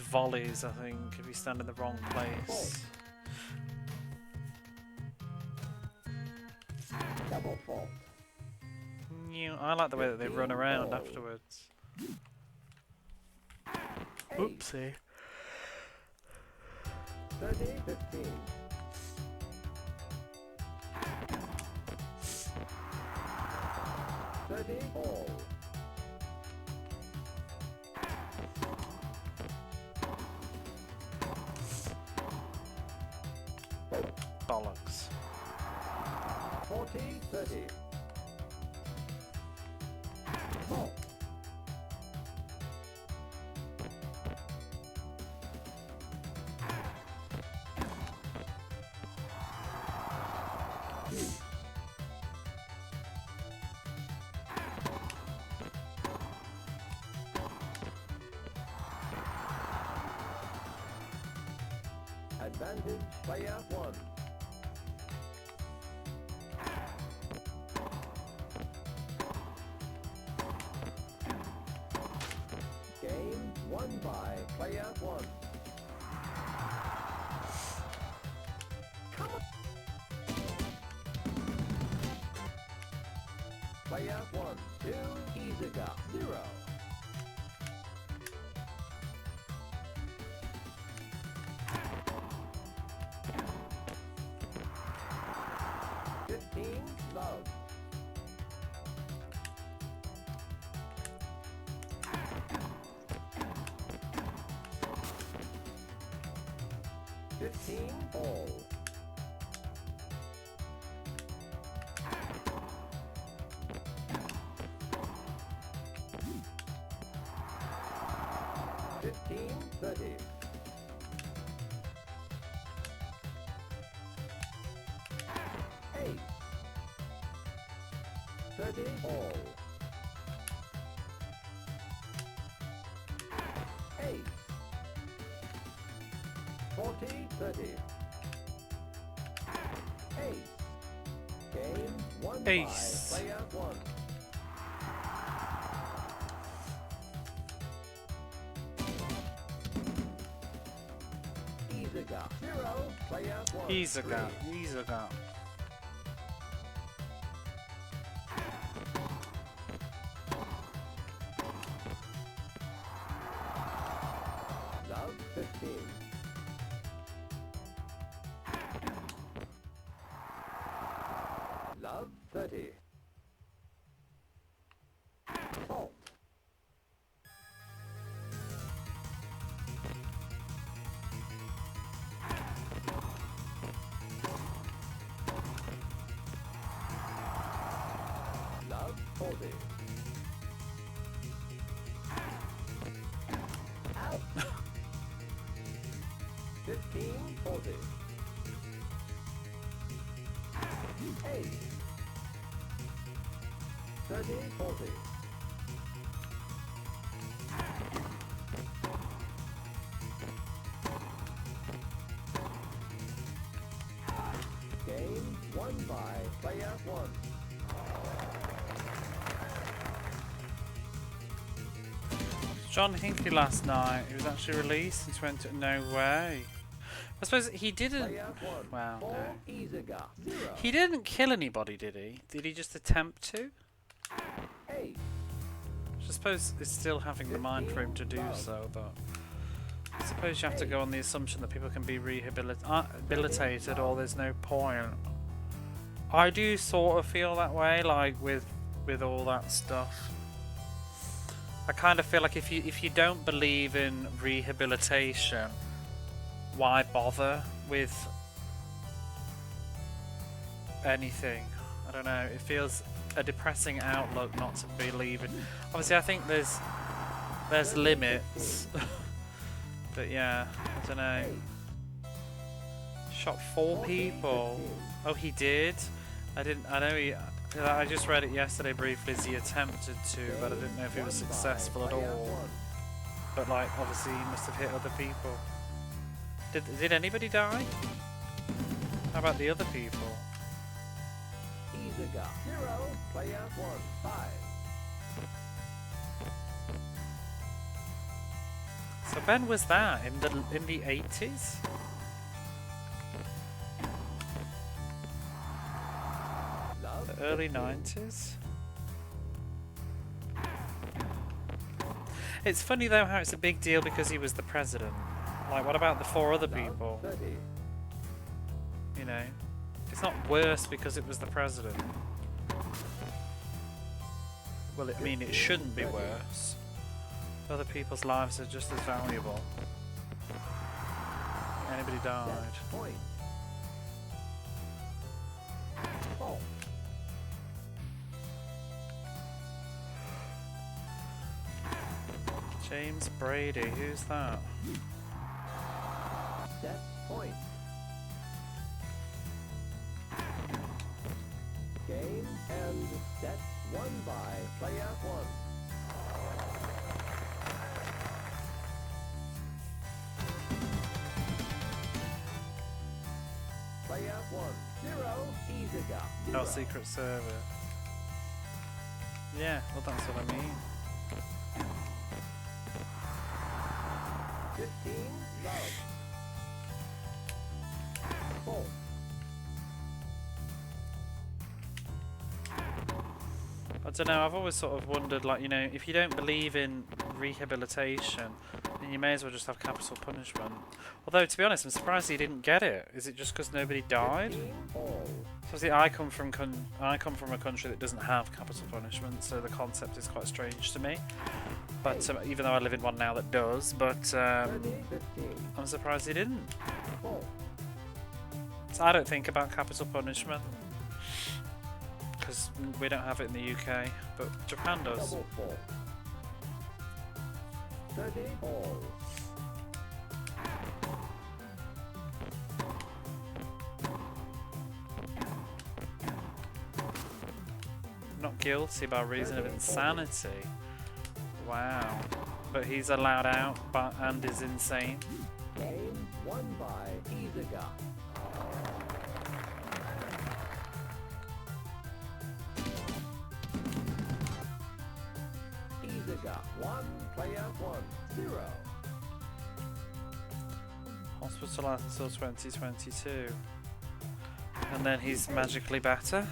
volleys, I think, if you stand in the wrong place. Double fault. I like the way that they run around afterwards. Oopsie. 30-15. All. Bollocks. 40-30. Fault. Advantage player 1. Game won by player 1. Come on. Player 1, 2, Izaga, 0. Love. 15 all. 15-30. Ace. 30 all. Ace. 40-30. Ace. Game won Ace. by player 1. Izaga 0, player 1. Izaga. Love 15. Love 30. Fault. Love 40. Out. 15-40. Ace. 30-40. Game won by player 1. John Hinckley last night. He was actually released and went to no way. I suppose he didn't. Player 1. Wow, no. Izaga 0. He didn't kill anybody, did he? Did he just attempt to? Ace. I suppose it's still having the mind for him to do so, but I suppose you have to go on the assumption that people can be rehabilitated or there's no point. I do sort of feel that way, like with all that stuff. I kind of feel like if you don't believe in rehabilitation, why bother with anything? I don't know. It feels a depressing outlook not to believe in. Obviously, I think there's limits, But yeah, I don't know. Shot 4 people. Oh, he did? I didn't. I know he. I just read it yesterday briefly as he attempted to, but I didn't know if he was successful at all. But like, obviously, he must have hit other people. Did anybody die? How about the other people? Easy got 0, player 1, 5. So when was that? In the 80s? The early 90s? It's funny though how it's a big deal because he was the president. Like, what about the 4 other people? You know, it's not worse because it was the president. Well, I mean, it shouldn't be worse. Other people's lives are just as valuable. Anybody died? James Brady, who's that? Set point. Game and set won by player 1. Player 1, 0, easy got 0. Oh, Secret Service. Yeah, well that's what I mean. 15, love. 4. I don't know, I've always sort of wondered, like, you know, if you don't believe in rehabilitation, then you may as well just have capital punishment. Although, to be honest, I'm surprised he didn't get it. Is it just because nobody died? 15, all. So, see, I come from a country that doesn't have capital punishment, so the concept is quite strange to me. But even though I live in one now that does, but 30, 15, I'm surprised he didn't. 4. So I don't think about capital punishment because we don't have it in the UK, but Japan does. Double 4. 30, all. Not guilty by reason of insanity. Wow. But he's allowed out and is insane. Game won by Izaga. Izaga 1, player 1, 0. Hospitalised until 2022. And then he's magically better.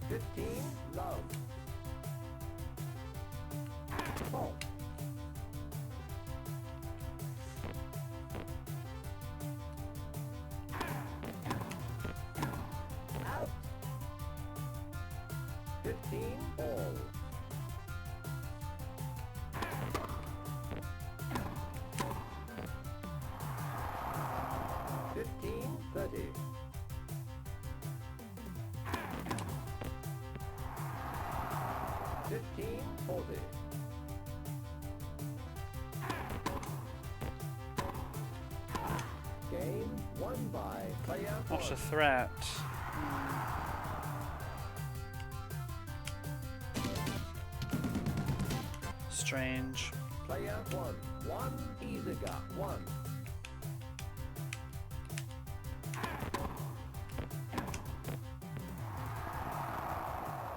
15, love. 4. Out. 15, all. 15, 30. 15, 40. Game won by player What a 1. threat. Strange. Player 1. 1, Izaga 1.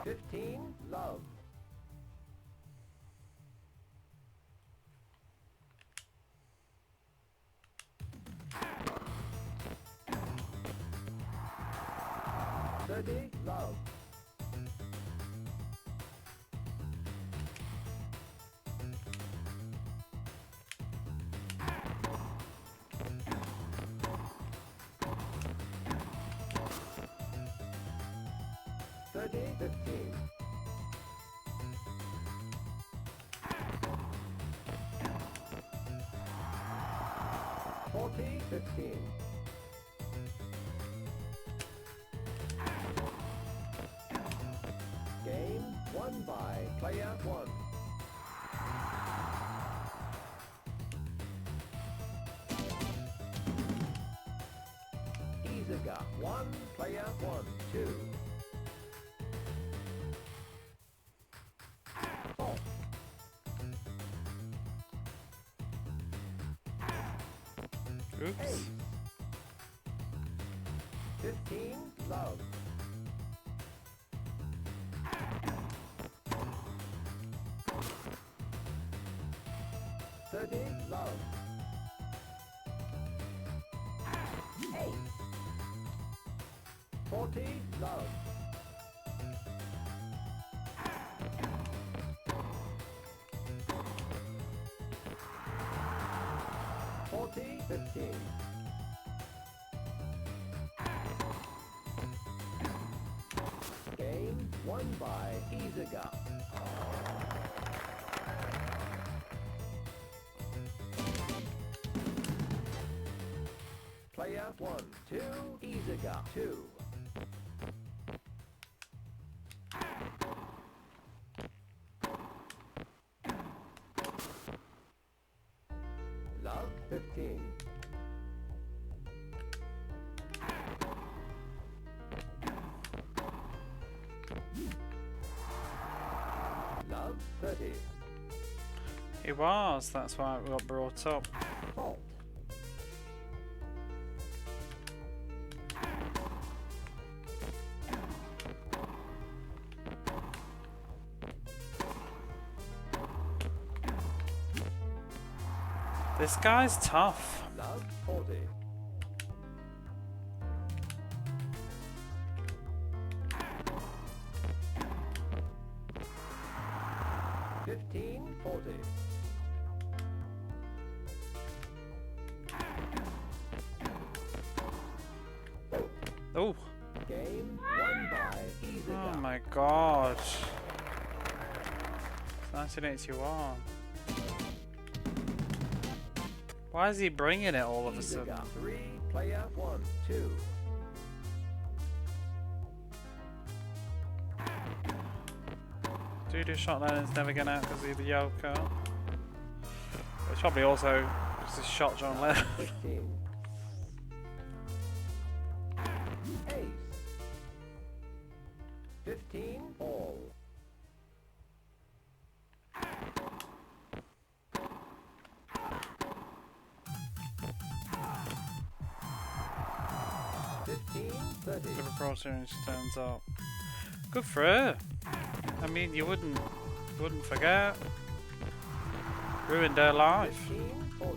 15, love. Thirty, love. 30, 15. 40, 15. 1 by player 1. Oops. 15, love. 30, love. 8. 40, love. 40, 15. Game won by Izaga. Player 1, 2, Izaga 2. Love 15. Love 30. He was, that's why it got brought up. Fault. This guy's tough. Love 40. $15.40. Oh, Game won by Izaga. oh my god. It's 1981. Why is he bringing it all of a sudden? Izaga 3, player 1, 2. Doo-doo shot Lennon's never going out because he's the Yoko. It's probably also because he shot John Lennon. 15. Ace. 15 all. Liverpool series turns up. Good for her. I mean, you wouldn't forget. Ruined her life. 15-40.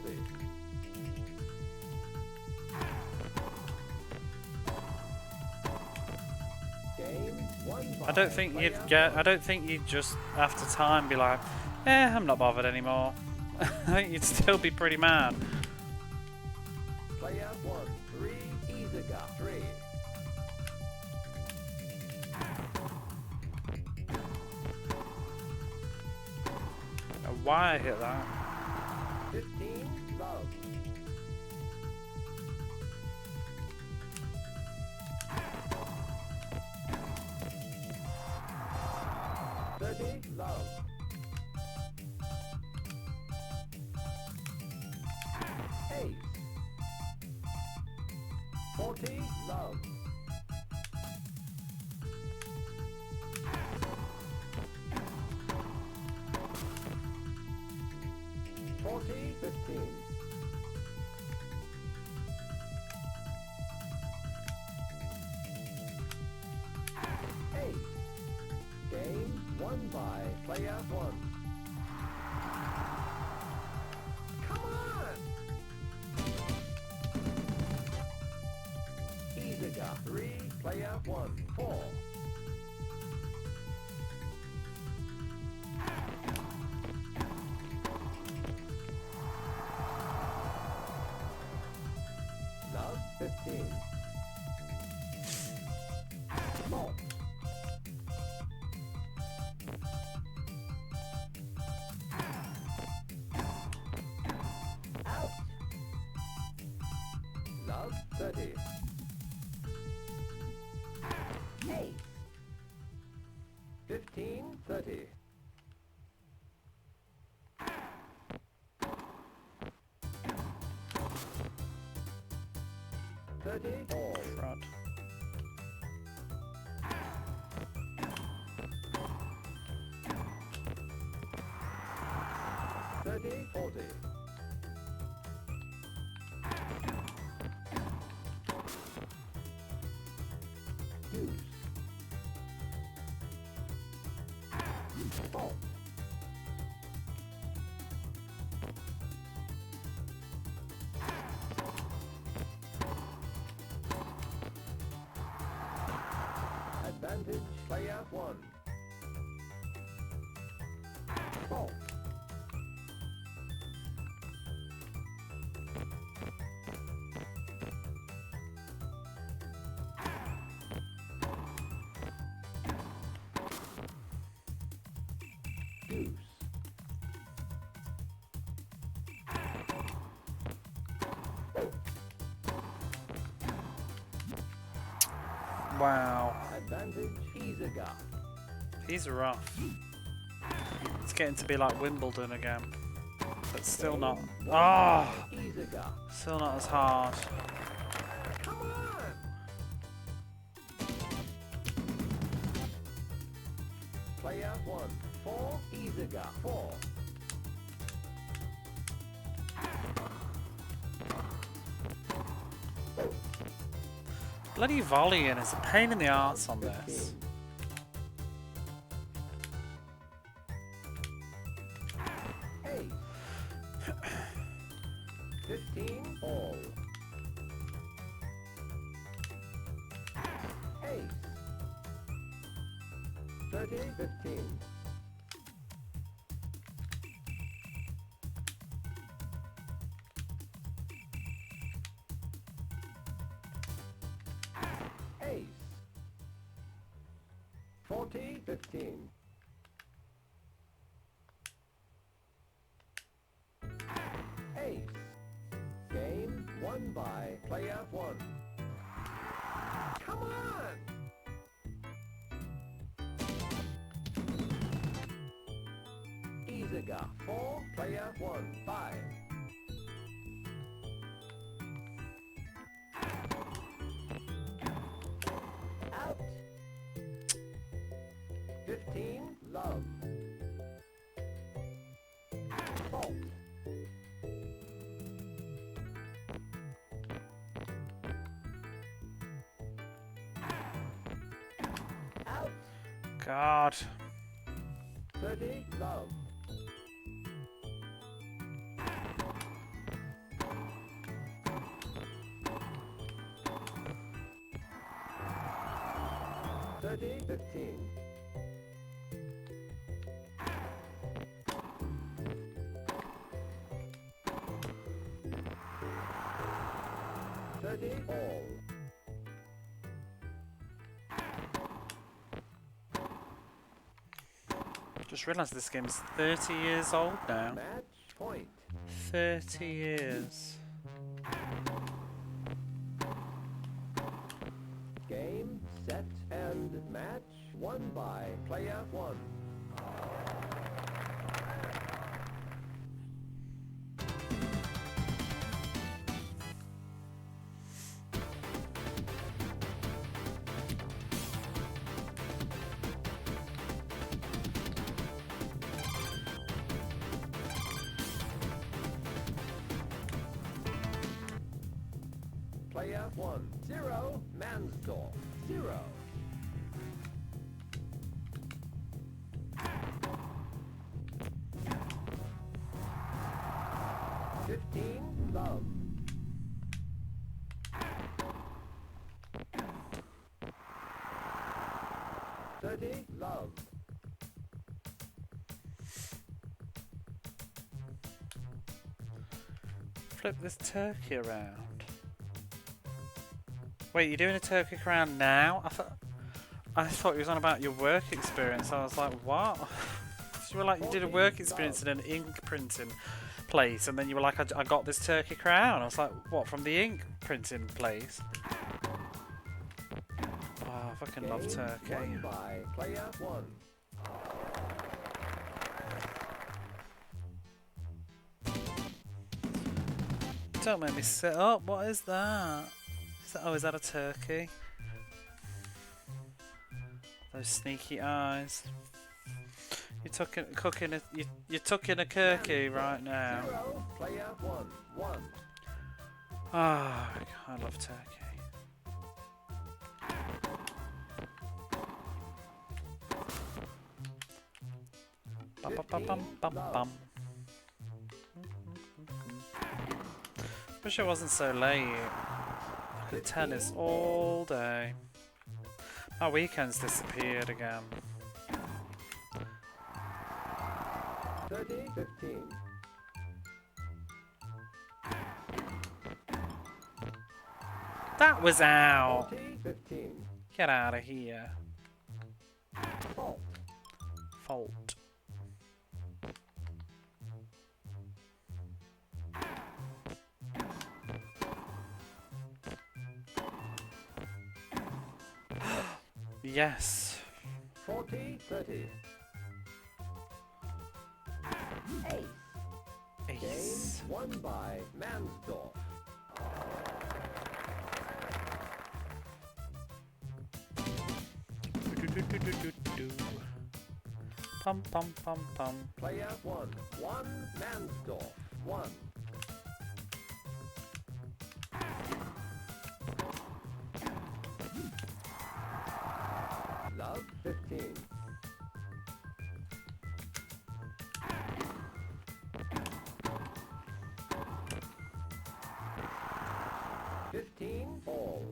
Game won by I don't think you'd player get. one. I don't think you'd just after time be like, I'm not bothered anymore. I think you'd still be pretty mad. Player 1, 3, Izaga 3. Why I hit that? 15, love. 30, love. 8. 40, love. 40, 15. Ace. Game won by player 1. Come on! Izaga 3, player 1, 4. Love 15. Fault. Out. Love 30. Ace. 15-30. All. Fraud. 30-40. Fault. Advantage, player 1. Fault. Deuce. Wow. Advantage, Isaga. He's rough. It's getting to be like Wimbledon again. But still not. Ah! Isaga. Still not as hard. Come on! Player 1. 4. Isaga. 4. Bloody volleying is a pain in the arse on this. 8. 15 all. Ace. 30, 15. Ace. 40, 15. Ace. Game won by player 1. Come on! Isaga. 4, player 1. 5. Out. 15, love. Fault. Out. God. 30, love. Thirty, 15. Thirty, all. Just realised this game is 30 years old now. Match point. 30 years. Game, set, and match won by player 1. Player 1. 0, Mansdorf. 0. Love. Dirty love. Flip this turkey around. Wait, you're doing a turkey crown now? I thought you was on about your work experience. I was like, what? You were like, you did a work experience in an ink printing place, and then you were like, I got this turkey crown. I was like, what, from the ink printing place? Oh, I fucking love turkey. Won by player one. Don't make me sit up. What is that? Oh, is that a turkey? Those sneaky eyes. You're cooking a turkey right now. Zero, player one. Ah, I love turkey. Ba-ba-bum-bum-bum. Wish it wasn't so late. I could tennis all day. My weekend's disappeared again. 30, 15. That was out! 40, 15. Get out of here. Fault. Fault. Yes. 40, 30. Ace. Ace. Game won by Mansdorf. Pum pum pum pum. Player 1. 1 Mansdorf. 1. Love 15. All.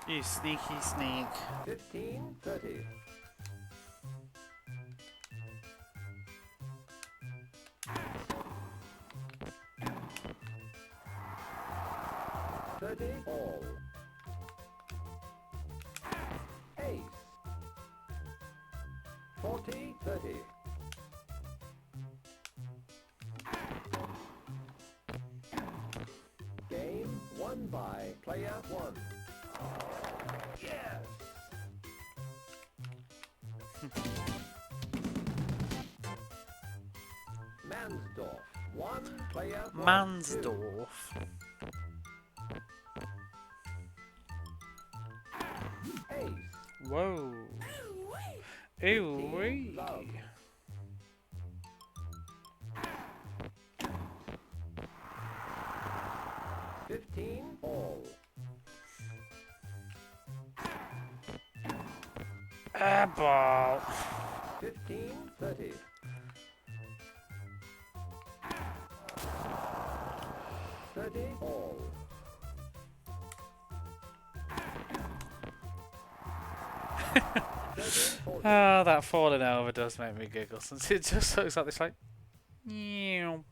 You sneaky sneak. 15, 30. All. Ace. 40, 30. Game won by player 1. Yes! Mansdorf. 1 player 1. Mansdorf. Ace. Whoa. Ew wee. Love. 15 all. Airball. 15, 30. All. Ah, that falling over does make me giggle since it just looks like this, like, meow.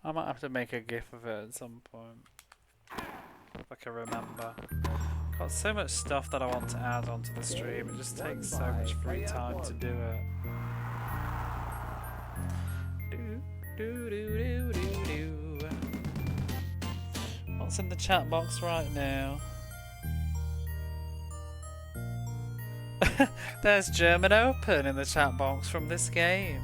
I might have to make a gif of it at some point, if I can remember. Got so much stuff that I want to add onto the stream, it just takes so much free time to do it. What's in the chat box right now? There's German Open in the chat box from this game.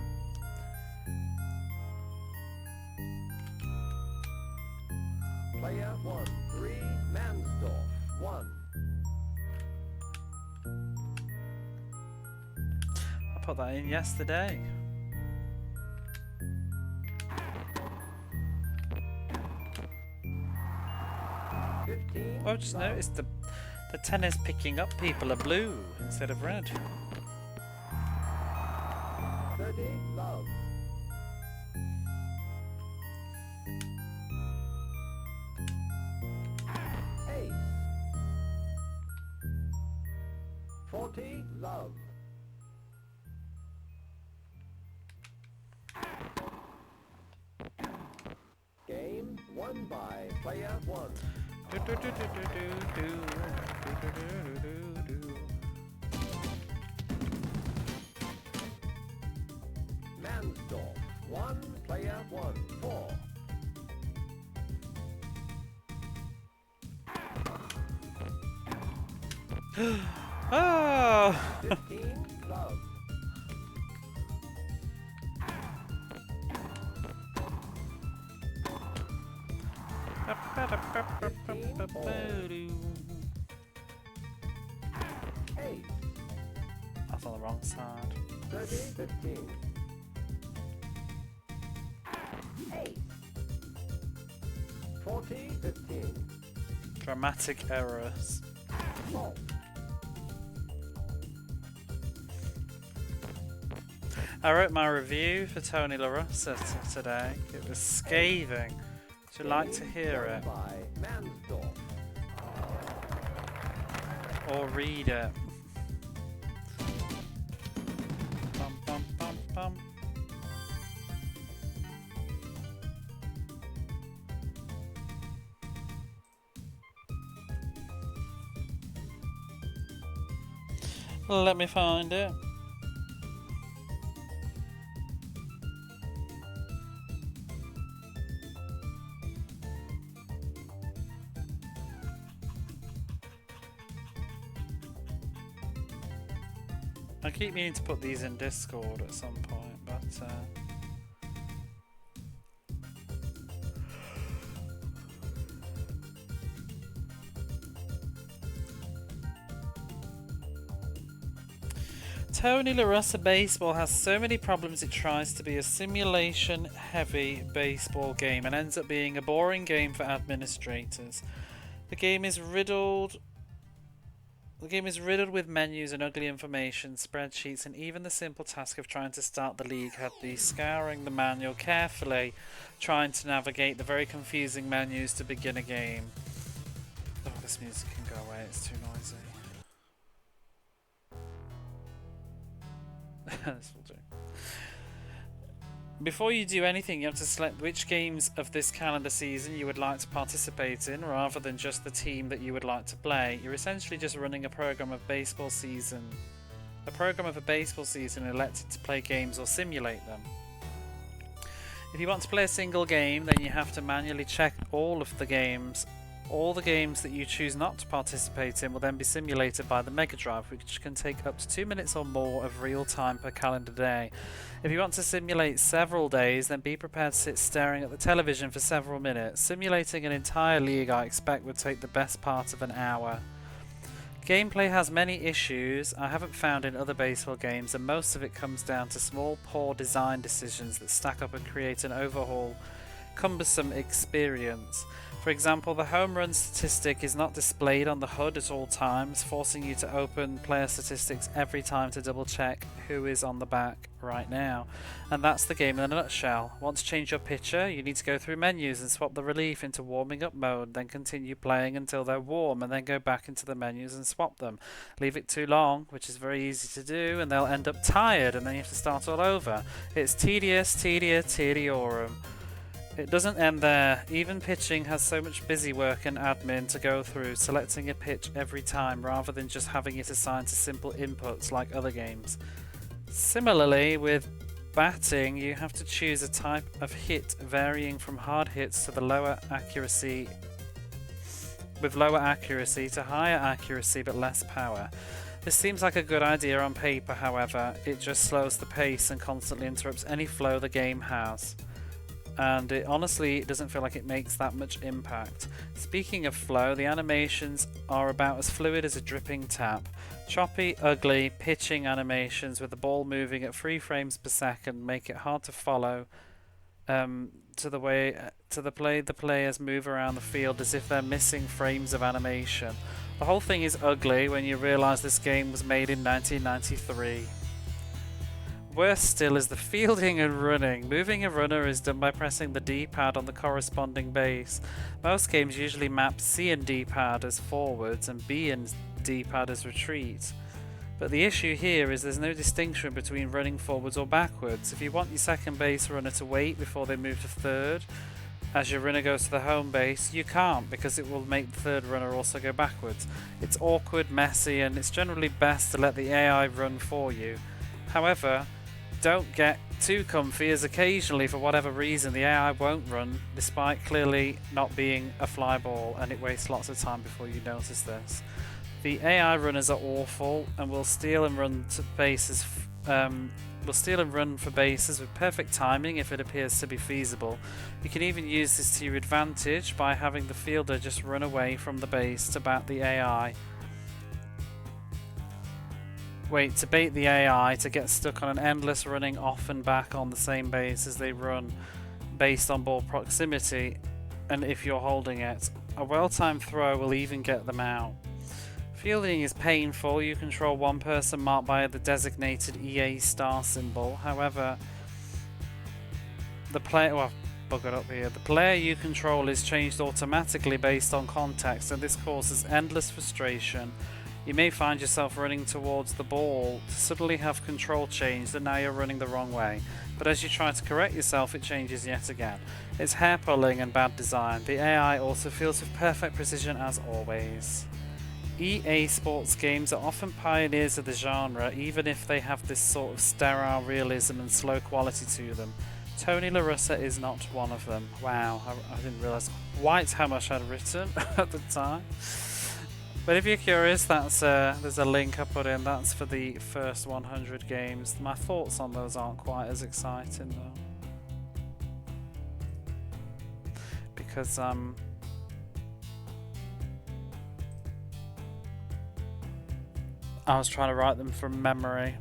Player 1, 3, Mansdorf, 1. I put that in yesterday. Oh, I just noticed the tennis picking up people are blue instead of red. 30, love. Ace. 40, love. Game won by player 1. Mansdorf, 1 player 1, 4. Oh! 15, love. Ace. That's on the wrong side. 30, 15. Ace. 40, 15. Dramatic errors. Fault. I wrote my review for Tony La Russa today. It was scathing. Would you like to hear it? By Mansdorf. Or read it? Bum, bum, bum, bum. Let me find it. I keep meaning to put these in Discord at some point, but Tony La Russa Baseball has so many problems it tries to be a simulation-heavy baseball game and ends up being a boring game for administrators. The game is riddled with menus and ugly information, spreadsheets, and even the simple task of trying to start the league had me scouring the manual carefully, trying to navigate the very confusing menus to begin a game. Oh, this music can go away, it's too noisy. This will do. Before you do anything, you have to select which games of this calendar season you would like to participate in, rather than just the team that you would like to play. You're essentially just running a program of a baseball season elected to play games or simulate them. If you want to play a single game, then you have to manually check all of the games. All the games that you choose not to participate in will then be simulated by the Mega Drive, which can take up to 2 minutes or more of real time per calendar day. If you want to simulate several days, then be prepared to sit staring at the television for several minutes. Simulating an entire league, I expect, would take the best part of an hour. Gameplay has many issues I haven't found in other baseball games, and most of it comes down to small, poor design decisions that stack up and create an overall cumbersome experience. For example, the home run statistic is not displayed on the HUD at all times, forcing you to open player statistics every time to double check who is on the back right now. And that's the game in a nutshell. Once you change your pitcher, you need to go through menus and swap the relief into warming up mode, then continue playing until they're warm, and then go back into the menus and swap them. Leave it too long, which is very easy to do, and they'll end up tired, and then you have to start all over. It's tedious, tediorum. It doesn't end there. Even pitching has so much busy work and admin to go through, selecting a pitch every time rather than just having it assigned to simple inputs like other games. Similarly, with batting, you have to choose a type of hit varying from hard hits to the lower accuracy to higher accuracy but less power. This seems like a good idea on paper, however, it just slows the pace and constantly interrupts any flow the game has. And it honestly doesn't feel like it makes that much impact. Speaking of flow, the animations are about as fluid as a dripping tap. Choppy, ugly, pitching animations with the ball moving at 3 frames per second make it hard to follow to the players move around the field as if they're missing frames of animation. The whole thing is ugly when you realise this game was made in 1993. Worse still is the fielding and running. Moving a runner is done by pressing the D-pad on the corresponding base. Most games usually map C and D-pad as forwards and B and D-pad as retreat. But the issue here is there's no distinction between running forwards or backwards. If you want your second base runner to wait before they move to third, as your runner goes to the home base, you can't, because it will make the third runner also go backwards. It's awkward, messy, and it's generally best to let the AI run for you. However, don't get too comfy, as occasionally, for whatever reason, the AI won't run, despite clearly not being a fly ball, and it wastes lots of time before you notice this. The AI runners are awful and will steal and run to bases. For bases with perfect timing if it appears to be feasible. You can even use this to your advantage by having the fielder just run away from the base to bat the AI. To bait the AI to get stuck on an endless running off and back on the same base as they run, based on ball proximity, and if you're holding it. A well-timed throw will even get them out. Fielding is painful. You control one person marked by the designated EA star symbol. However, the player... Well, buggered up here. The player you control is changed automatically based on context, and this causes endless frustration. You may find yourself running towards the ball to suddenly have control changed and now you're running the wrong way. But as you try to correct yourself, it changes yet again. It's hair-pulling and bad design. The AI also feels with perfect precision as always. EA sports games are often pioneers of the genre, even if they have this sort of sterile realism and slow quality to them. Tony La Russa is not one of them. Wow, I didn't realise quite how much I'd written at the time. But if you're curious, that's there's a link I put in. That's for the first 100 games. My thoughts on those aren't quite as exciting though, because I was trying to write them from memory.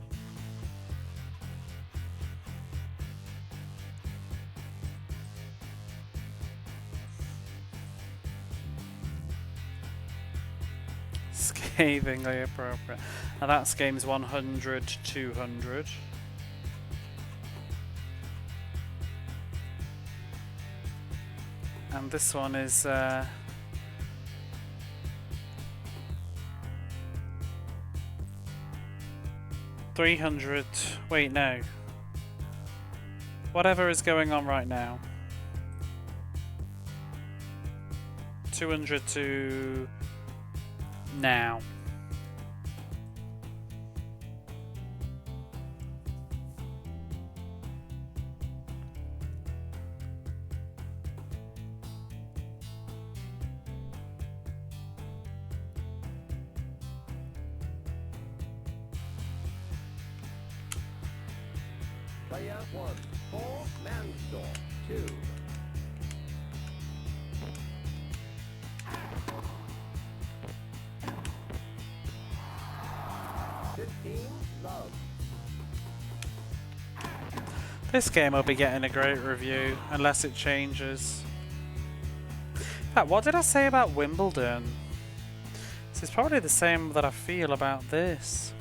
Scathingly appropriate. Now that's games 100 to 200. And this one is 300. Wait, no. Whatever is going on right now. 200 to now. Player 1, 4 man store, 2. Love. This game will be getting a great review unless it changes. In fact, what did I say about Wimbledon? This is probably the same that I feel about this.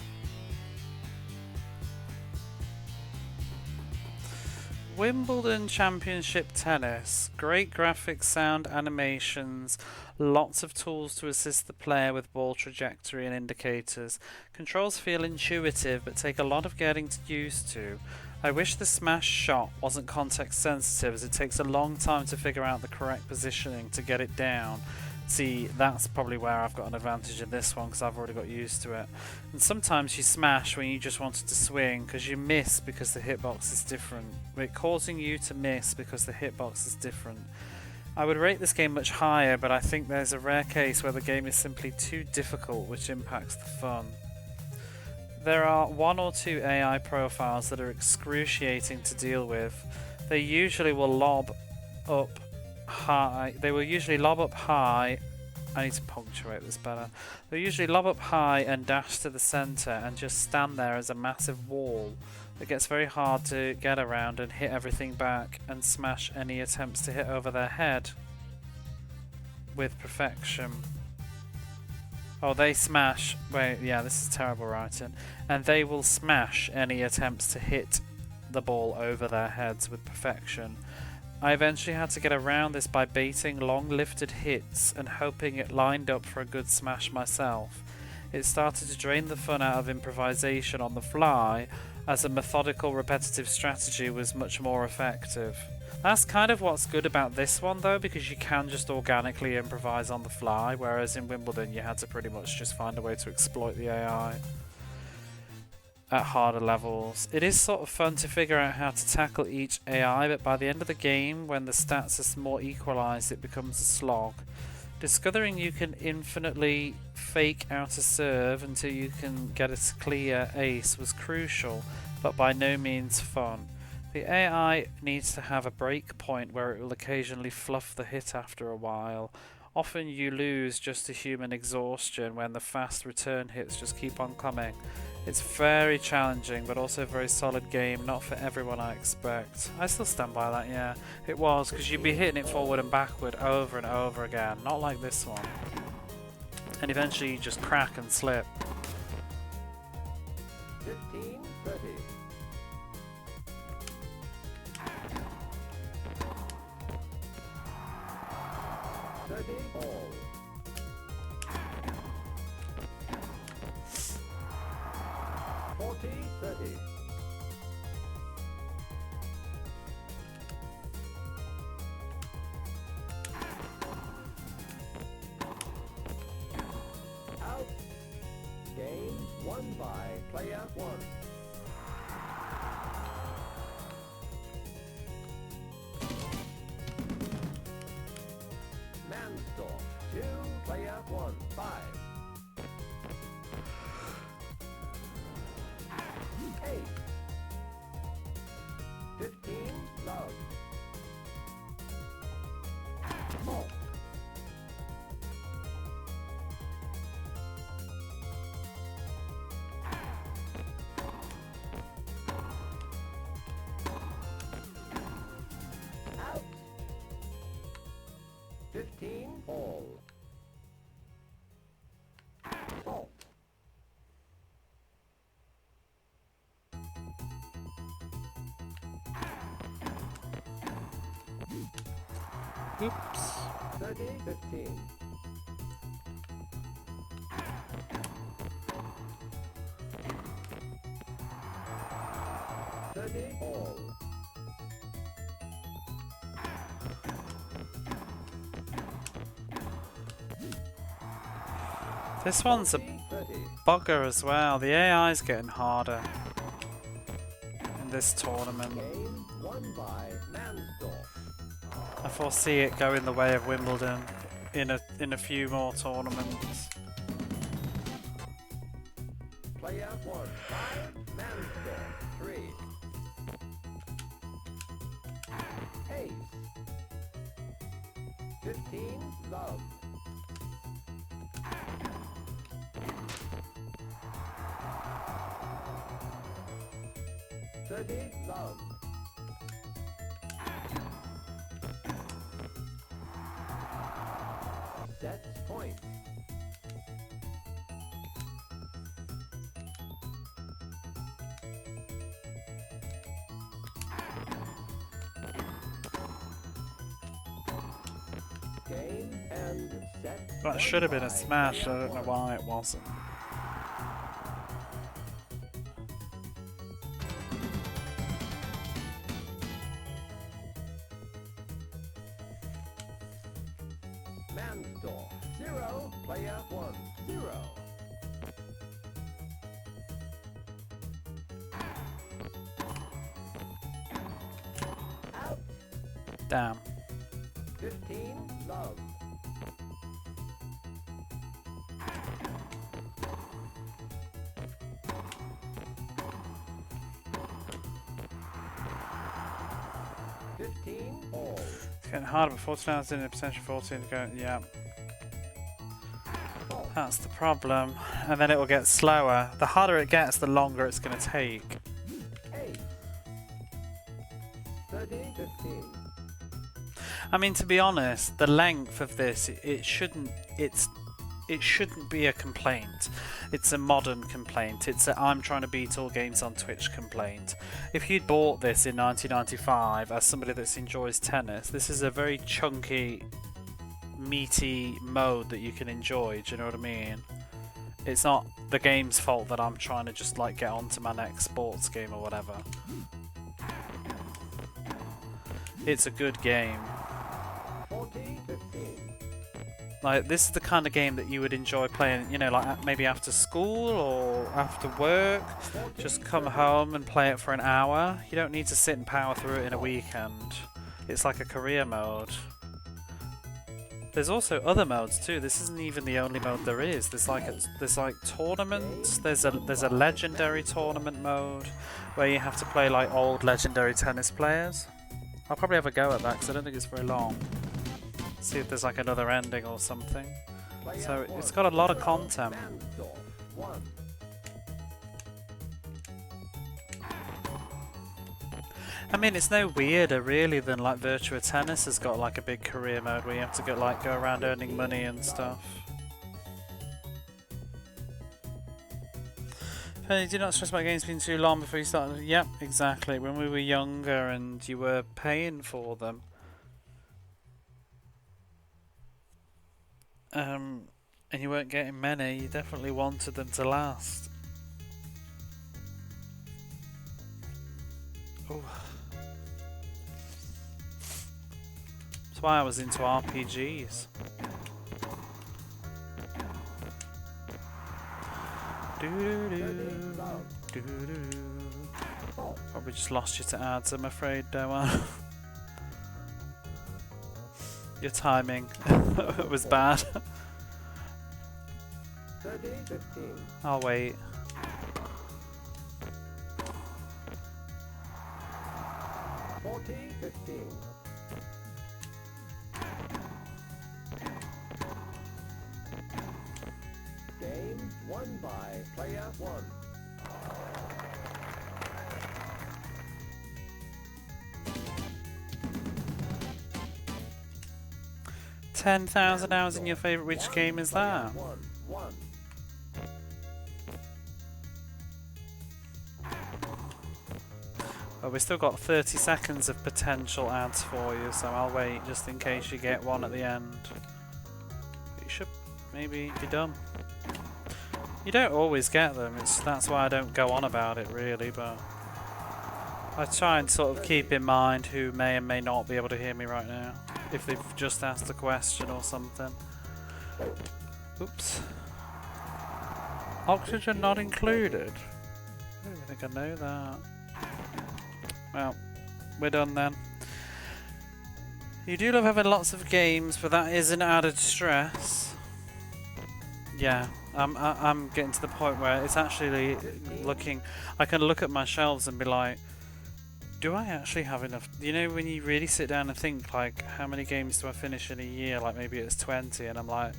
Wimbledon Championship Tennis. Great graphics, sound, animations, lots of tools to assist the player with ball trajectory and indicators. Controls feel intuitive but take a lot of getting used to. I wish the smash shot wasn't context sensitive, as it takes a long time to figure out the correct positioning to get it down. See, that's probably where I've got an advantage in this one, because I've already got used to it. And sometimes you smash when you just wanted to swing, because you miss because the hitbox is different. But causing you to miss because the hitbox is different. I would rate this game much higher, but I think there's a rare case where the game is simply too difficult, which impacts the fun. There are 1 or 2 AI profiles that are excruciating to deal with. They usually will lob up high. I need to punctuate this better. They usually lob up high and dash to the center and just stand there as a massive wall that gets very hard to get around and hit everything back and smash any attempts to hit over their head with perfection. Oh, they smash. Wait, yeah, this is terrible writing. And they will smash any attempts to hit the ball over their heads with perfection. I eventually had to get around this by baiting long lifted hits and hoping it lined up for a good smash myself. It started to drain the fun out of improvisation on the fly, as a methodical repetitive strategy was much more effective. That's kind of what's good about this one though, because you can just organically improvise on the fly, whereas in Wimbledon you had to pretty much just find a way to exploit the AI at harder levels. It is sort of fun to figure out how to tackle each AI, but by the end of the game, when the stats are more equalized, it becomes a slog. Discovering you can infinitely fake out a serve until you can get a clear ace was crucial, but by no means fun. The AI needs to have a break point where it will occasionally fluff the hit after a while. Often you lose just to human exhaustion when the fast return hits just keep on coming. It's very challenging, but also a very solid game, not for everyone I expect. I still stand by that, yeah. It was, because you'd be hitting it forward and backward over and over again, not like this one. and eventually you just crack and slip. 15, 30. 30 all. 40, 30. 1 by player 1. Mansdorf, 2, player 1, 5. 8. 15, love. 4. 15 all. Fault. Oops. 30, 15. 30 all. This one's a 30. bugger as well. The AI's getting harder in this tournament. Game 1 by Mansdorf. I foresee it going the way of Wimbledon in a few more tournaments. Player 1, 5, Mansdorf, 3. Ace. 15, love. 30, love. Set point. Game and set. That should have been a smash, I don't know why it wasn't. Mansdorf, 0, player 1, 0. Out. Damn. 15, love. 15 all. It's getting harder, but 14 hours in a potential 14 to go. Yeah. That's the problem. And then it will get slower. The harder it gets, the longer it's going to take. 8. 30, 15. I mean, to be honest, the length of this, it shouldn't be a complaint. It's a modern complaint. It's a I'm trying to beat all games on Twitch complaint. If you'd bought this in 1995 as somebody that enjoys tennis, this is a very chunky, meaty mode that you can enjoy. Do you know what I mean? It's not the game's fault that I'm trying to just like get onto my next sports game or whatever. It's a good game. 40, 15. Like, this is the kind of game that you would enjoy playing, you know, like maybe after school or after work. Just come home and play it for an hour. You don't need to sit and power through it in a weekend. It's like a career mode. There's also other modes too. This isn't even the only mode there is. There's like tournaments. There's a legendary tournament mode where you have to play like old legendary tennis players. I'll probably have a go at that because I don't think it's very long. See if there's like another ending or something. So it's got a lot of content. Mansdorf, 1. I mean, it's no weirder really than like Virtua Tennis has got like a big career mode where you have to go around earning money and stuff. Hey, do not stress about games being too long before you start. Yep, exactly. When we were younger and you were paying for them. And you weren't getting many, you definitely wanted them to last. Ooh. That's why I was into RPGs. Probably just lost you to ads, I'm afraid, Doan. Your timing was bad. 30, 15. I'll wait. Forty, 15. Game won by player 1. 10,000 hours in your favourite, which game is that? 1, 1. Well, we've still got 30 seconds of potential ads for you, so I'll wait just in case you get one at the end. You should maybe be done. You don't always get them, that's why I don't go on about it really, but I try and sort of keep in mind who may and may not be able to hear me right now, if they've just asked a question or something. Oops. Oxygen not included? I don't think I know that. Well, we're done then. You do love having lots of games, but that is an added stress. Yeah, I'm getting to the point where it's actually looking... I can look at my shelves and be like, do I actually have enough? You know, when you really sit down and think, like, how many games do I finish in a year? Like, maybe it's 20, and I'm like,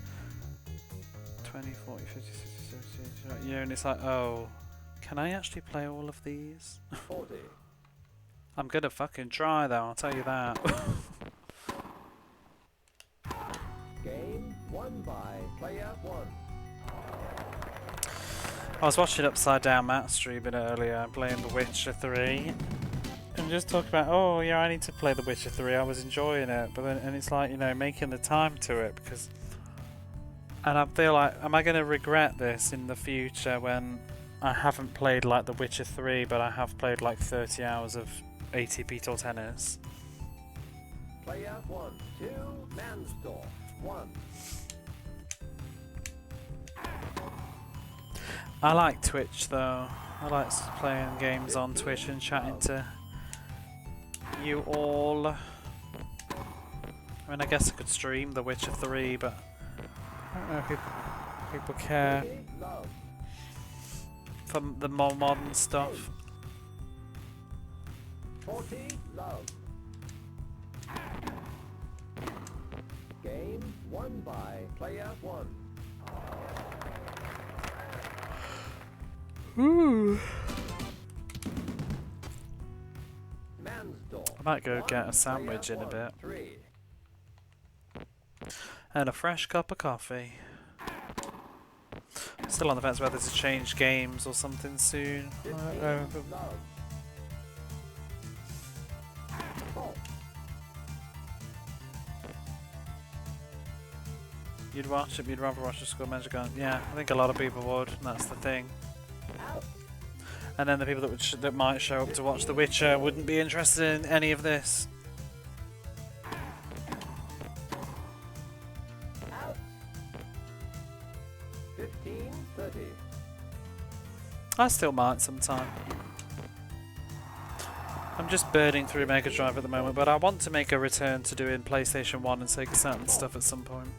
20, 40, 50, 60, 70, 80, you know, and it's like, oh, can I actually play all of these? 40. I'm gonna fucking try though, I'll tell you that. Game won by player 1. I was watching Upside Down Matt streaming earlier, playing The Witcher 3. And just talking about, oh yeah, I need to play The Witcher 3, I was enjoying it. But then, and it's like, you know, making the time to it because... And I feel like, am I gonna regret this in the future when I haven't played like The Witcher 3, but I have played like 30 hours of ATP Tour Tennis? Player 1, 2, Mansdorf, 1. I like Twitch though. I like playing games on Twitch and chatting to you all. I mean, I guess I could stream The Witcher 3, but I don't know if people care Love. for the more modern stuff. 40, love. Game won by player 1. Ooh. Mansdorf. I might go 1, get a sandwich in a player bit. 1, 3. And a fresh cup of coffee. Still on the fence whether to change games or something soon. I don't know. Love. You'd watch it, you'd rather watch the School Magic Gun. Yeah, I think a lot of people would, and that's the thing. And then the people that would that might show up to watch The Witcher wouldn't be interested in any of this. Out. 15, 30. I still might sometime. I'm just burning through Mega Drive at the moment, but I want to make a return to doing PlayStation 1 and Sega Saturn stuff at some point.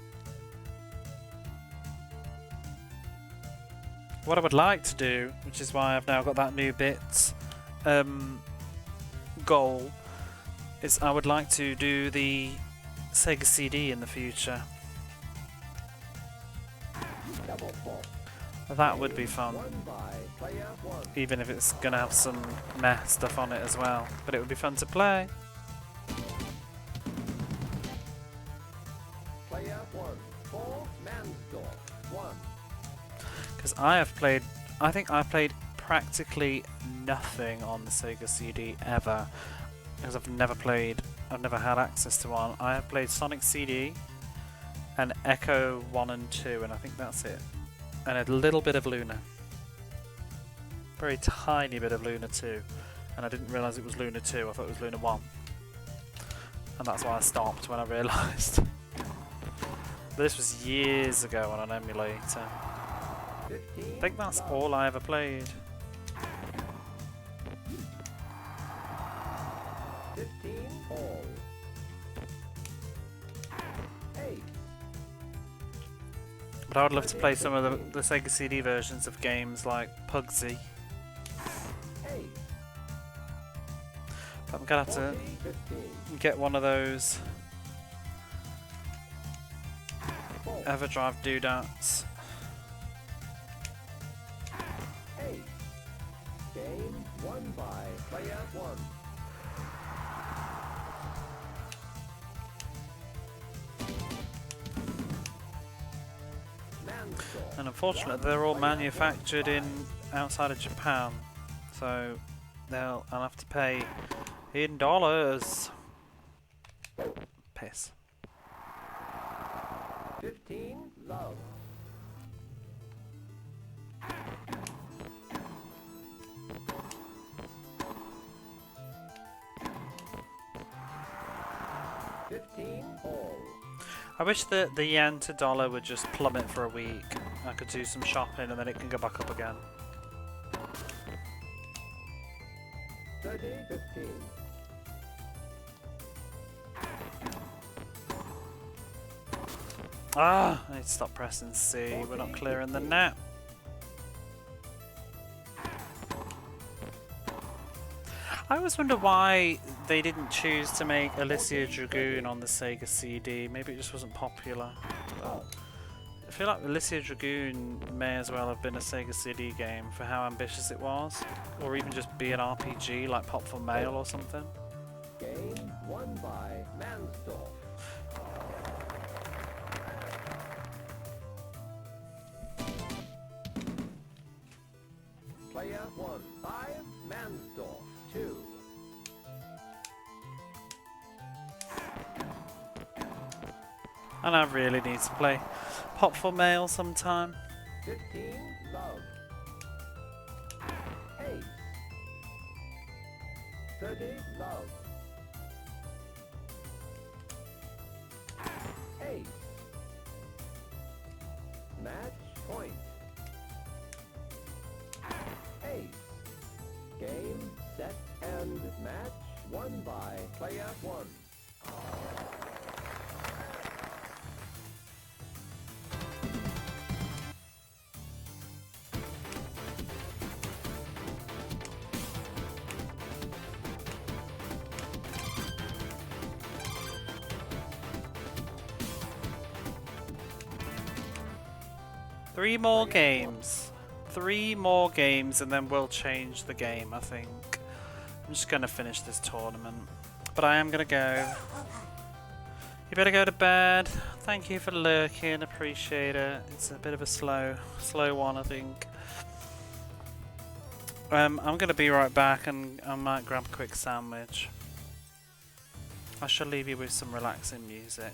What I would like to do, which is why I've now got that new bits goal, is I would like to do the Sega CD in the future. Double fault. That would be fun, Won by player 1. even if it's going to have some meh stuff on it as well. But it would be fun to play. Player 1. 4, Mansdorf, 1. Because I have played, I think I played practically nothing on the Sega CD ever, because I've never had access to one. I have played Sonic CD and Echo 1 and 2, and I think that's it. And a little bit of Luna. Very tiny bit of Luna 2. And I didn't realise it was Luna 2, I thought it was Luna 1. And that's why I stopped when I realised. But this was years ago on an emulator. I think that's all I ever played. 15 all. 8. But I would love to play some of the Sega CD versions of games like Pugsy. 8. But I'm gonna have to 15. get one of those 4. Everdrive doodads. 8. Game won by player 1. Mansell. And unfortunately, they're all manufactured outside of Japan, so I'll have to pay in dollars. Piss. 15 love. All. I wish that the yen to dollar would just plummet for a week. I could do some shopping and then it can go back up again. 30, 15. Ah, I need to stop pressing C. We're not clearing the net. I always wonder why they didn't choose to make Alicia Dragoon on the Sega CD. Maybe it just wasn't popular. But I feel like Alicia Dragoon may as well have been a Sega CD game for how ambitious it was. Or even just be an RPG like Pop for Mail or something. Game won by Mansdorf. Player 1, 5, Mansdorf, 2. And I really need to play Pop for Mail sometime. 15, love. 8. 30, love. 8. Match point. 8. Game, set, and match won by player 1. Three more games. 3 more games and then we'll change the game, I think. I'm just going to finish this tournament. But I am going to go. You better go to bed. Thank you for lurking. Appreciate it. It's a bit of a slow one, I think. I'm going to be right back and I might grab a quick sandwich. I shall leave you with some relaxing music.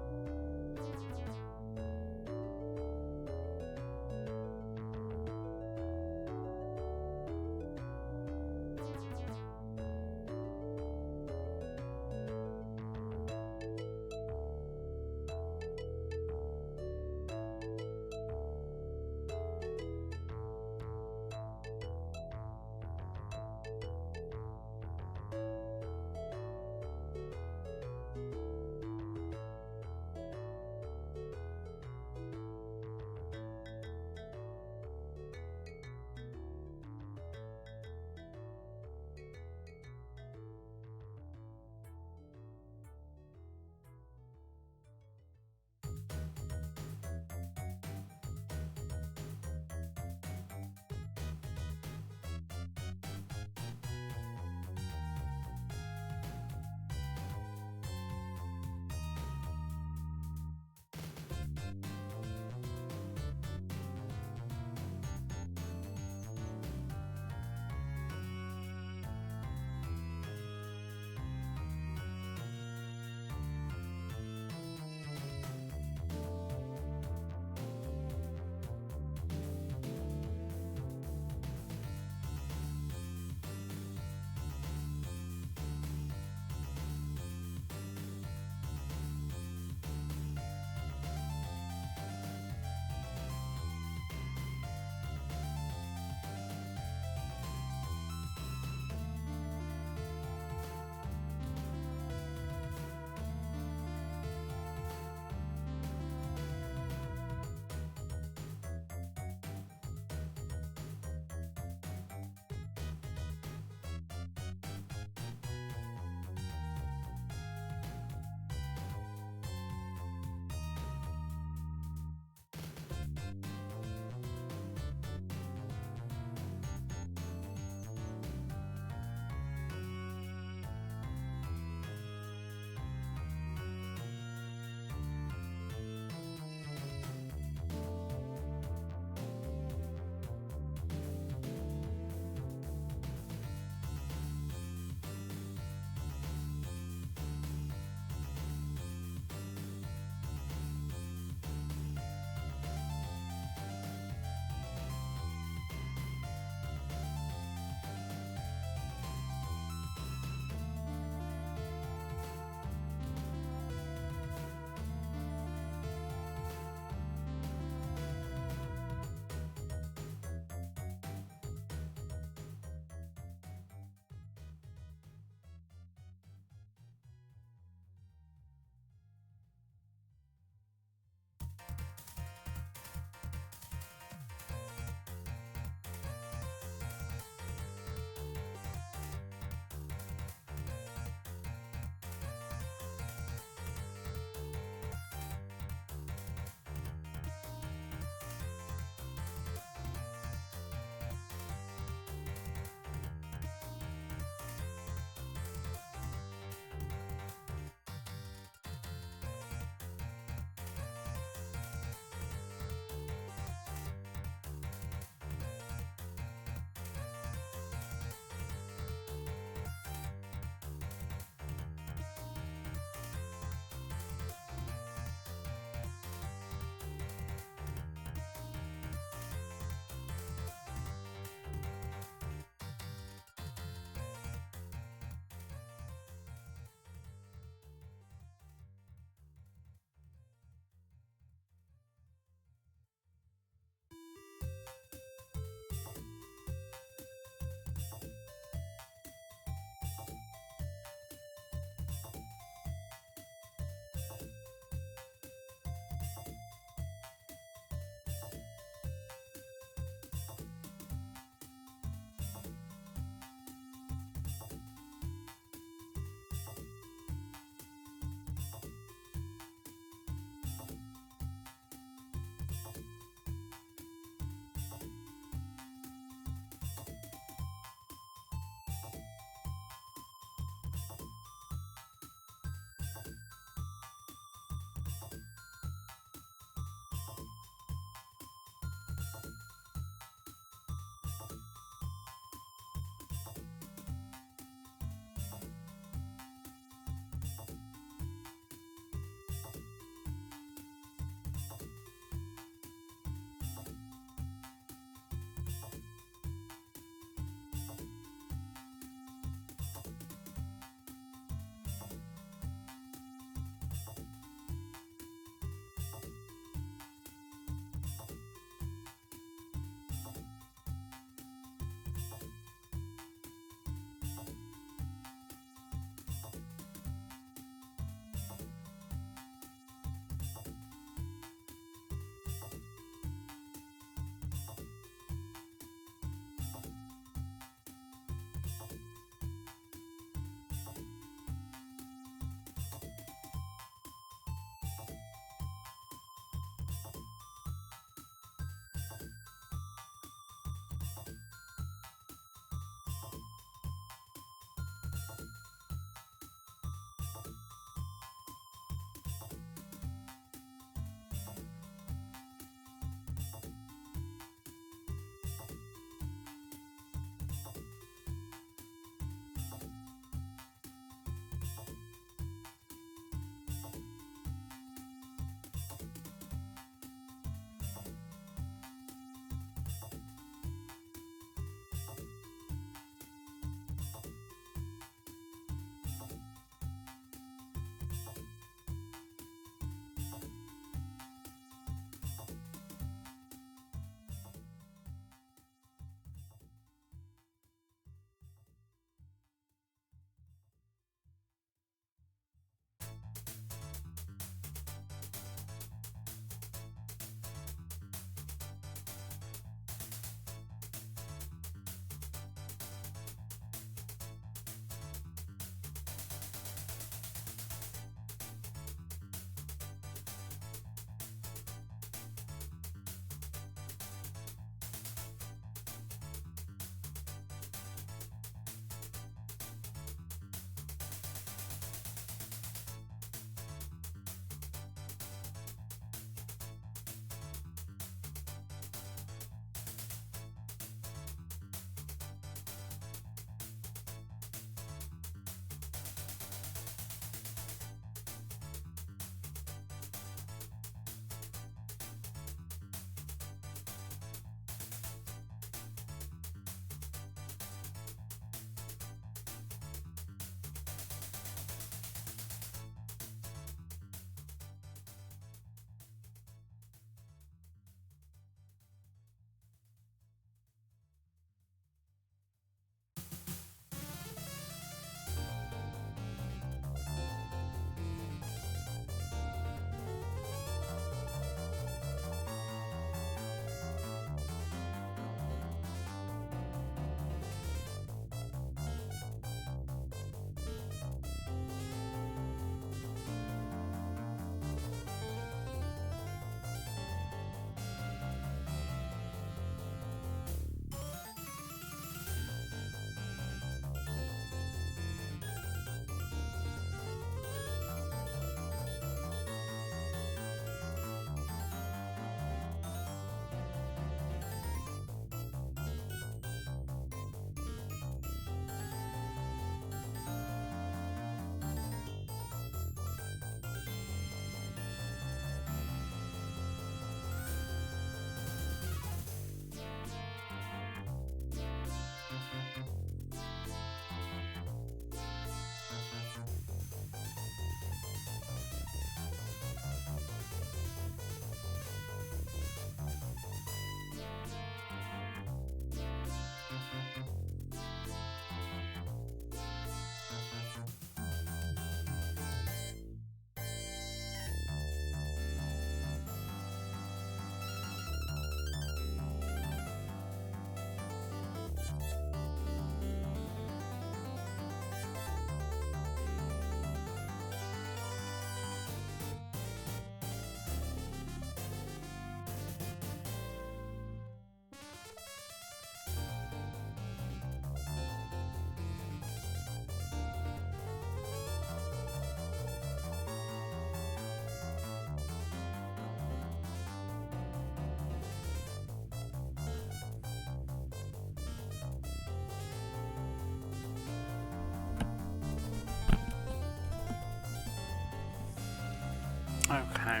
Okay.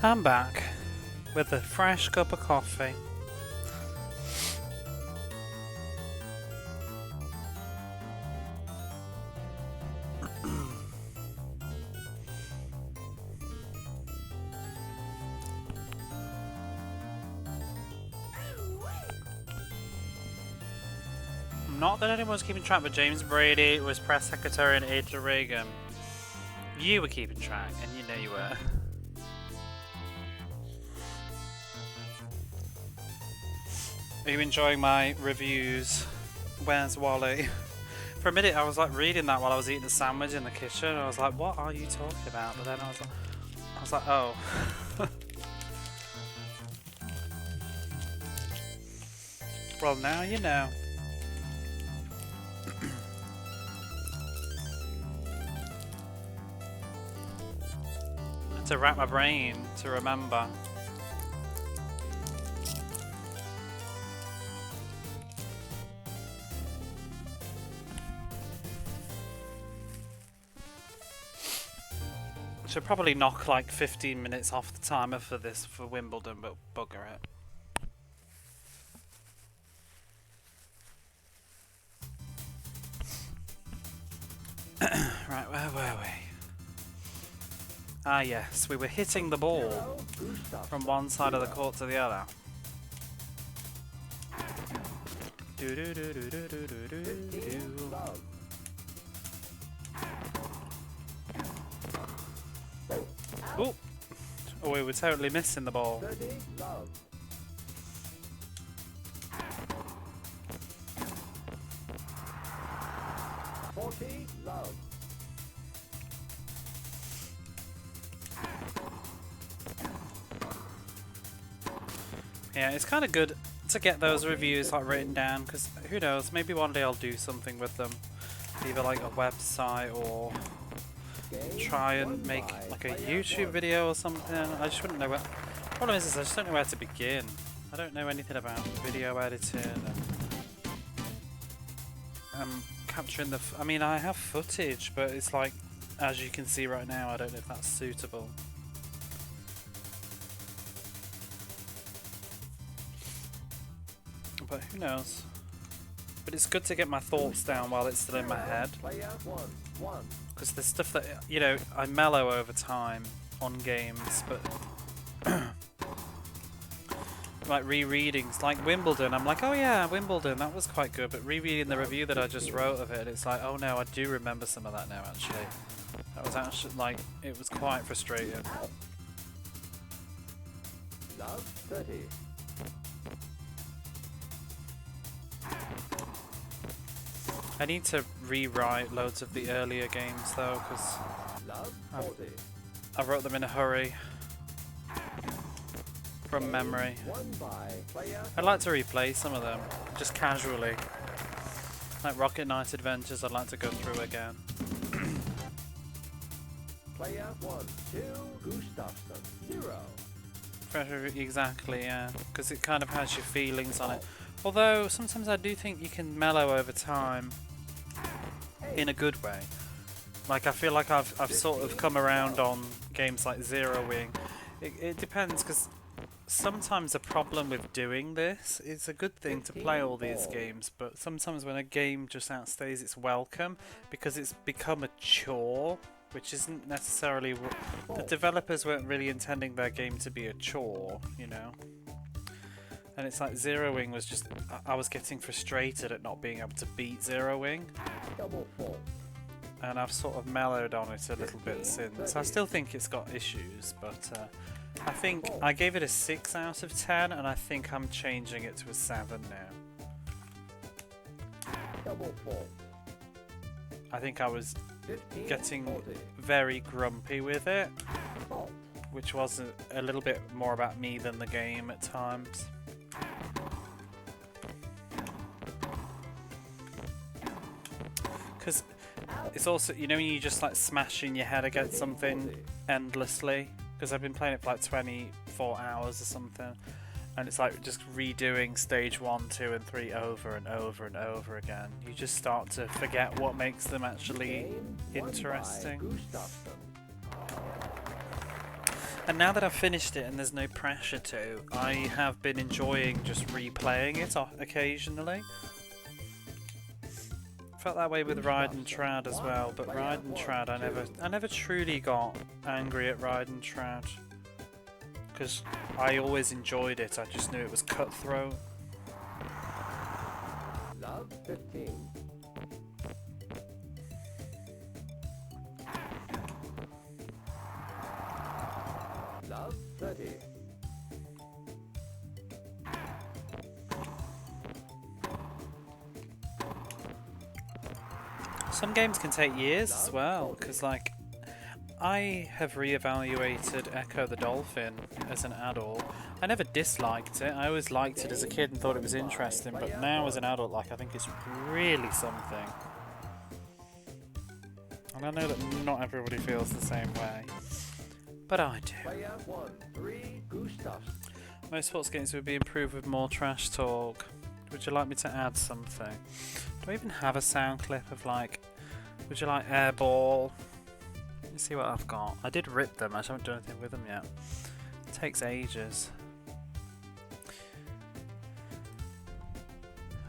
I'm back with a fresh cup of coffee. Not that anyone's keeping track, but James Brady was press secretary in Ada Reagan. You were keeping track, and you know you were. Are you enjoying my reviews? Where's Wally? For a minute I was like reading that while I was eating a sandwich in the kitchen, and I was like, what are you talking about? But then I was like, oh. Well, now you know. To wrap my brain to remember. Should probably knock like 15 minutes off the timer for this for Wimbledon, but bugger it. Right, where were we? Ah yes, we were hitting the ball from one side of the court to the other. Do do do do do do do do. Oh, oh, we were totally missing the ball. Yeah, it's kind of good to get those reviews like written down, because who knows, maybe one day I'll do something with them, either like a website or try and make like a YouTube video or something. I just wouldn't know where. Problem is I just don't know where to begin. I don't know anything about video editing and capturing the. I mean, I have footage, but it's like, as you can see right now, I don't know if that's suitable. But who knows? But it's good to get my thoughts down while it's still in my head. Because there's stuff that, you know, I mellow over time on games, but like rereadings, like Wimbledon, I'm like, oh yeah, Wimbledon, that was quite good, but rereading the review that I just wrote of it, it's like, oh no, I do remember some of that now actually. That was actually, like, it was quite frustrating. Love 30. I need to rewrite loads of the earlier games though, because I wrote them in a hurry from memory. I'd like to replay some of them, just casually. Like Rocket Knight Adventures, I'd like to go through again. Player 1, 2, Gustafsson, 0. Exactly, yeah, because it kind of has your feelings on it. Although sometimes I do think you can mellow over time in a good way. Like I feel like I've sort of come around on games like Zero Wing. It depends, because sometimes the problem with doing this, it's a good thing to play all these games, but sometimes when a game just outstays its welcome because it's become a chore, which isn't necessarily what the developers weren't really intending their game to be, a chore, you know. And it's like Zero Wing was just, I was getting frustrated at not being able to beat Zero Wing. And I've sort of mellowed on it a little bit since. I still think it's got issues, but I think I gave it a 6 out of 10, and I think I'm changing it to a 7 now. I think I was getting very grumpy with it, which was a little bit more about me than the game at times. Because it's also, you know, when you just like smashing your head against something endlessly, because I've been playing it for like 24 hours or something, And it's like just redoing stage 1, 2 and 3 over and over and over again. You just start to forget what makes them actually interesting. And now that I've finished it and there's no pressure to, I have been enjoying just replaying it occasionally. Felt that way with Ride and Trad as well, but Ride and Trad I never truly got angry at Ride and Trad. Because I always enjoyed it, I just knew it was cutthroat. Love 15. Love 30. Some games can take years as well, because like, I have re-evaluated Echo the Dolphin as an adult. I never disliked it, I always liked it as a kid and thought it was interesting, but now as an adult, like, I think it's really something. And I know that not everybody feels the same way, but I do. Player 1, 3, goose dust. Most sports games would be improved with more trash talk. Would you like me to add something? Do I even have a sound clip of like, would you like airball? Let me see what I've got. I did rip them, I just haven't done anything with them yet. It takes ages.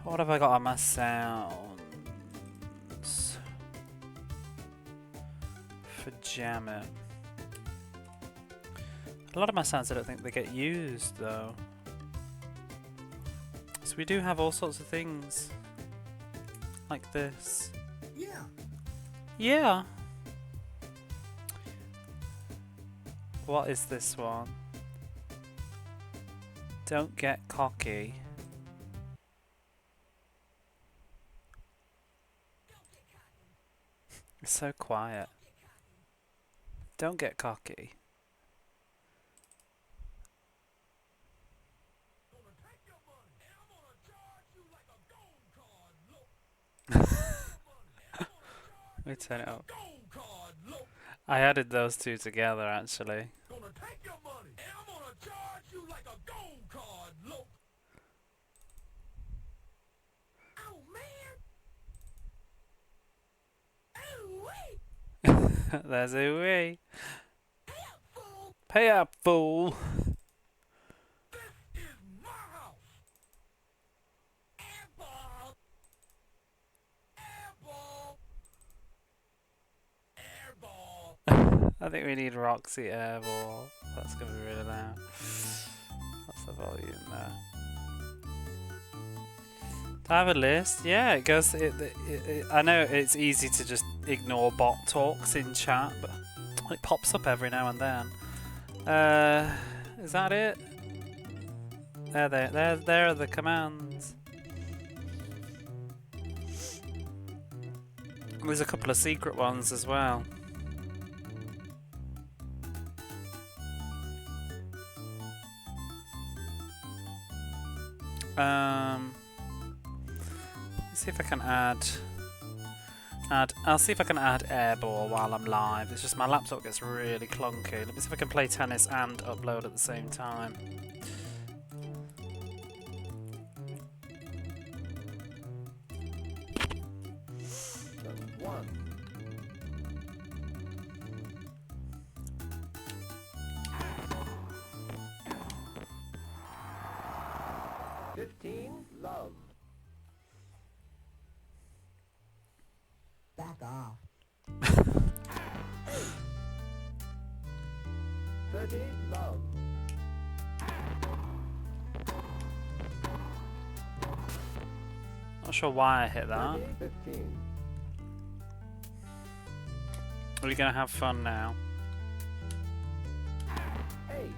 What have I got on my sounds? For Jam It. A lot of my sounds I don't think they get used though. So we do have all sorts of things. Like this. Yeah. Yeah. What is this one? Don't get cocky. It's so quiet. Don't get cocky. Let me turn it up. I added those two together actually. Gonna take your money and I'm gonna charge you like a gold card, look. Oh man. Oh wait. There's a way. Hey up, fool. Pay up, fool. This is my house. Airball. Airball. Airball. I think we need Roxy Airball. That's gonna be really loud. What's the volume there? Do I have a list? Yeah, it goes. I know it's easy to just ignore bot talks in chat, but it pops up every now and then. Is that it? There are the commands. There's a couple of secret ones as well. Let's see if I can add. I'll see if I can add airball while I'm live. It's just my laptop gets really clunky. Let me see if I can play tennis and upload at the same time. Just 1. Love. Back off. 30, love. Not sure why I hit that. 30, 15. Are we gonna have fun now? Ace.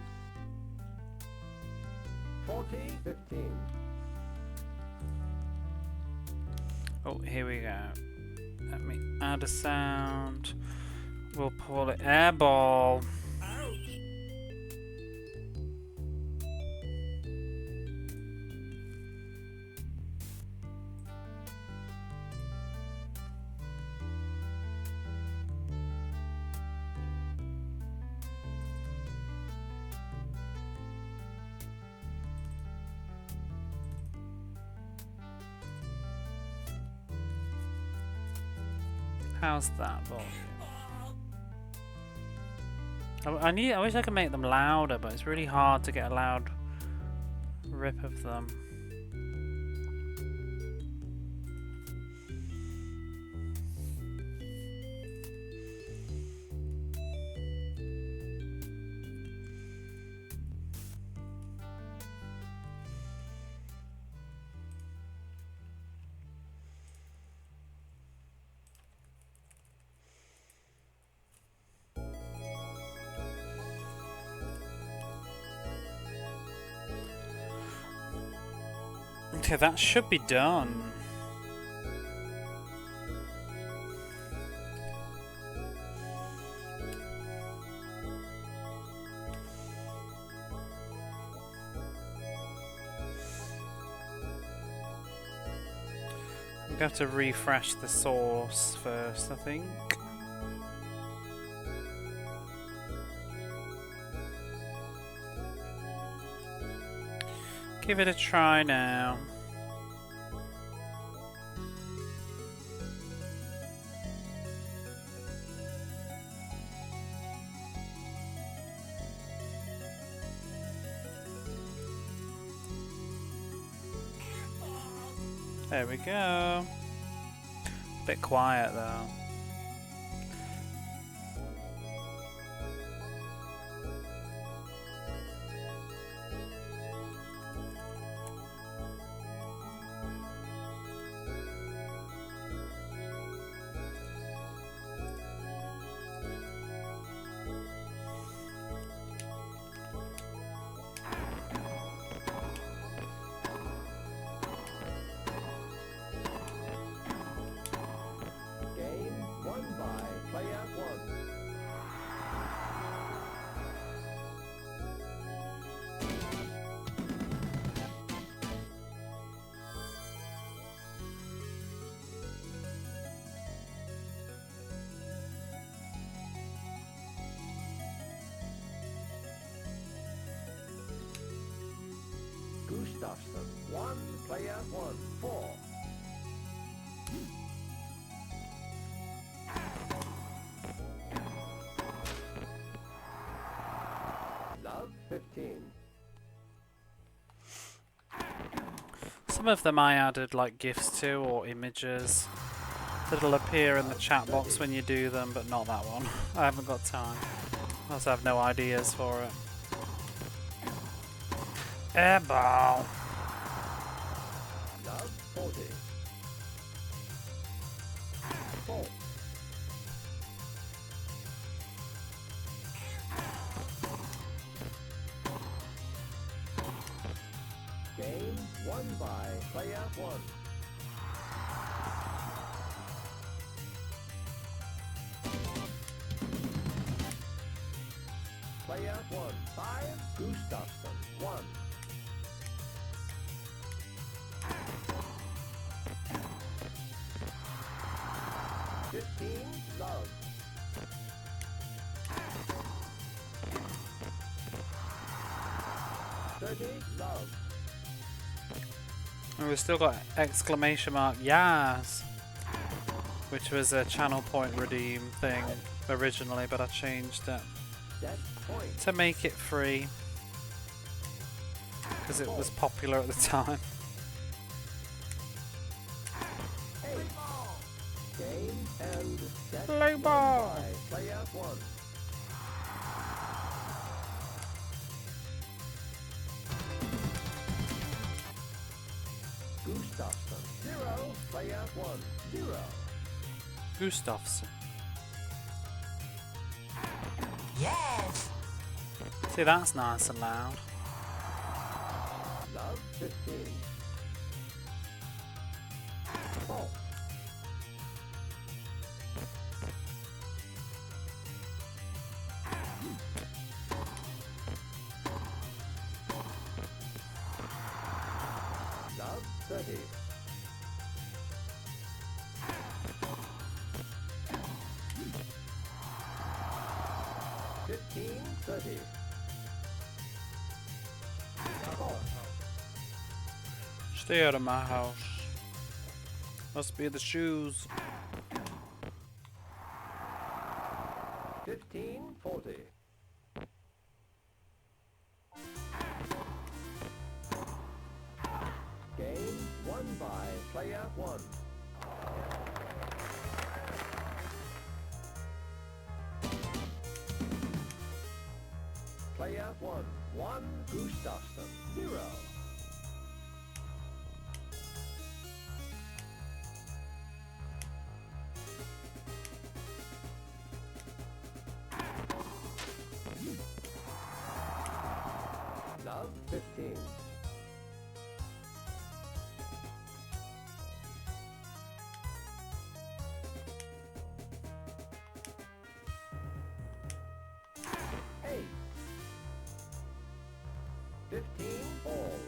40, 15. Oh, here we go. Let me add a sound. We'll call it airball. How's that volume? I wish I could make them louder, but it's really hard to get a loud rip of them. Okay, that should be done. I'm going to have to refresh the source first, I think. Give it a try now. There we go. Bit quiet though. Game won by player one. Gustafsson, one player one, 4. Love 15. Some of them I added like GIFs to or images that'll appear in the chat box when you do them, but not that one. I haven't got time. I also have no ideas for it. Airball. Love 40. 4. Game won by player one. Player one, 5. Gustafsson, 1. Love. Love. And we've still got exclamation mark yes, which was a channel point redeem thing originally, but I changed it to make it free because it was popular at the time. Game and set. Play ball. Player one. Gustafsson, 0. Player one, 0. Gustafsson. Yes! See, that's nice and loud. Love 15. 4. Love 30. 30. Stay out of my house. Must be the shoes. 15-40. Game won by player 1. Player 1 Gustafsson, 0. Love 15. Ace. 15 all.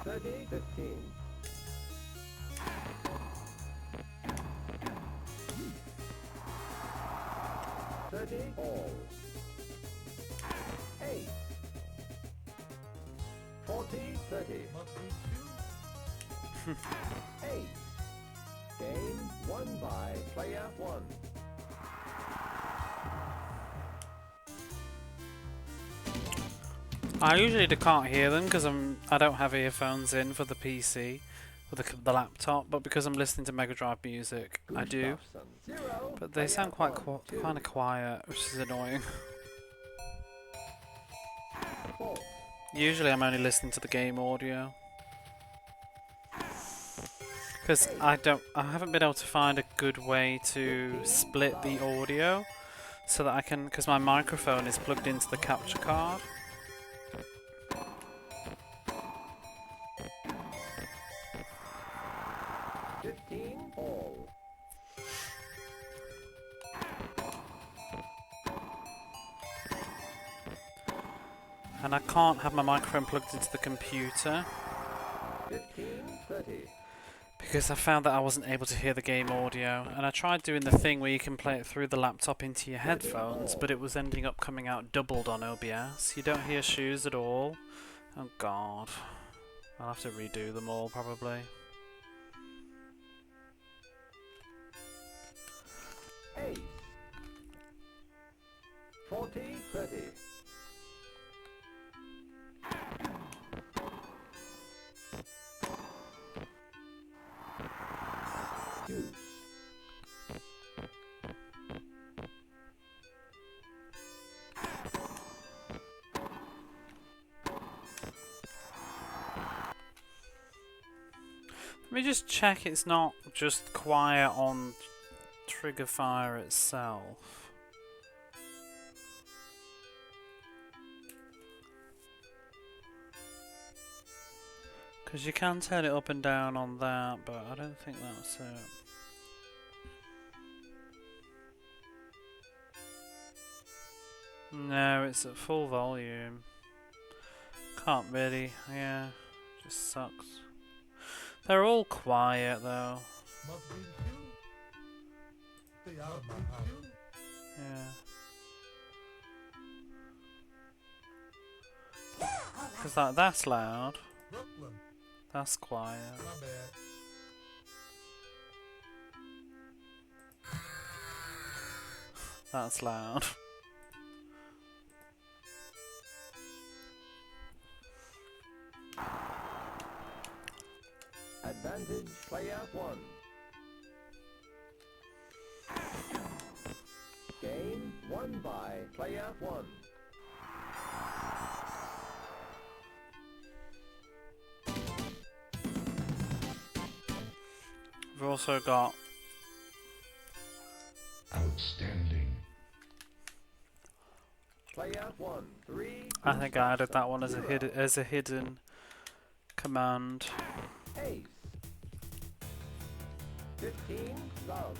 Thirty 15. All. Ace. 40-30. Ace. Game won by player 1. I usually can't hear them because I don't have earphones in for the PC or the laptop, but because I'm listening to Mega Drive music, I do. Gustafsson, 0. But they sound quite Player kind of quiet, which is annoying. 4. Usually I'm only listening to the game audio. Because I haven't been able to find a good way to split the audio so that I can, because my microphone is plugged into the capture card. All. And I can't have my microphone plugged into the computer 15-30. because I found that I wasn't able to hear the game audio. And I tried doing the thing where you can play it through the laptop into your headphones, but it was ending up coming out doubled on OBS. You don't hear shoes at all. Oh god. I'll have to redo them all probably. Ace. 40-30. Deuce. Let me just check it's not just quiet on Trigger Fire itself. Because you can turn it up and down on that, but I don't think that's it. No, it's at full volume. Can't really, yeah, just sucks. They're all quiet though. Yeah. Because that's loud. That's quiet. That's loud. Advantage player 1. Game won by player 1. We've also got Outstanding. Player 1, 3. I think I added that one as a hidden command. Ace. 15 love.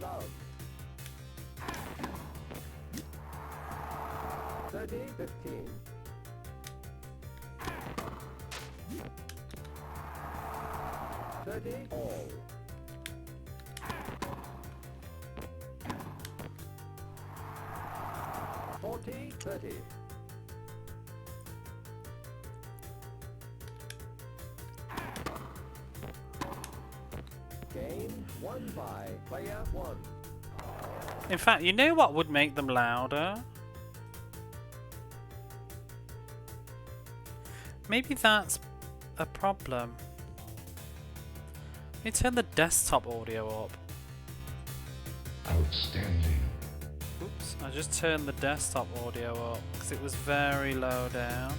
Love. 30-15. All. 40, 30. Game won by player 1. In fact, you know what would make them louder? Maybe that's a problem. Let me turn the desktop audio up. Outstanding. Oops, I just turned the desktop audio up because it was very low down.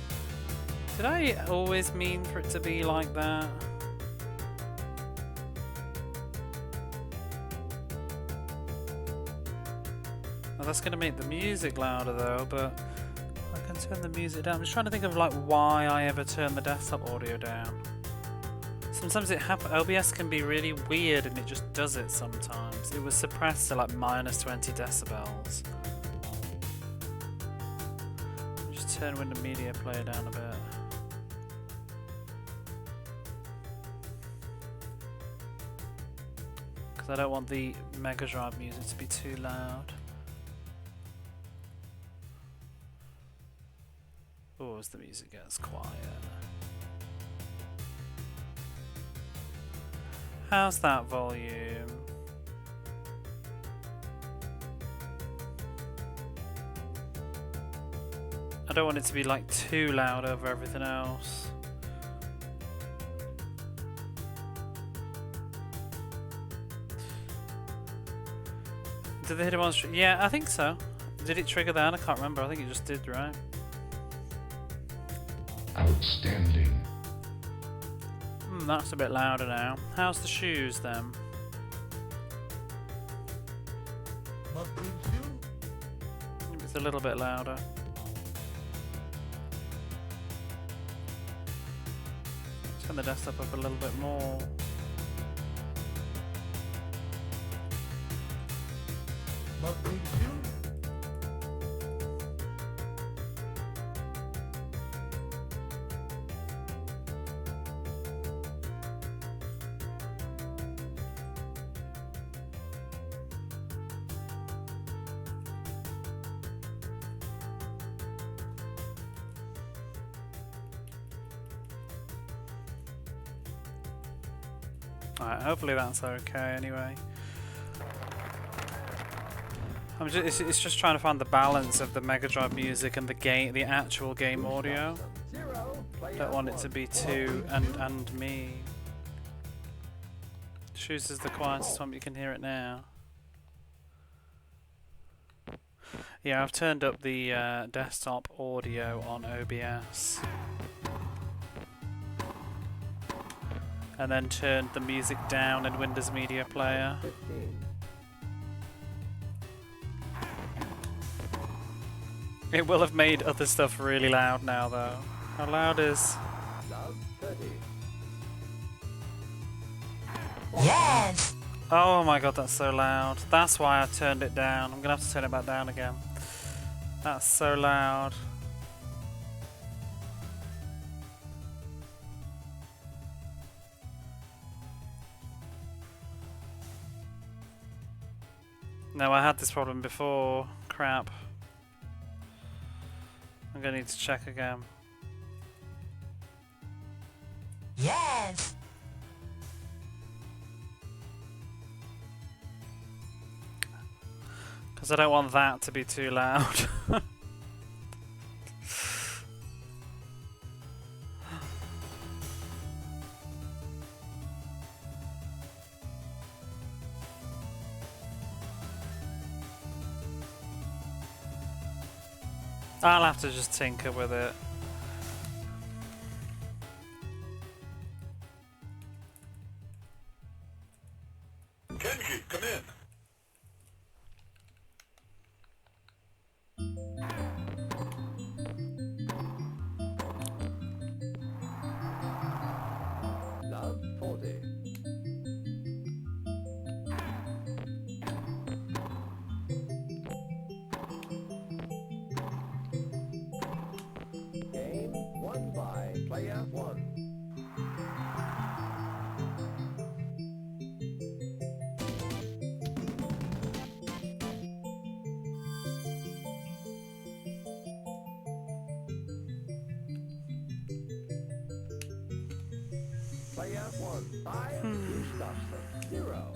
Did I always mean for it to be like that? Well, that's going to make the music louder though, but I can turn the music down. I'm just trying to think of like why I ever turn the desktop audio down. Sometimes it happens. OBS can be really weird and it just does it sometimes. It was suppressed to like minus 20 decibels. Just turn Windows Media Player down a bit. Because I don't want the Mega Drive music to be too loud. Oh, as the music gets quiet. How's that volume? I don't want it to be like too loud over everything else. Did the hidden ones? Yeah, I think so. Did it trigger that? I can't remember. I think it just did, right? Outstanding. That's a bit louder now. How's the shoes then? Maybe it's a little bit louder. Turn the desktop up a little bit more. Alright, hopefully that's okay anyway. It's just trying to find the balance of the Mega Drive music and the actual game audio. Don't want it to be too and me. Shoes is the quietest one, but you can hear it now. Yeah, I've turned up the desktop audio on OBS. And then turned the music down in Windows Media Player. 15. It will have made other stuff really loud now though. How loud is... Love 30. Yes! Oh my god, that's so loud. That's why I turned it down. I'm gonna have to turn it back down again. That's so loud. No, I had this problem before. Crap. I'm gonna need to check again. Yes! Because I don't want that to be too loud. I'll have to just tinker with it. Kenji, come in. Love 40. Game won by player 1. Player 1. 5. Gustafsson. 0.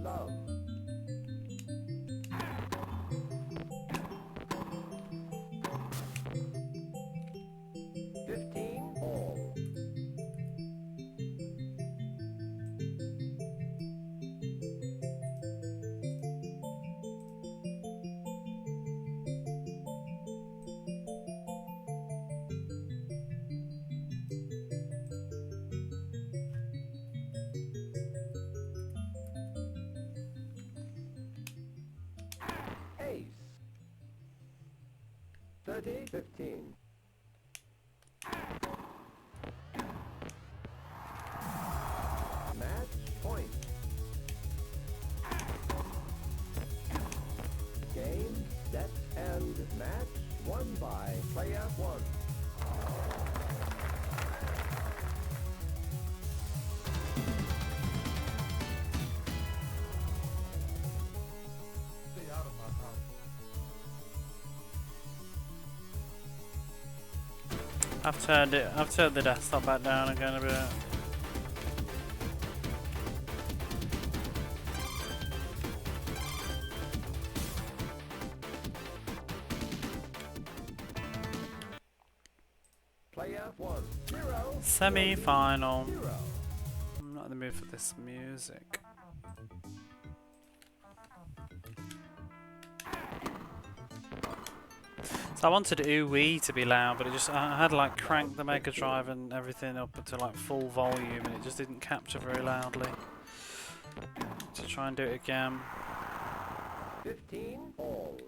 Love. 15 all. 30-15. Match point. Game, set, and match won by player 1. Stay out of my house. I've turned the desktop back down again a bit. Player 1. 0. Semi-final. 0. I'm not in the mood for this music. So I wanted ooh-wee to be loud, but I had like cranked the Mega Drive and everything up to like full volume, and it just didn't capture very loudly. To try and do it again. 15 all.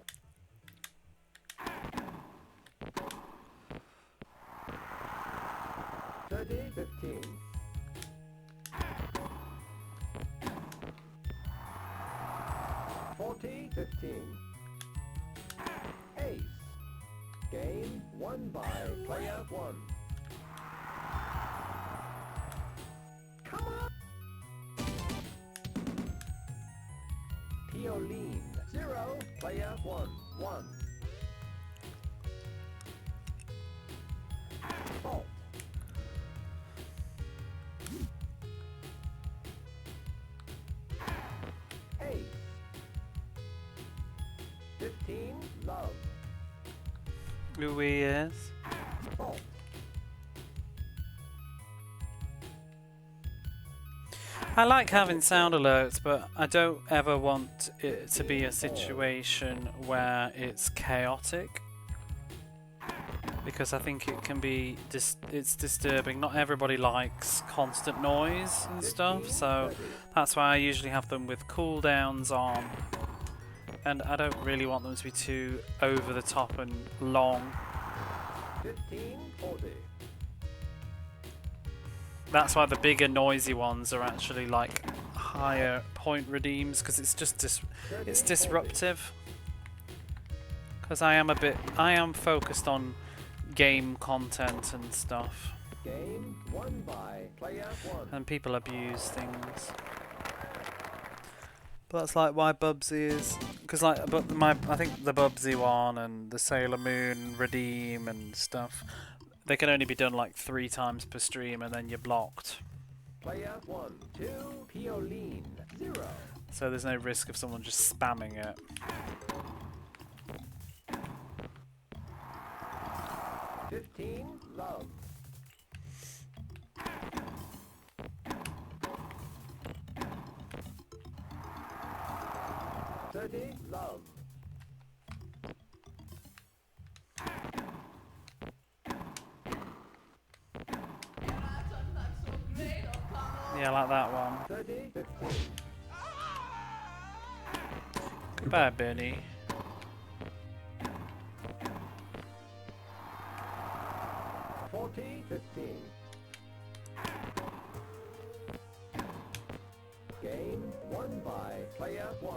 30-15. 40-15. Ace. Game won by player 1. Come on! Pioline. 0. Player 1. 1. Fault. Ace. 15. Love. Ooh-wee is. Fault. I like having sound alerts, but I don't ever want it to be a situation where it's chaotic, because I think it can be it's disturbing. Not everybody likes constant noise and stuff, so that's why I usually have them with cooldowns on, and I don't really want them to be too over the top and long. 15-40. That's why the bigger noisy ones are actually like higher point redeems, because it's just it's disruptive. Because I am focused on game content and stuff, Game won by player 1. and people abuse things. But that's like why Bubsy is, because like I think the Bubsy one and the Sailor Moon redeem and stuff, they can only be done like 3 times per stream, and then you're blocked. Player 1. 2. Pioline. 0. So there's no risk of someone just spamming it. 15. Love. 30. Love. Yeah, like that one. 30-15. Goodbye, Benny. 40-15. Game won by player 1.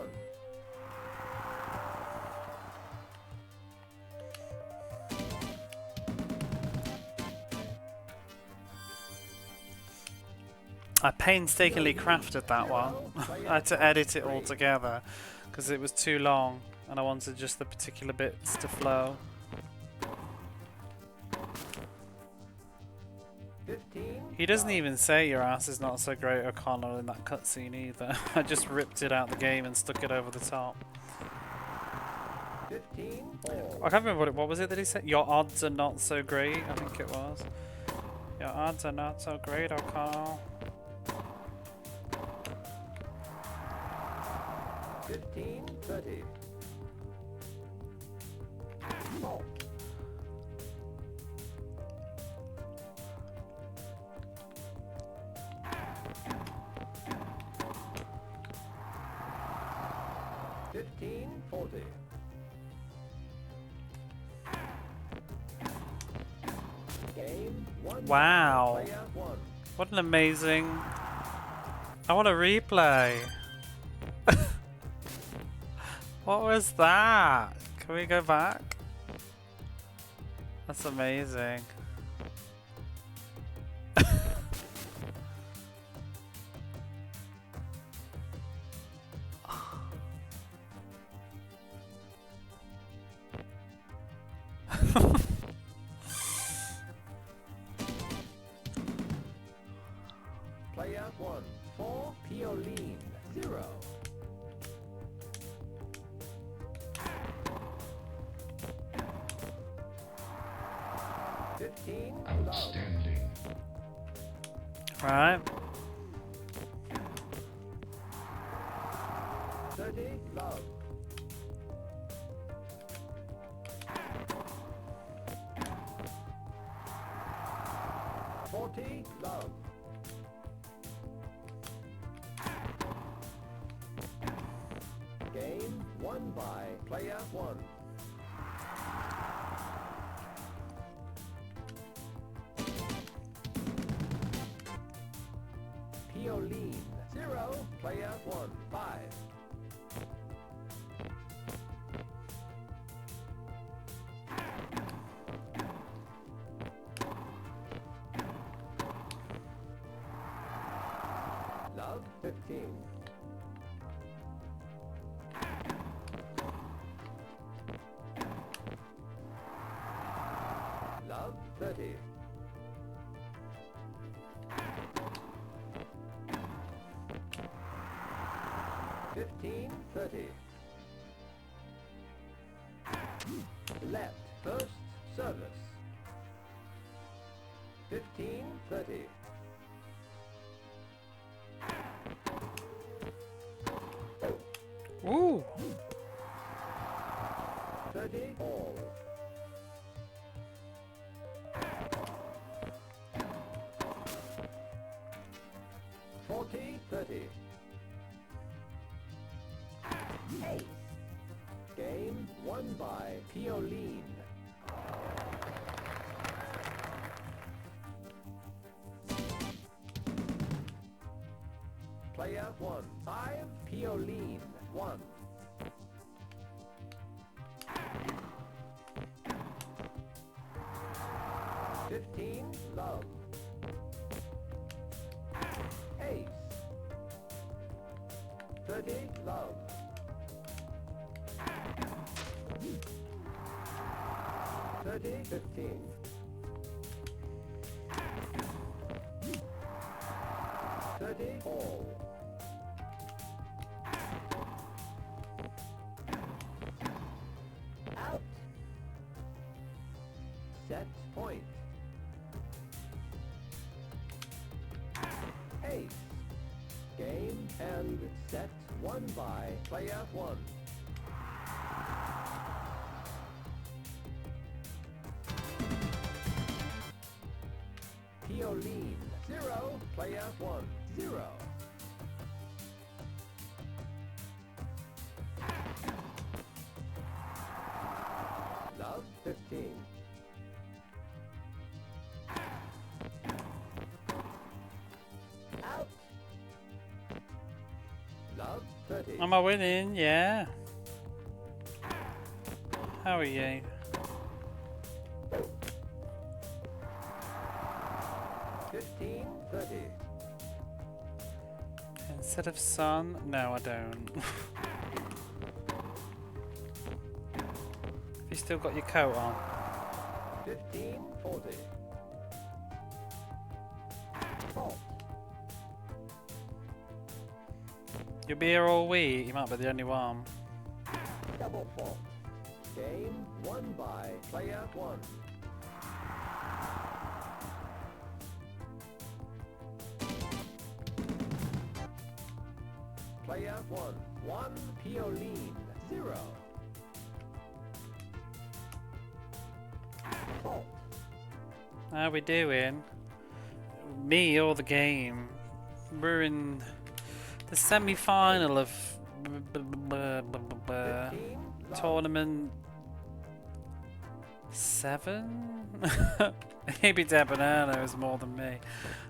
I painstakingly crafted that one. I had to edit it all together because it was too long and I wanted just the particular bits to flow. 15. He doesn't even say your ass is not so great, O'Connell, in that cutscene either. I just ripped it out the game and stuck it over the top. 15. I can't remember what was it that he said? Your odds are not so great, I think it was. Your odds are not so great, O'Connell. 15. 30. Ball. 15. 40. Game 1. Wow. Player 1. What an amazing... I want a replay. What was that? Can we go back? That's amazing. Player 1. 4. Pioline. 0. 15. Outstanding. Right. 30. Love. 40. Love. Game won by player 1. Pioline. 0. Player 1. 5. 15. Love 30. 15. 30. Left first service. 15. 30. Ooh. 30 all. 40, 30. Ace. Game won by Pioline. Player 1. 5, Pioline. 1. 15. Love. Ace. 30. Love. 30. 15. 30. All. Out. Set point. Ace. Game and set won by player 1. Pioline. 0. Player 1. 0. Love 15. Out. Love 30. Am I winning? Yeah. How are you? $15, $30. Instead of sun? No, I don't. You still got your coat on? 15-40. Fault. You'll be here all week. You might be the only one. Double fault. Game won by player 1. Player 1 Pioline 0. Fault. How we doing? Me or the game? We're in the semi-final of tournament 7? Maybe Debonair knows more than me.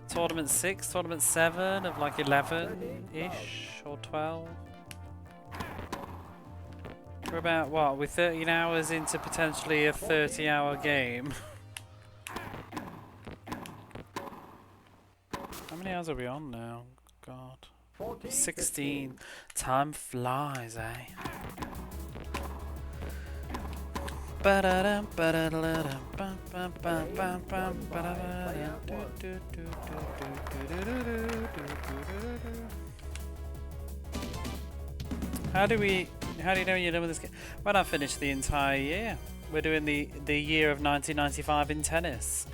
Tournament 6, tournament 7 of like 11-ish or 12. We're about, what, we're 13 hours into potentially a 30-hour game. How many hours are we on now? God. 16. Time flies, eh? How do you know you're done with this game? When I finish the entire year. We're doing the year of 1995 in tennis.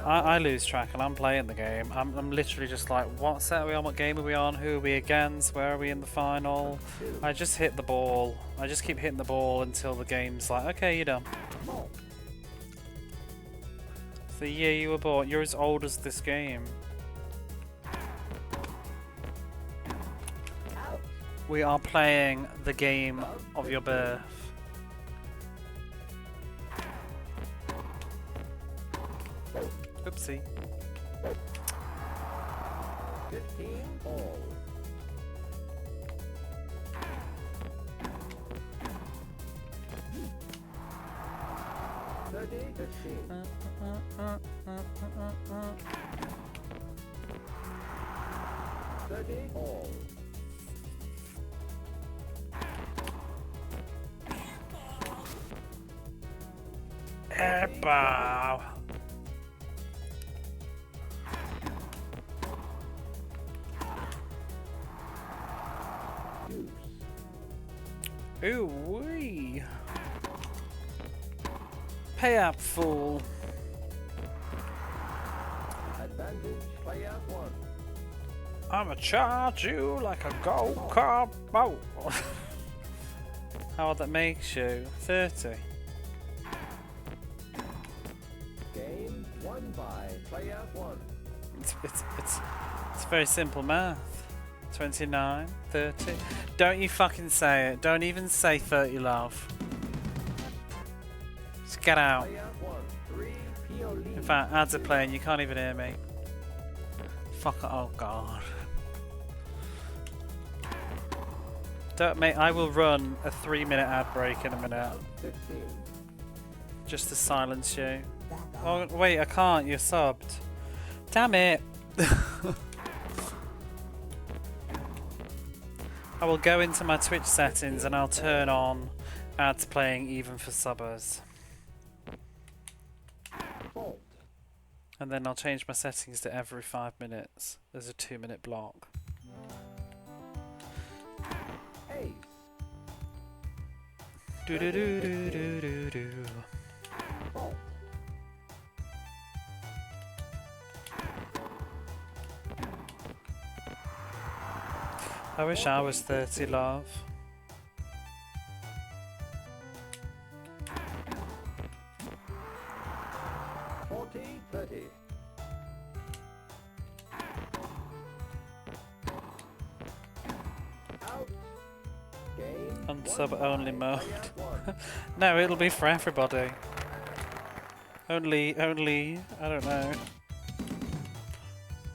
I lose track and I'm playing the game. I'm literally just like, what set are we on? What game are we on? Who are we against? Where are we in the final? I just hit the ball. I just keep hitting the ball until the game's like, okay, you're done. It's the year you were born. You're as old as this game. We are playing the game of your birth. Oopsie. 15 all. All. Bow. Ooh wee. Pay up, fool. Advantage player 1. I'ma charge you like a go-kart boat. How old that makes you? 30. Game won by player 1. It's very simple math. 29, 30. Don't you fucking say it. Don't even say 30, love. Just get out. Player 1 3 Pioline. In fact, ads are playing. You can't even hear me. Fuck it. Oh god. Don't mate. I will run a 3-minute ad break in a minute. 15. Just to silence you. Oh wait, I can't. You're subbed. Damn it. I will go into my Twitch settings and I'll turn on ads playing even for subbers. Fault. And then I'll change my settings to every 5 minutes. There's a 2-minute block. Ace. Do do do do do do do. Fault. I wish I was 30, love. On sub only mode. No, it'll be for everybody. Only, I don't know.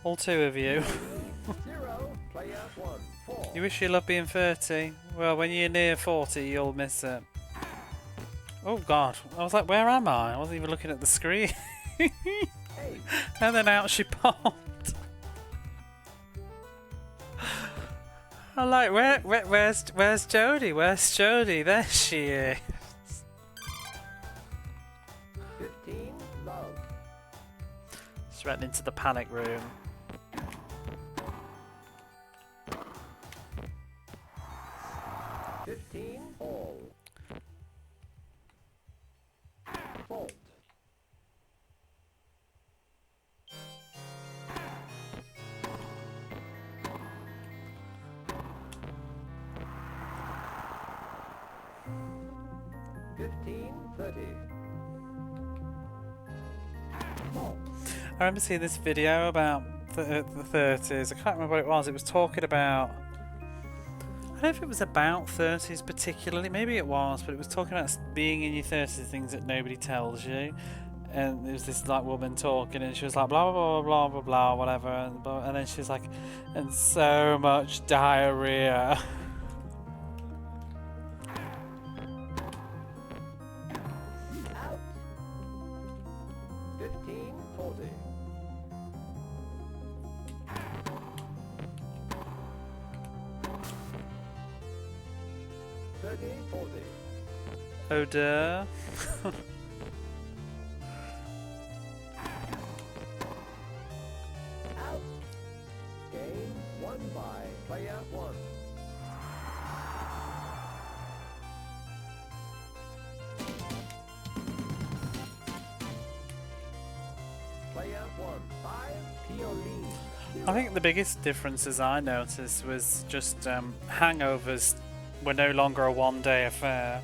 All 2 of you. You wish you loved being 30? Well, when you're near 40, you'll miss it. Oh god, I was like, where am I? I wasn't even looking at the screen. And then out she popped. I'm like, where's Jodie? Where's Jodie? There she is. 15, love. She went into the panic room. 15, all. Fault. 15, 30. Fault. I remember seeing this video about the 30s. I can't remember what it was. It was talking about... I don't know if it was about 30s particularly. Maybe it was, but it was talking about being in your 30s, things that nobody tells you. And there was this like woman talking, and she was like blah blah blah blah blah blah whatever, and then she was like, and so much diarrhea. Out. 15, 40. Oh dear. Out. Game won by player 1. Player 1, 5, Piolini. I think the biggest differences I noticed was just hangovers were no longer a one-day affair.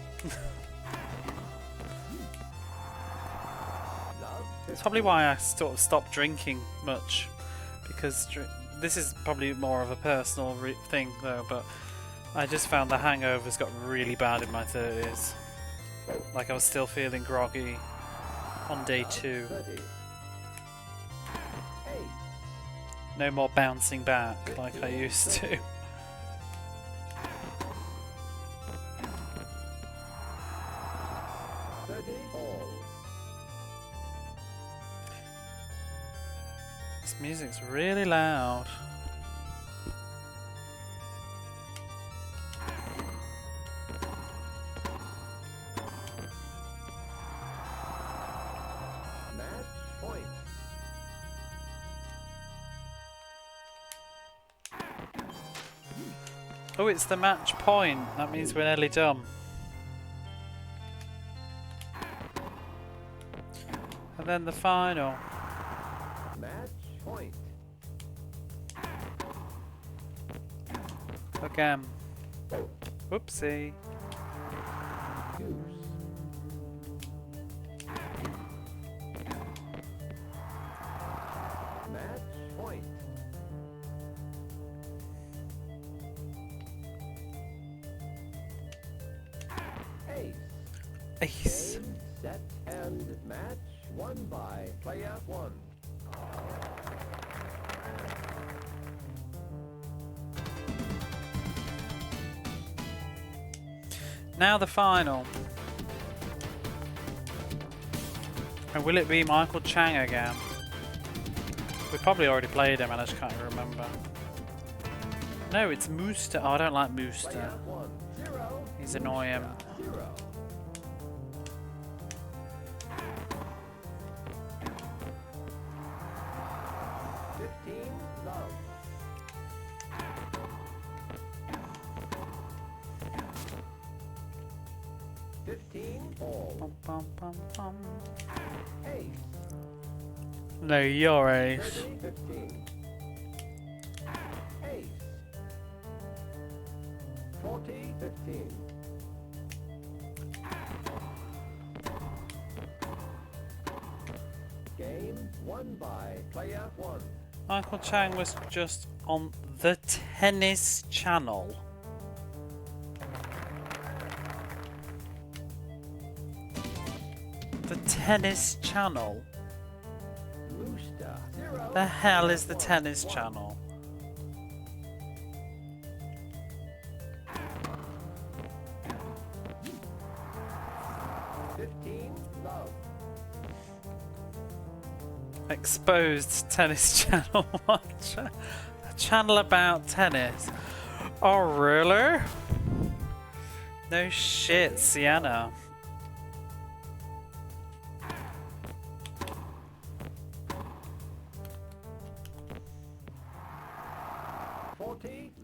It's probably why I sort of stopped drinking much, because this is probably more of a personal thing though, but I just found the hangovers got really bad in my 30s. Like I was still feeling groggy on day 2. 30. Ace. No more bouncing back like I used to. All. This music's really loud. Match point. Oh, it's the match point. That means we're nearly done. And then the final. Match point. Again. Whoopsie. Deuce. Match point. Ace. Ace. Game, set, and match won by player 1. Now the final. And will it be Michael Chang again? We probably already played him and I just can't remember. No, it's Mooster. Oh, I don't like Mooster. Player 1, 0. He's annoying. 0. Love. 15, all. Bum, bum, bum, bum. Ace. No, you're Ace. 30, 15. Ace. 40, 15. Game won by player 1. Michael Chang was just on the Tennis Channel. The Tennis Channel? Rooster. 0. The hell is the Tennis Channel? Love. Exposed Tennis Channel watcher. A channel about tennis. Oh, really? No shit, Sienna.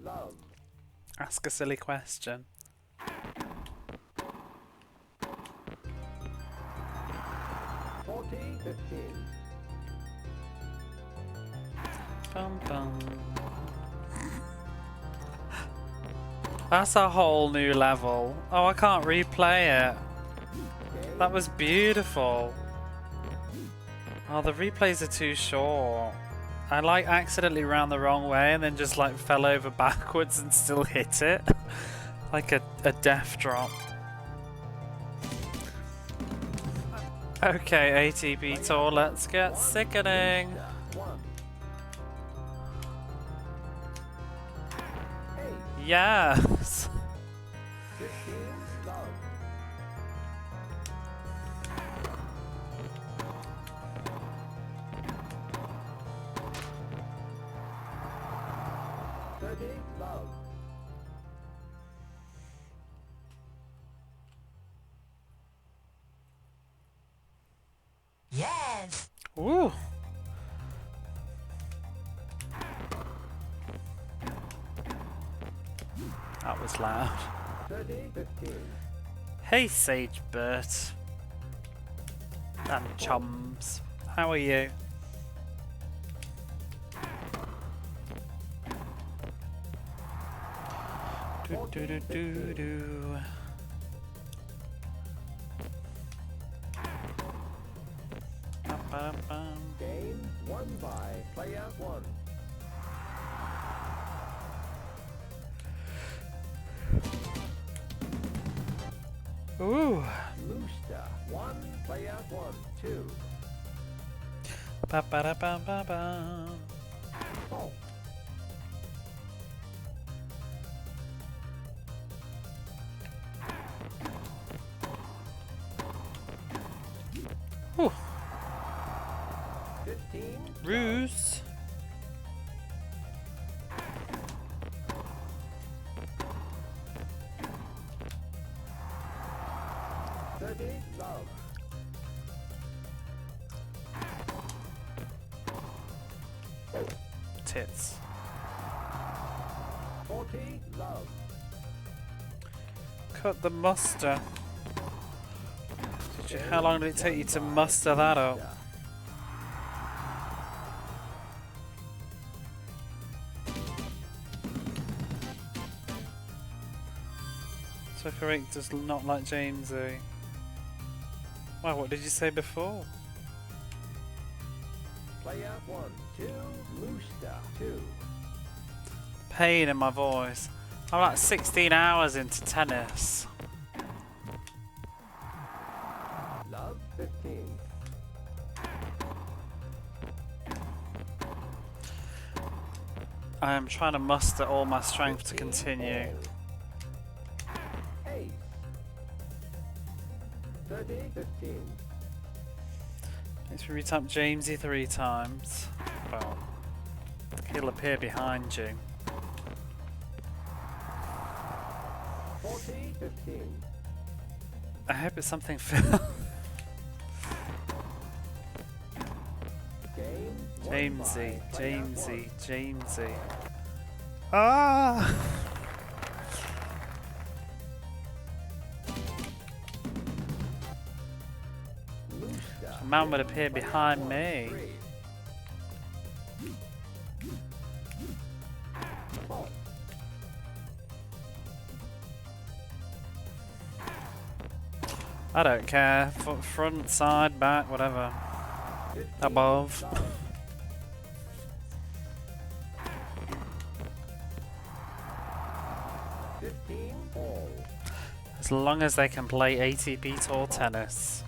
Love. Ask a silly question. 15. Bum, bum. That's a whole new level. Oh, I can't replay it. That was beautiful. Oh, the replays are too short. I like accidentally ran the wrong way and then just like fell over backwards and still hit it. Like a death drop. Okay, ATP tour, let's get sickening. 1. Hey, Yes. 15. Love. 30. Love. Yes. Ooh. That was loud. 30. 15. Hey, Sagebert. And chums. How are you? Do do do do do. Ba-ba-bum. Game won by player 1. Ooh. Looster. 1. Player 1. 2. Ba-ba-da-bum-ba-bum. Oh. Ooh. 15. Ruse. Love. Tits. 40. Love. Cut the muster. How long did it take you to muster that up? So correct does not like Jamesy. Wow, what did you say before? Player 1. 2. Looster. 2. Pain in my voice. I'm like 16 hours into tennis. Love. 15. I am trying to muster all my strength to continue. 8. 30. 15. Let's retap Jamesy 3 times. Well, he'll appear behind you. 40. 15. I hope it's something Phil. Game won Jamesy, by player Jamesy, Jamesy. Ah! one. Looster. A man would appear behind me. 3. Oh. I don't care. Front, side, back, whatever. 15. Above. Love. 15. All. As long as they can play ATP Tour tennis.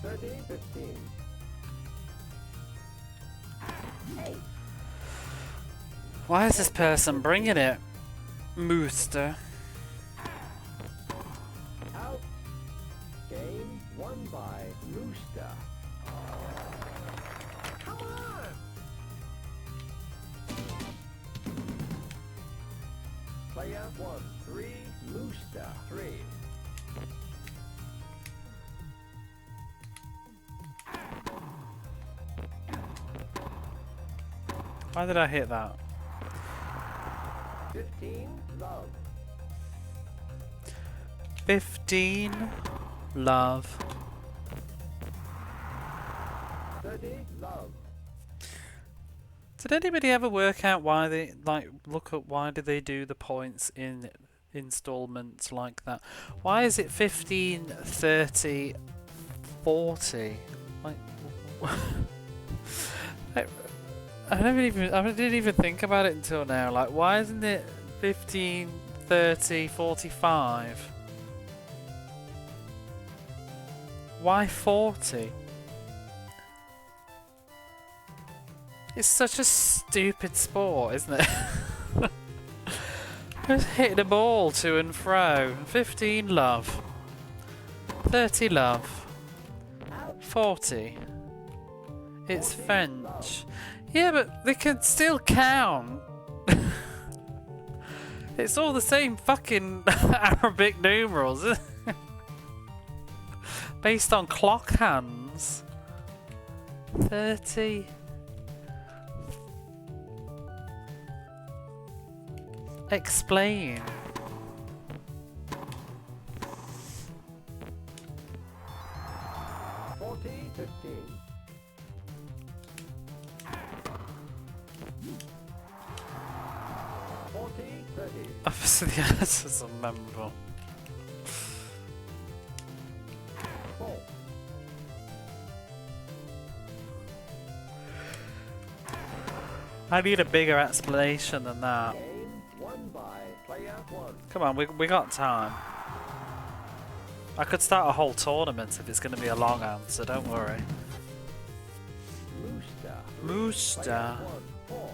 Thirty. 15. Why is this person bringing it? Mooster. Out. Game won by Rooster. Come on! Player 1, 3, Rooster, 3. Why did I hit that? 15, love. 15 love. 30, love. Did anybody ever work out why they look at why do they do the points in installments like that? Why is it 15, 30, 40? Like I didn't even think about it until now. Like, why isn't it 15, 30, 45? Why 40? It's such a stupid sport, isn't it? Just hitting a ball to and fro. 15 love. 30 love. 40. It's French. Yeah, but they can still count. It's all the same fucking Arabic numerals. Based on clock hands. 30. Explain. Forty, 15. Obviously the answers are memorable. 4. I need a bigger explanation than that. Game won by player 1. Come on, we got time. I could start a whole tournament if it's going to be a long answer, don't worry. Rooster. Rooster. Player 1, 4.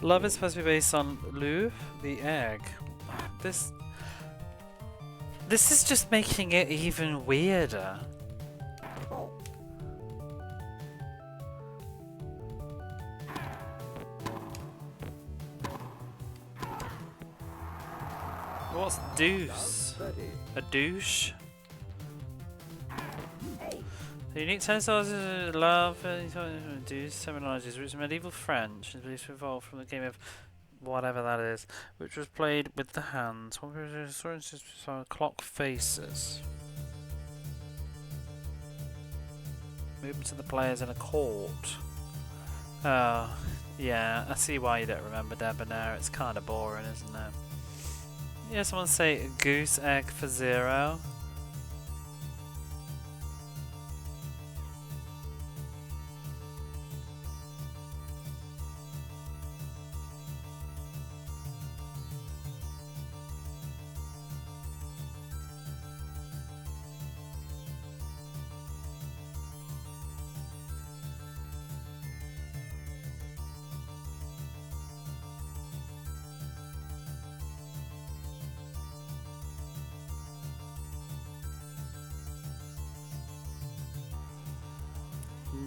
Love is supposed to be based on Louvre, the egg. This is just making it even weirder. What's deuce? A douche? The unique tennis of love, deuce terminologies, which is medieval French, and believed to evolve from the game of whatever that is, which was played with the hands. Clock faces. Movement to the players in a court. Oh, yeah, I see why you don't remember Debonair. It's kind of boring, isn't it? Yeah, someone say goose egg for 0.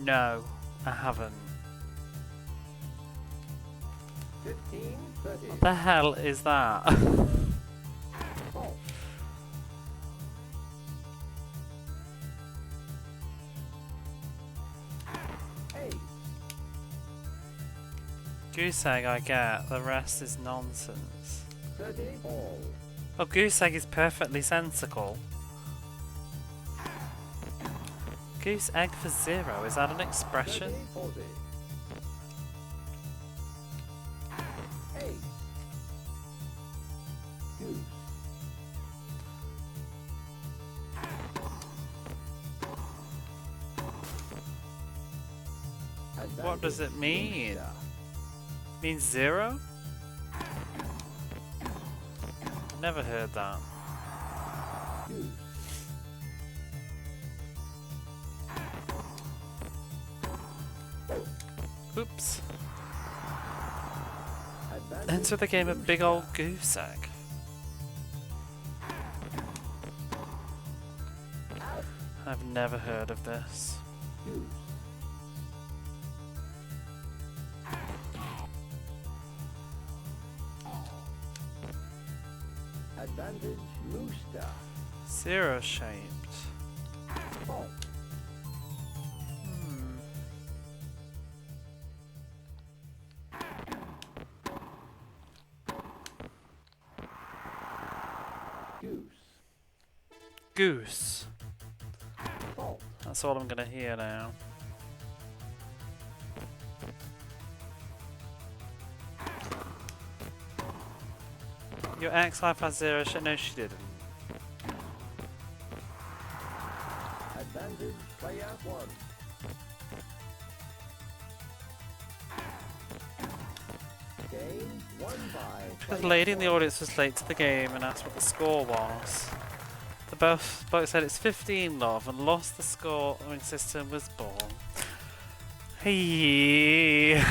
No, I haven't. 15, 30. What the hell is that? Goose egg I get, the rest is nonsense. 30, all. Oh, goose egg is perfectly sensible. Goose egg for 0, is that an expression? 30, 40. 8. Goose. What does it mean? Means 0? Never heard that. Goose. Oops. Advantage Enter the game of Big Old Goose Egg. I've never heard of this. Deuce. Advantage Rooster. Zero shaped. Fault. Goose. Goose. Fault. That's all I'm gonna hear now. Your ex-wife has zero shit. No, she didn't. Advantage player 1. Game won by The player lady in the 1. audience was late to the game and asked what the score was. The both said it's 15 love and lost the scoring system was born. Hey.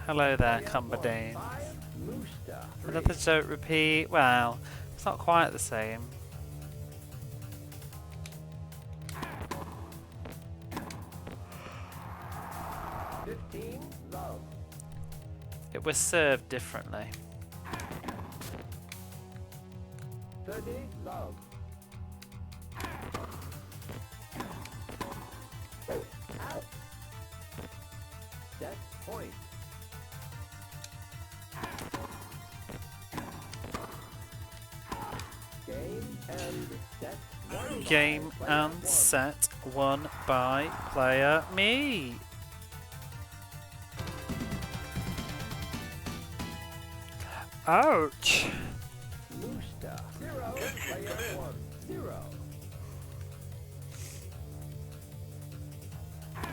Hello there, Cumberdane. 5, Rooster 3. Another joke repeat. Well, it's not quite the same. Love. It was served differently. 30 love. Out. Set point. Game and set. One Game by player and 1. set won by player me. Ouch. Rooster. 0 player 1. 0.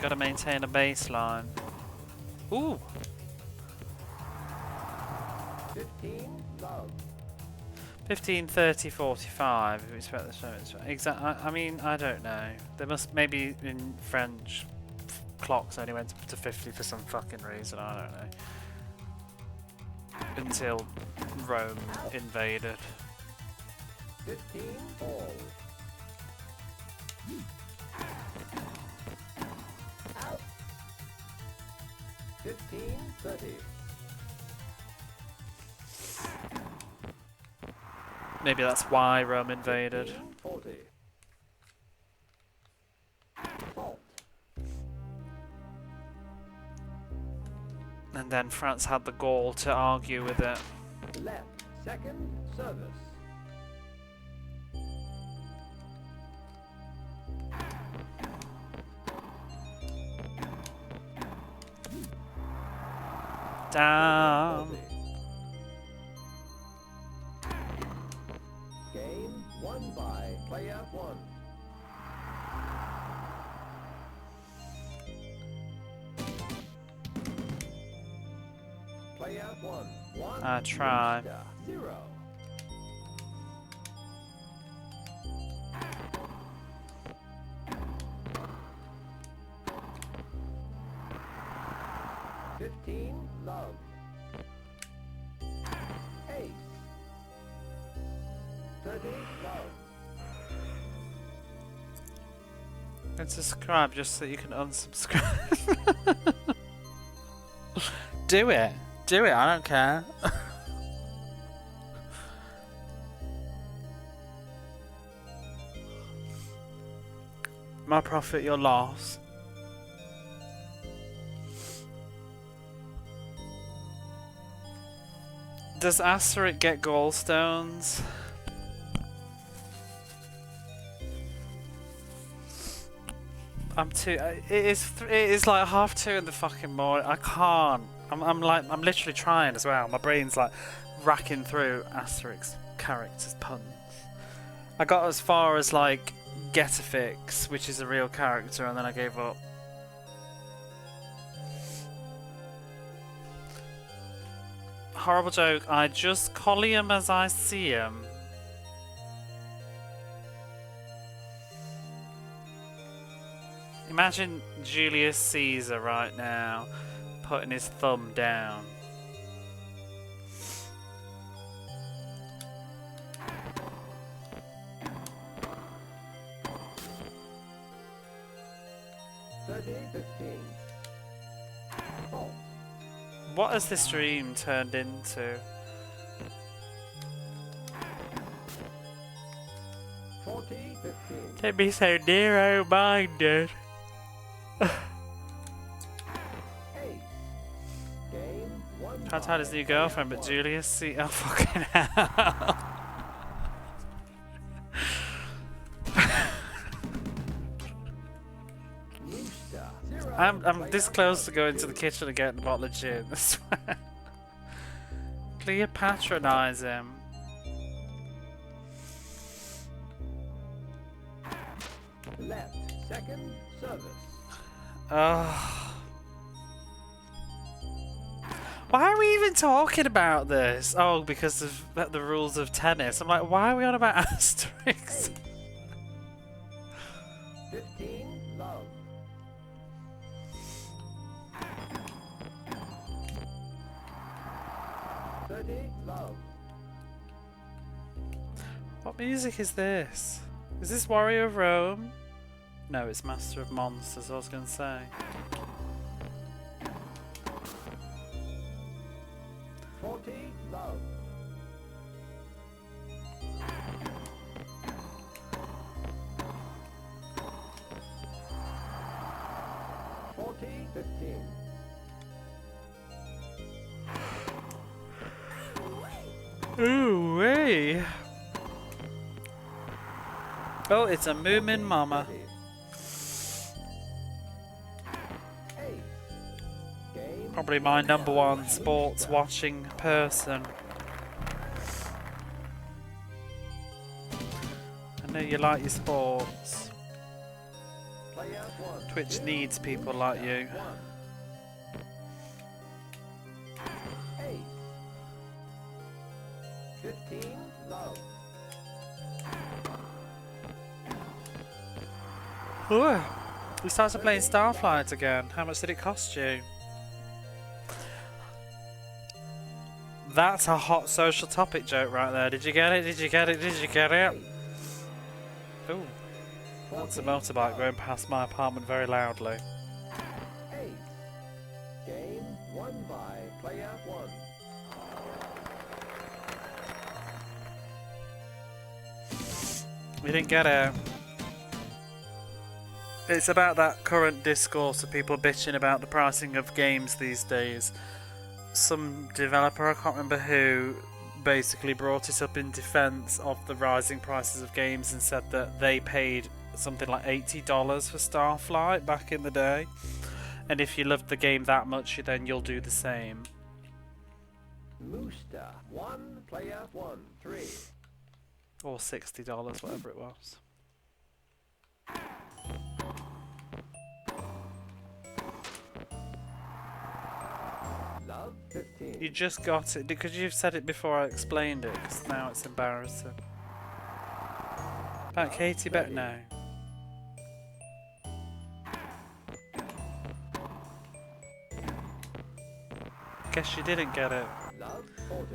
Gotta maintain a baseline. Ooh. 15 love. 15, 30, 45. If we expect this one, exactly. I mean, I don't know. There must maybe in French clocks only went to 50 for some fucking reason. I don't know. Until Rome invaded. 15 all. Out. 15 30. Maybe that's why Rome invaded. 15 40. Fault. And then France had the gall to argue with it. Left. Second service. Damn. 40. Game won by player 1. Player 1. 1. I try. Rooster, 0. Love. Ace. 30 love. And subscribe just so you can unsubscribe. Do it. Do it, I don't care. My profit, your loss. Does Asterit get gallstones? I'm too. It is like 2:30 in the fucking morning. I can't. I'm literally trying as well. My brain's like racking through Asterix characters puns. I got as far as like Getafix, which is a real character, and then I gave up. Horrible joke. I just collie him as I see him. Imagine Julius Caesar right now putting his thumb down. What has this dream turned into? 40, 15. Don't be so narrow-minded. Ace. Game 1. Can't tell his new girlfriend, but Julius see. Oh fucking hell! I'm this close to going to the kitchen and getting a bottle of gin. I swear. Cleopatronise him. Left. Second service. Oh. Why are we even talking about this? Oh, because of the rules of tennis. I'm like, why are we on about asterisks? 15. Love. 30. Love. What music is this? Is this Warrior of Rome? No, it's Master of Monsters, I was going to say. Love. 40, 15. Ooh wee! Oh, it's a Moomin Mama. Probably my #1 sports watching person. I know you like your sports. Twitch needs people like you. Ooh, we started playing Starflight again. How much did it cost you? That's a hot social topic joke right there. Did you get it? Did you get it? Did you get it? Ooh. That's a motorbike going past my apartment very loudly. Game won by player 1. We didn't get it. It's about that current discourse of people bitching about the pricing of games these days. Some developer, I can't remember who, basically brought it up in defense of the rising prices of games and said that they paid something like $80 for Starflight back in the day, and if you loved the game that much, then you'll do the same. Mooster 1, player 1, 3. Or $60, whatever it was. Love 15. You just got it because you've said it before I explained it, because now it's embarrassing. Back Katie, bet now. Guess you didn't get it. Love 40.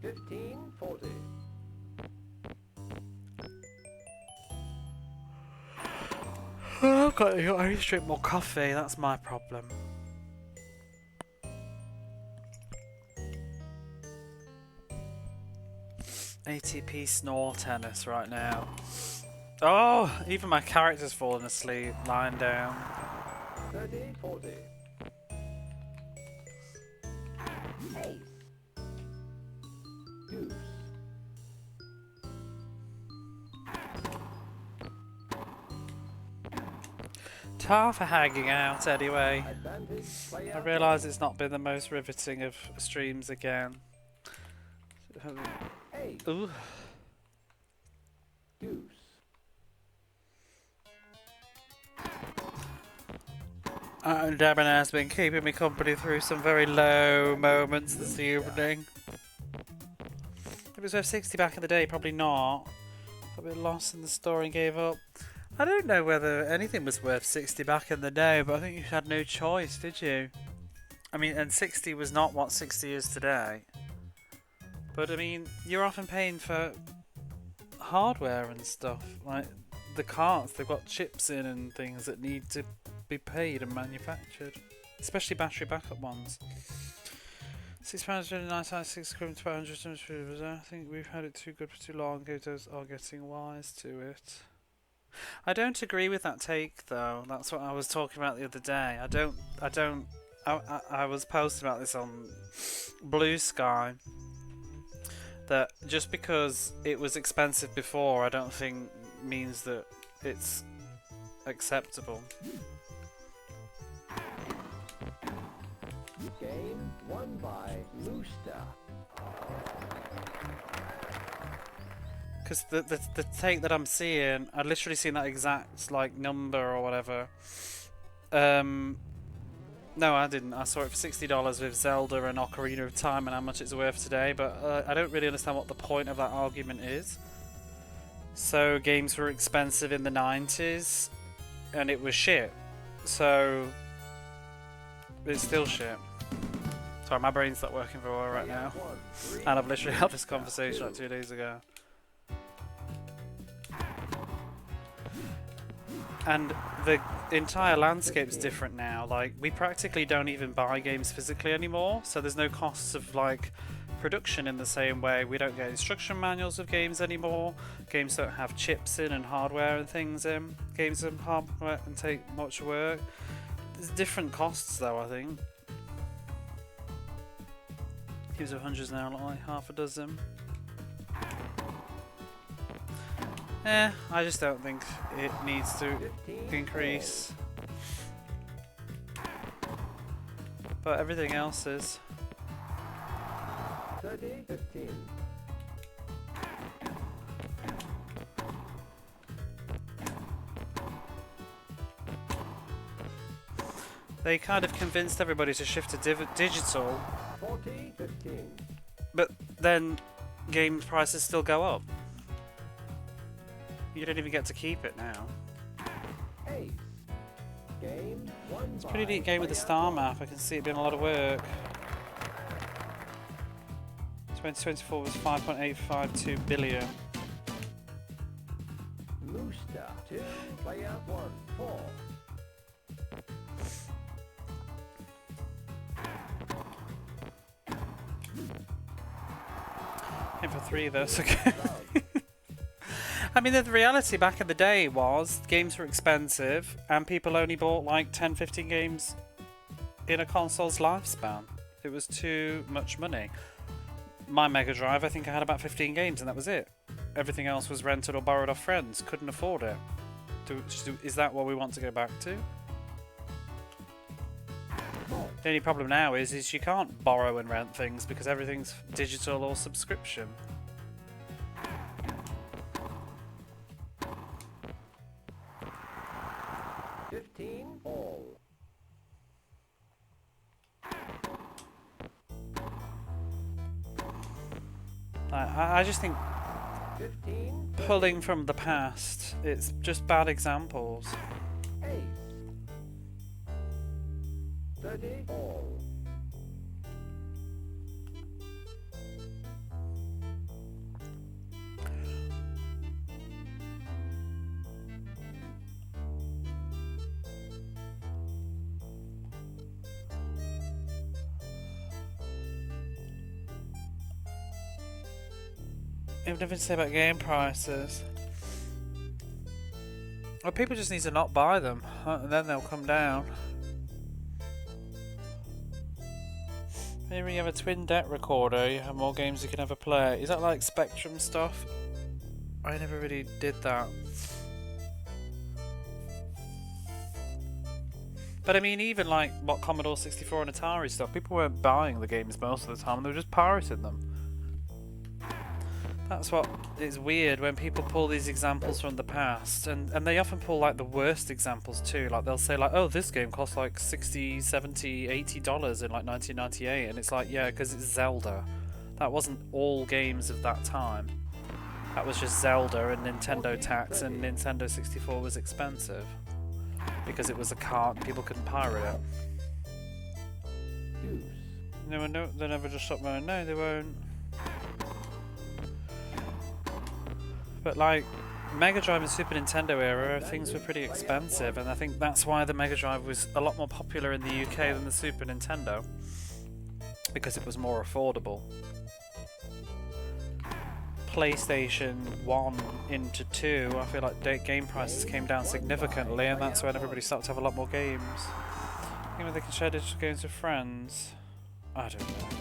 $15.40. I need to drink more coffee, that's my problem. ATP snore tennis right now. Oh, even my character's fallen asleep, lying down. 30-40. Ace. Deuce. Tar for hanging out anyway. Advantage player. I realise it's not been the most riveting of streams again. Ace. Ooh. Deuce. Devin has been keeping me company through some very low moments this evening. If it was worth 60 back in the day, probably not. Got a bit lost in the store and gave up. I don't know whether anything was worth 60 back in the day, but I think you had no choice, did you? I mean, and 60 was not what 60 is today. But I mean, you're often paying for hardware and stuff. Like the carts, they've got chips in and things that need to be paid and manufactured. Especially battery backup ones. £6.99, 6 quid, 200. I think we've had it too good for too long. Gatos are getting wise to it. I don't agree with that take though. That's what I was talking about the other day. I was posting about this on Bluesky. That just because it was expensive before, I don't think means that it's acceptable. Game won by Rooster. Because the take that I'm seeing, I'd literally seen that exact like number or whatever. No, I didn't. I saw it for $60 with Zelda and Ocarina of Time and how much it's worth today, but I don't really understand what the point of that argument is. So games were expensive in the 90s and it was shit. So it's still shit. Sorry, my brain's not working very well right now. And I've literally had this conversation like 2 days ago. And the entire landscape's different now. Like, we practically don't even buy games physically anymore, so there's no costs of like production in the same way. We don't get instruction manuals of games anymore. Games don't have chips in and hardware and things in. Games and hardware and take much work. There's different costs though, I think. Games of hundreds now, like half a dozen. I just don't think it needs to increase. But everything else is. 30-15. They kind of convinced everybody to shift to digital, 40-15. but then game prices still go up. You don't even get to keep it now. Ace. Game won It's a pretty neat game with the star map. I can see it being a lot of work. 2024 was 5.852 billion. Rooster. 2, player 1, 4. Aim for 3 though, so okay. I mean, the reality back in the day was games were expensive and people only bought like 10-15 games in a console's lifespan. It was too much money. My Mega Drive, I think I had about 15 games and that was it. Everything else was rented or borrowed off friends. Couldn't afford it. Is that what we want to go back to? The only problem now is you can't borrow and rent things because everything's digital or subscription. All. I just think 15. pulling from the past, it's just bad examples. Ace. 30. All. I've nothing to say about game prices. Well, people just need to not buy them, and then they'll come down. Maybe when you have a twin deck recorder, you have more games you can ever play. Is that like Spectrum stuff? I never really did that. But I mean, even like what Commodore 64 and Atari stuff, people weren't buying the games most of the time, they were just pirating them. That's what is weird when people pull these examples from the past, and they often pull like the worst examples too. Like they'll say like, oh, this game cost like $60, $70, $80 in like 1998, and it's like, yeah, because it's Zelda. That wasn't all games of that time. That was just Zelda and Nintendo tax, and Nintendo 64 was expensive because it was a cart, people couldn't pirate it. Deuce. No, they'll never just stop going. No, they won't. But like Mega Drive and Super Nintendo era, things were pretty expensive, and I think that's why the Mega Drive was a lot more popular in the UK than the Super Nintendo, because it was more affordable. PlayStation 1 into 2, I feel like game prices came down significantly, and that's when everybody started to have a lot more games. You know, they can share digital games with friends. I don't know.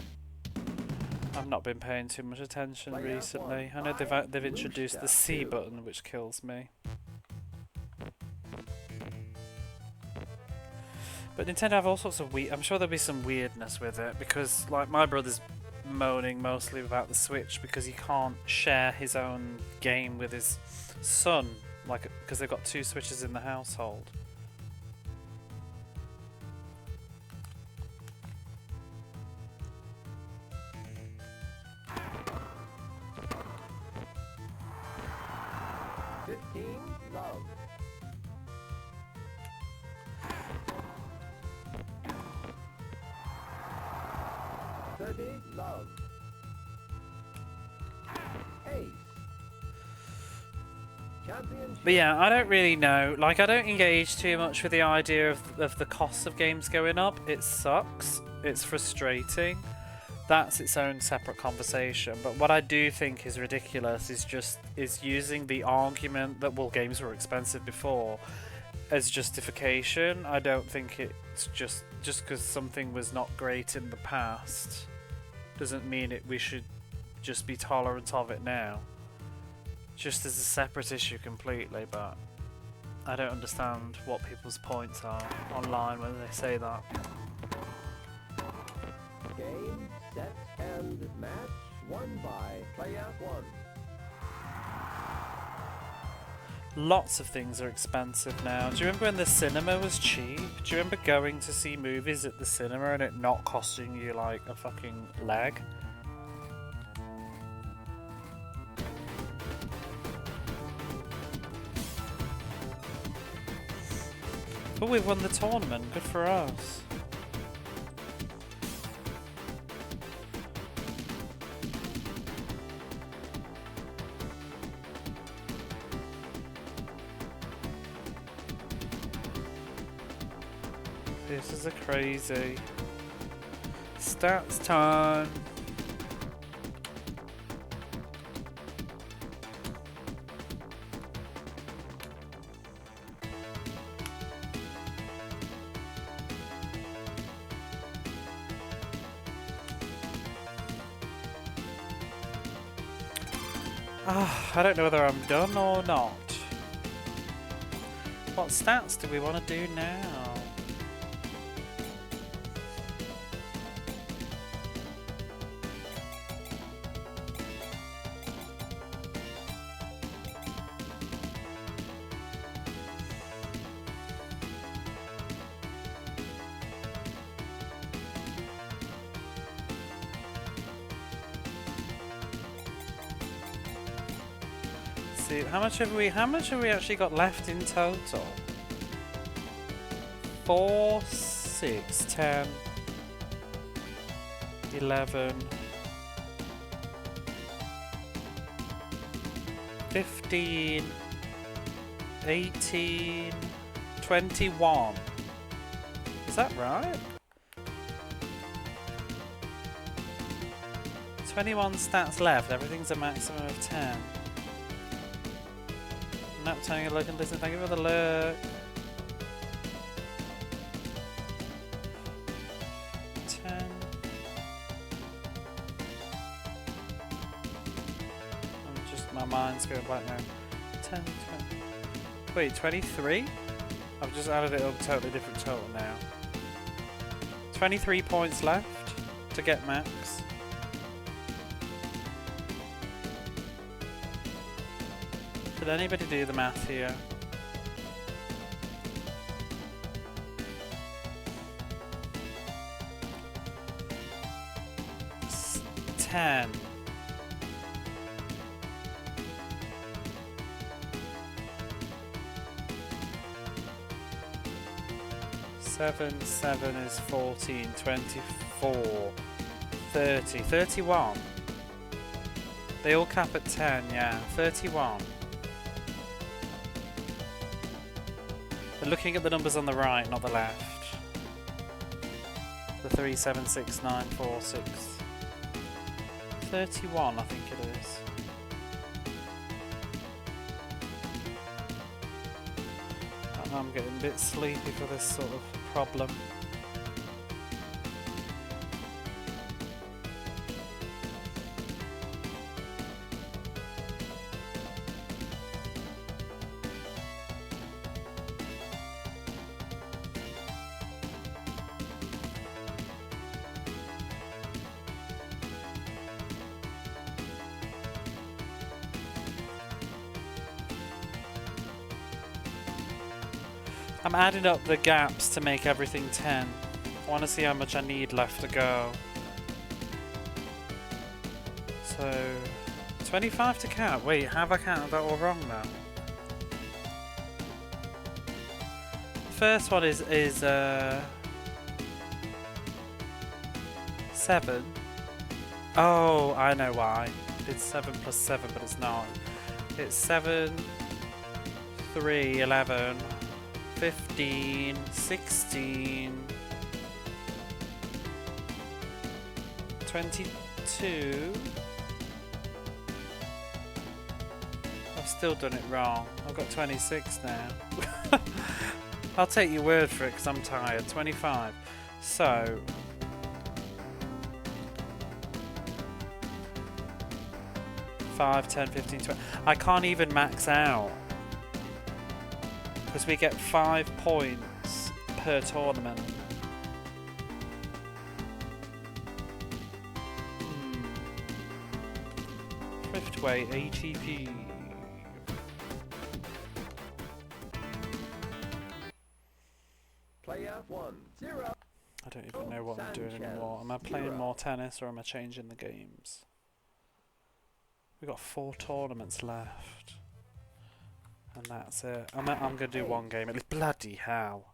I've not been paying too much attention recently. I know they've introduced the C button, which kills me. But Nintendo have all sorts of I'm sure there'll be some weirdness with it, because like my brother's moaning mostly about the Switch because he can't share his own game with his son, like because they've got 2 Switches in the household. Love. Love. Ace. Championship. But yeah, I don't really know. Like, I don't engage too much with the idea of the cost of games going up. It sucks. It's frustrating. That's its own separate conversation. But what I do think is ridiculous is using the argument that, well, games were expensive before as justification. I don't think it's just because something was not great in the past doesn't mean we should just be tolerant of it now. Just as a separate issue completely, but I don't understand what people's points are online when they say that. Game, set, and match won by player 1. Lots of things are expensive now. Do you remember when the cinema was cheap? Do you remember going to see movies at the cinema and it not costing you like a fucking leg? Oh, we've won the tournament. Good for us. This is a crazy stats time. I don't know whether I'm done or not. What stats do we want to do now? How much have we actually got left in total? 4, 6, 10, 11, 15, 18, 21. Is that right? 21 stats left. Everything's a maximum of 10. Not telling you, look and listen. Thank you for the look. 10. My mind's going blank now. 10, 20. Wait, 23? I've just added it up, totally different total now. 23 points left to get max. Did anybody do the math here? S 10. Seven is 14, 24, 30, 31. They all cap at 10, yeah, 31. But looking at the numbers on the right, not the left. The 3, 7, 6, 9, 4, 6. 31, I think it is. I'm getting a bit sleepy for this sort of problem. I'm adding up the gaps to make everything 10. I want to see how much I need left to go. So, 25 to count. Wait, have I counted that all wrong now? The first one is 7. Oh, I know why. It's 7 plus 7, but it's not. It's 7, 3, 11... 15, 16, 22. I've still done it wrong. I've got 26 now. I'll take your word for it because I'm tired. 25. So, five, 10, 15, 20. I can't even max out. Because we get 5 points per tournament. Thriftway ATP. Player 1, 0. I don't even know what I'm doing anymore. Am I playing more tennis or am I changing the games? We've got 4 tournaments left. And that's it. I'm going to do one game. Bloody hell.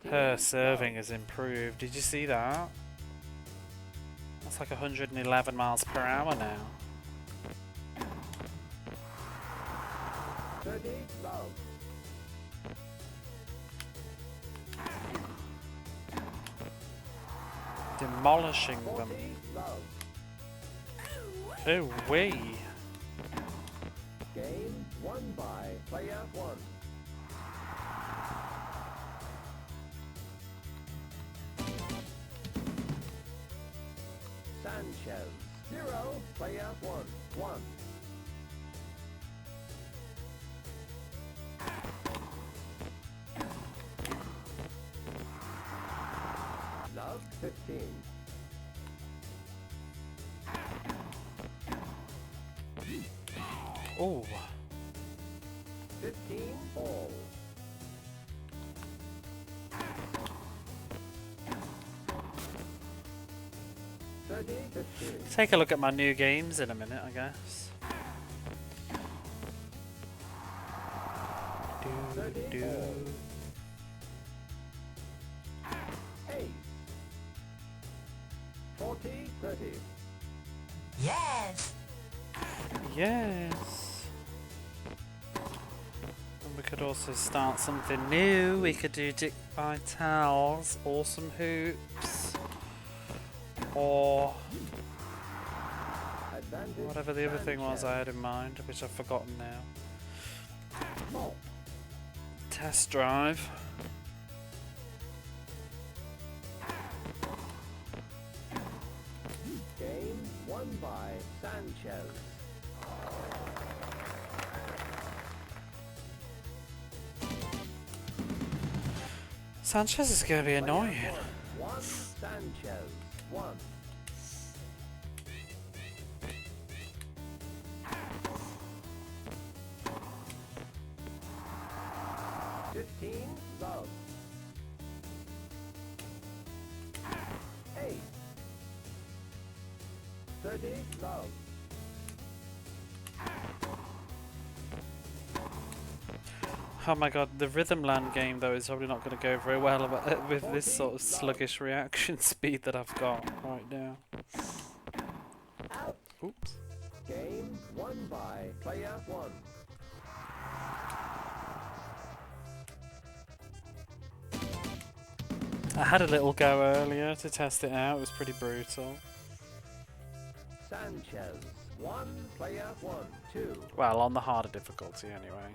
Her serving has improved. Did you see that? That's like 111 miles per hour now. 30, love. Demolishing 40, them. love. Oh, wee. Game won by player 1. Sanchez, 0, player 1, 1. Love, 15. Oh. 15 all. Take a look at my new games in a minute, I guess. Do. 8. 40, 30. Yes. Yes. And we could also start something new. We could do Dick Vitale's Awesome Hoops. Or whatever the other thing was I had in mind, which I've forgotten now. Test drive. Game won by Sanchez. Sanchez is going to be annoying. 1, Sanchez, 1. 15, love. Ace. 30, love. Oh my god, the Rhythmland game though is probably not going to go very well with this sort of sluggish reaction speed that I've got right now. Out. Oops. Game won by player 1. I had a little go earlier to test it out, it was pretty brutal. Sanchez. 1, player 1, 2. Well, on the harder difficulty anyway.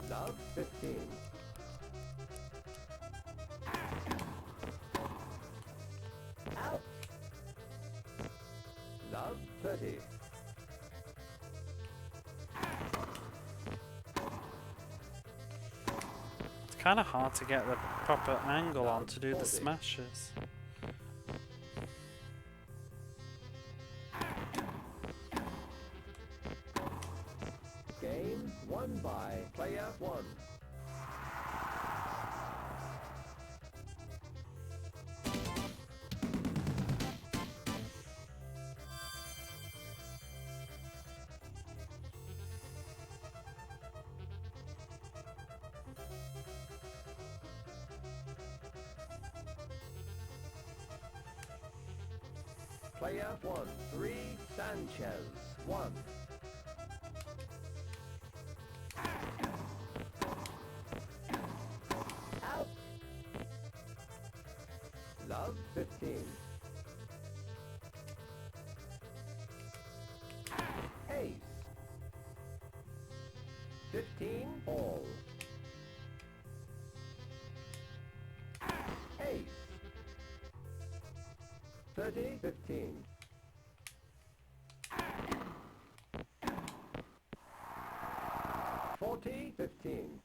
Love 15. Out. Love 30. It's kind of hard to get the proper angle on to do the smashes. Game won by player 1. Player 1, 3, Sanchez, 1. Out. Love 15. Ace. 15 all. Ace. 30, 15. Forty, 15.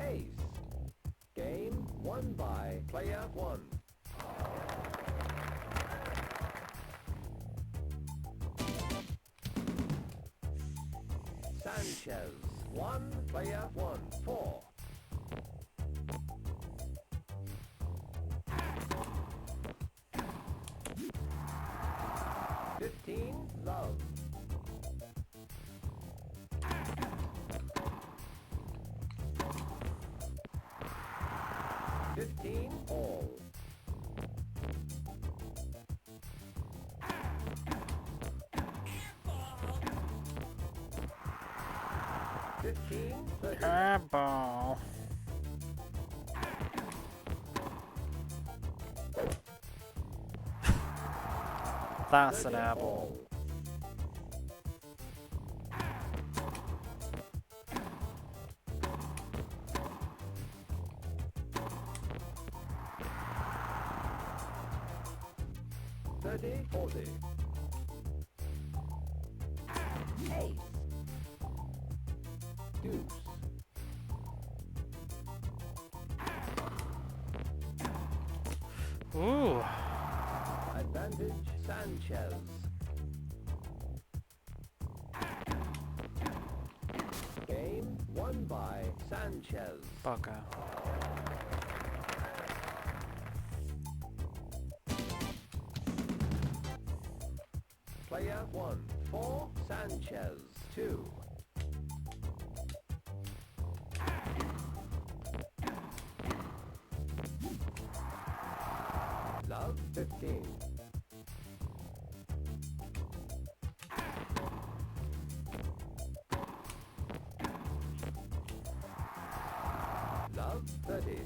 Ace. Game won by player 1. Sanchez. 1, player 1, 4. 15, love. All. 15, 30. Airball. That's an airball. Thirty, 40. Ace. Deuce. Ooh. Advantage Sanchez. Game won by Sanchez. Bugger. Player 1, 4, Sanchez, 2. Love 15. Love 30.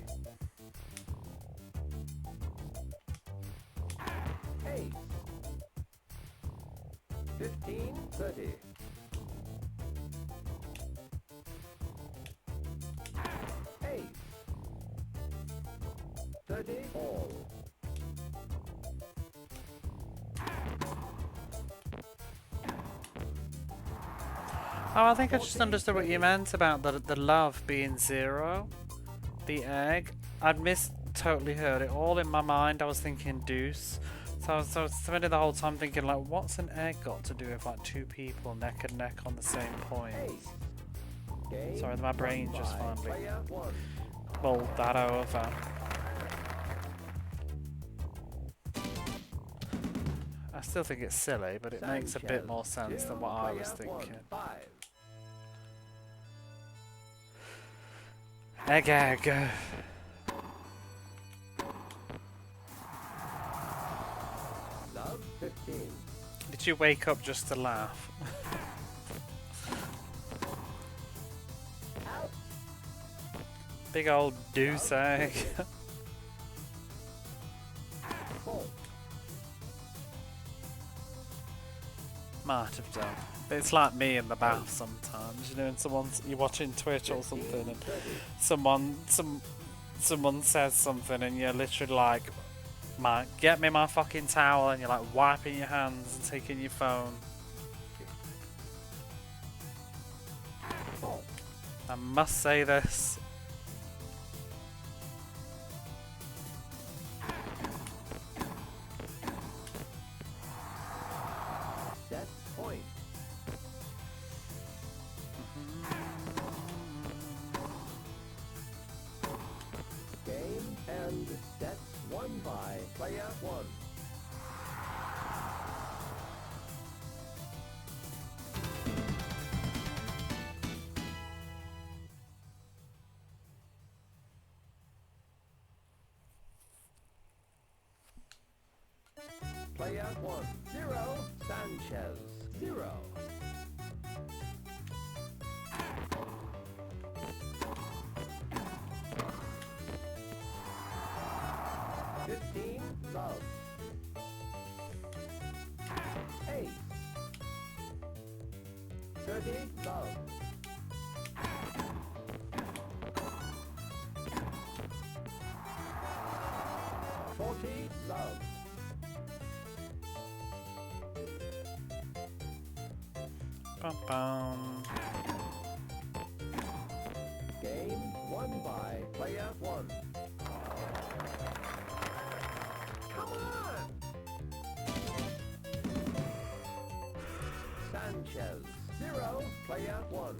Ace. 15, 30. Ace. 30 all. Oh, I think I just understood what you meant about the love being 0. The egg. I'd totally heard it all in my mind. I was thinking deuce. So So I was spending the whole time thinking, like, what's an egg got to do with like two people neck and neck on the same point? Game Sorry, my brain won just by finally player one. mulled that over. I still think it's silly, but it makes a bit more sense than what I was thinking. Egg. Love 15. Did you wake up just to laugh? Big old deuce egg. Might have done. It's like me in the bath sometimes, you know, and you're watching Twitch or something, and someone says something, and you're literally like, get me my fucking towel, and you're like wiping your hands and taking your phone. I must say this. Set point. Game and set won by player one. Player 1-0, Sanchez 0. Love. Ace. 30, love. Love. Bum bum. Game won by player one. Come on! Sanchez 0, player 1.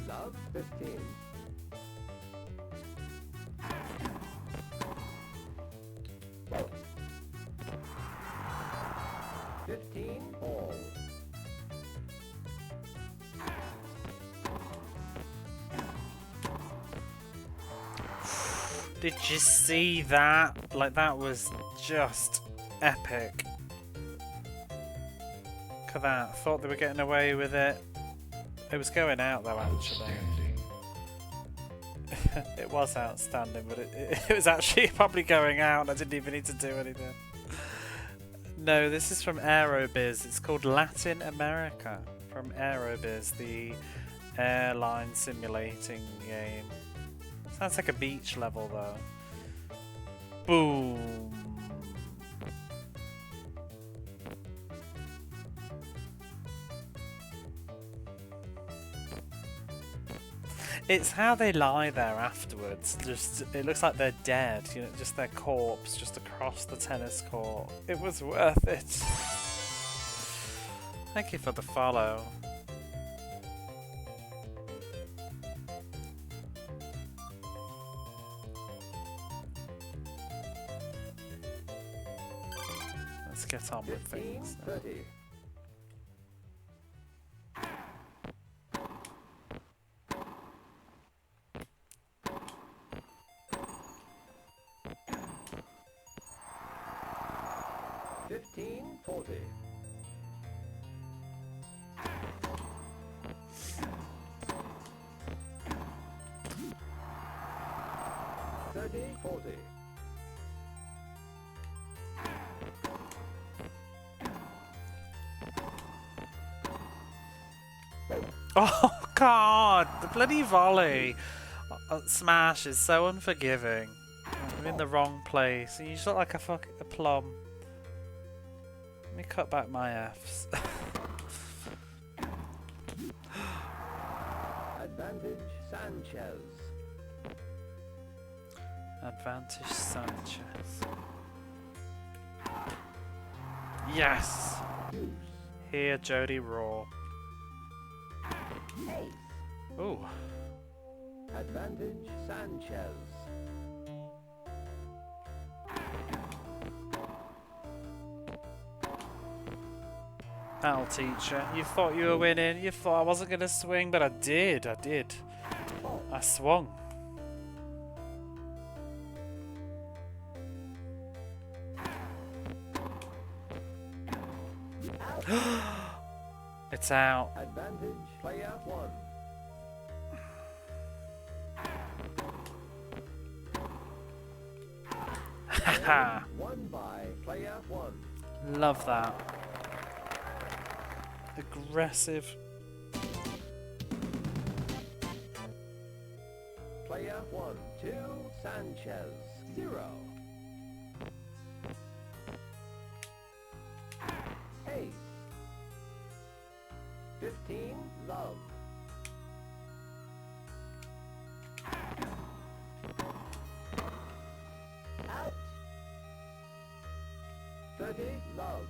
Love 15. Well. 15 all. Did you see that? Like, that was just epic. Look at that. Thought they were getting away with it. It was going out though, actually. It was outstanding, but it was actually probably going out. I didn't even need to do anything. No, this is from Aerobiz. It's called Latin America. From Aerobiz, the airline simulating game. Sounds like a beach level though. Boom. It's how they lie there afterwards. Just, it looks like they're dead. You know, just their corpse just across the tennis court. It was worth it. Thank you for the follow. Let's get on with things. 30. Oh god, the bloody volley smash is so unforgiving. I'm in the wrong place. You just look like a plum. Let me cut back my Fs. Advantage Sanchez. Advantage Sanchez. Yes! Deuce. Here, Jody Raw. Ace. Ooh. Advantage Sanchez. That'll teach you. You thought you were winning. You thought I wasn't going to swing, but I did. I did. I swung. It's out. Advantage player one. Haha. Won by player one. Love that. Aggressive. Player one. 2 Sanchez. 0. Ace. 15 love. Out. 30 love.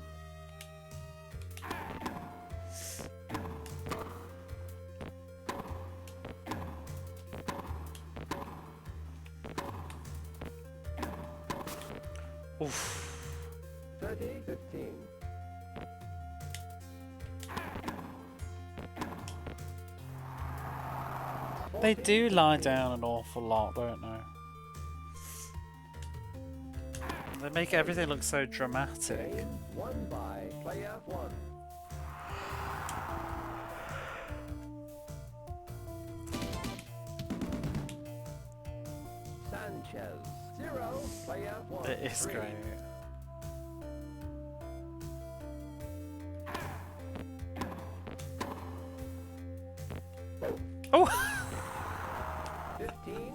Oof. 30 15. They do lie down an awful lot, don't they? They make everything look so dramatic. Game won by player one. Sanchez. 0 player one. It is 3. great. Oh! 15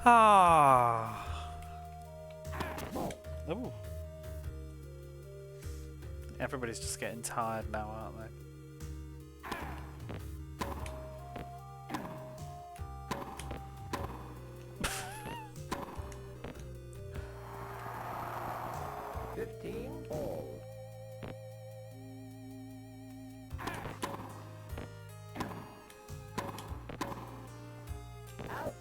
Ah! fault. Ooh. Everybody's just getting tired now, aren't they? 15 all. Out.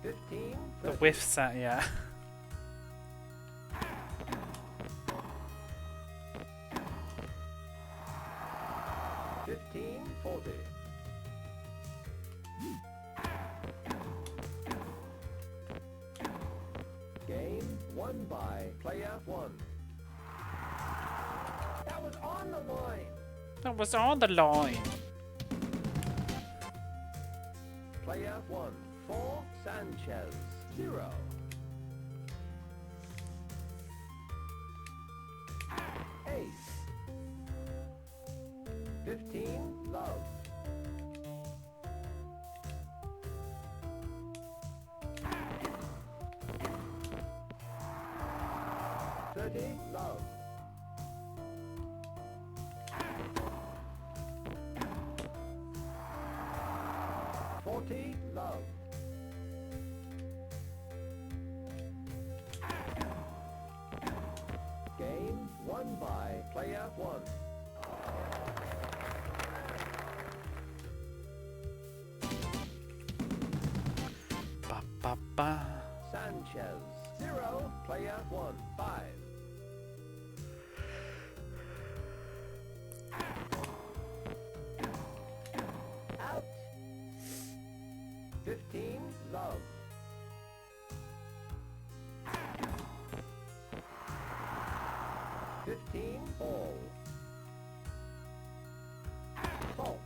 15 The 30. whiffs at yeah. Fifteen 40. Game won by player one. That was on the line. That was on the line. Player one. 4 Sanchez. 0. Ace. 15 love. Love. 40 love. Game won by player one. Ba ba ba. Sanchez 0, player 1, 5. Out. 15 love. All. Fault.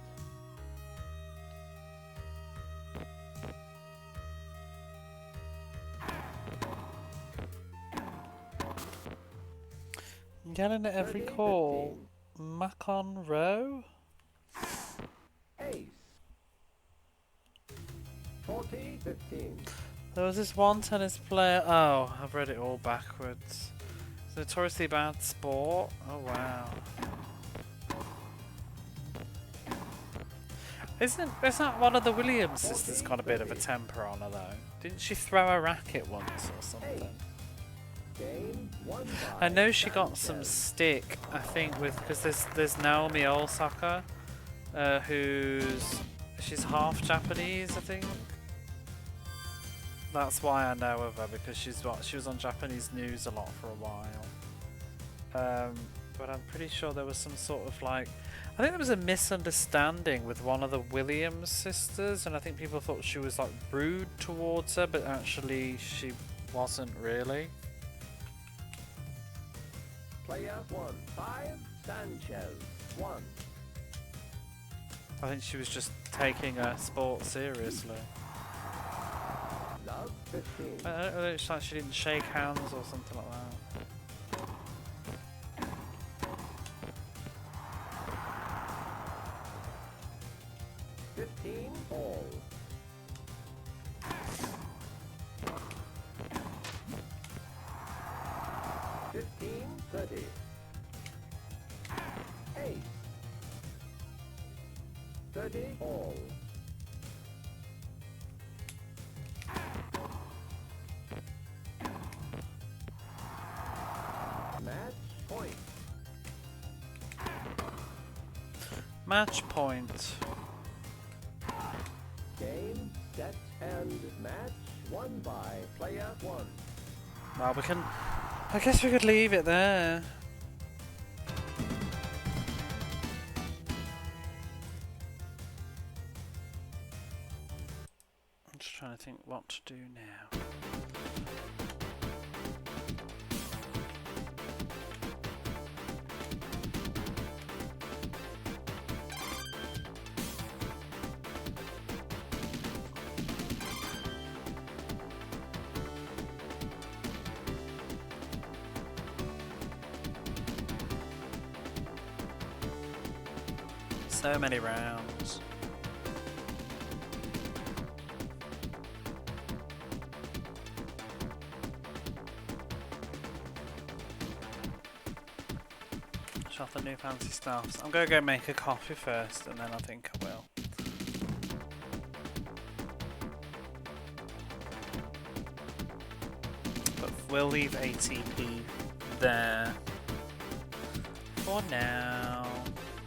Getting it every 30, call. Macon Row? Ace. 40, 15. There was this one tennis player. Oh, I've read it all backwards. It's a notoriously bad sport. Oh wow. Isn't that one of the Williams sisters got a bit of a temper on her though? Didn't she throw a racket once or something? Game won by I know she got some Sanchez. stick, I think, with because there's Naomi Osaka, she's half Japanese, I think. That's why I know of her, because she was on Japanese news a lot for a while. But I'm pretty sure there was some sort of like, I think there was a misunderstanding with one of the Williams sisters, and I think people thought she was like rude towards her, but actually she wasn't really. Player 1, 5, Sanchez, 1. I think she was just taking her sport seriously. Love 15. I don't know, it's like she didn't shake hands or something like that. 15 all. 15-30. 8. 30 all. Match point. Match point. Game, set, and match won by player 1. Well, we can. I guess we could leave it there. I'm just trying to think what to do now. So many rounds. Shot the new fancy stuffs. I'm gonna go make a coffee first, and then I think I will. But we'll leave ATP there for now.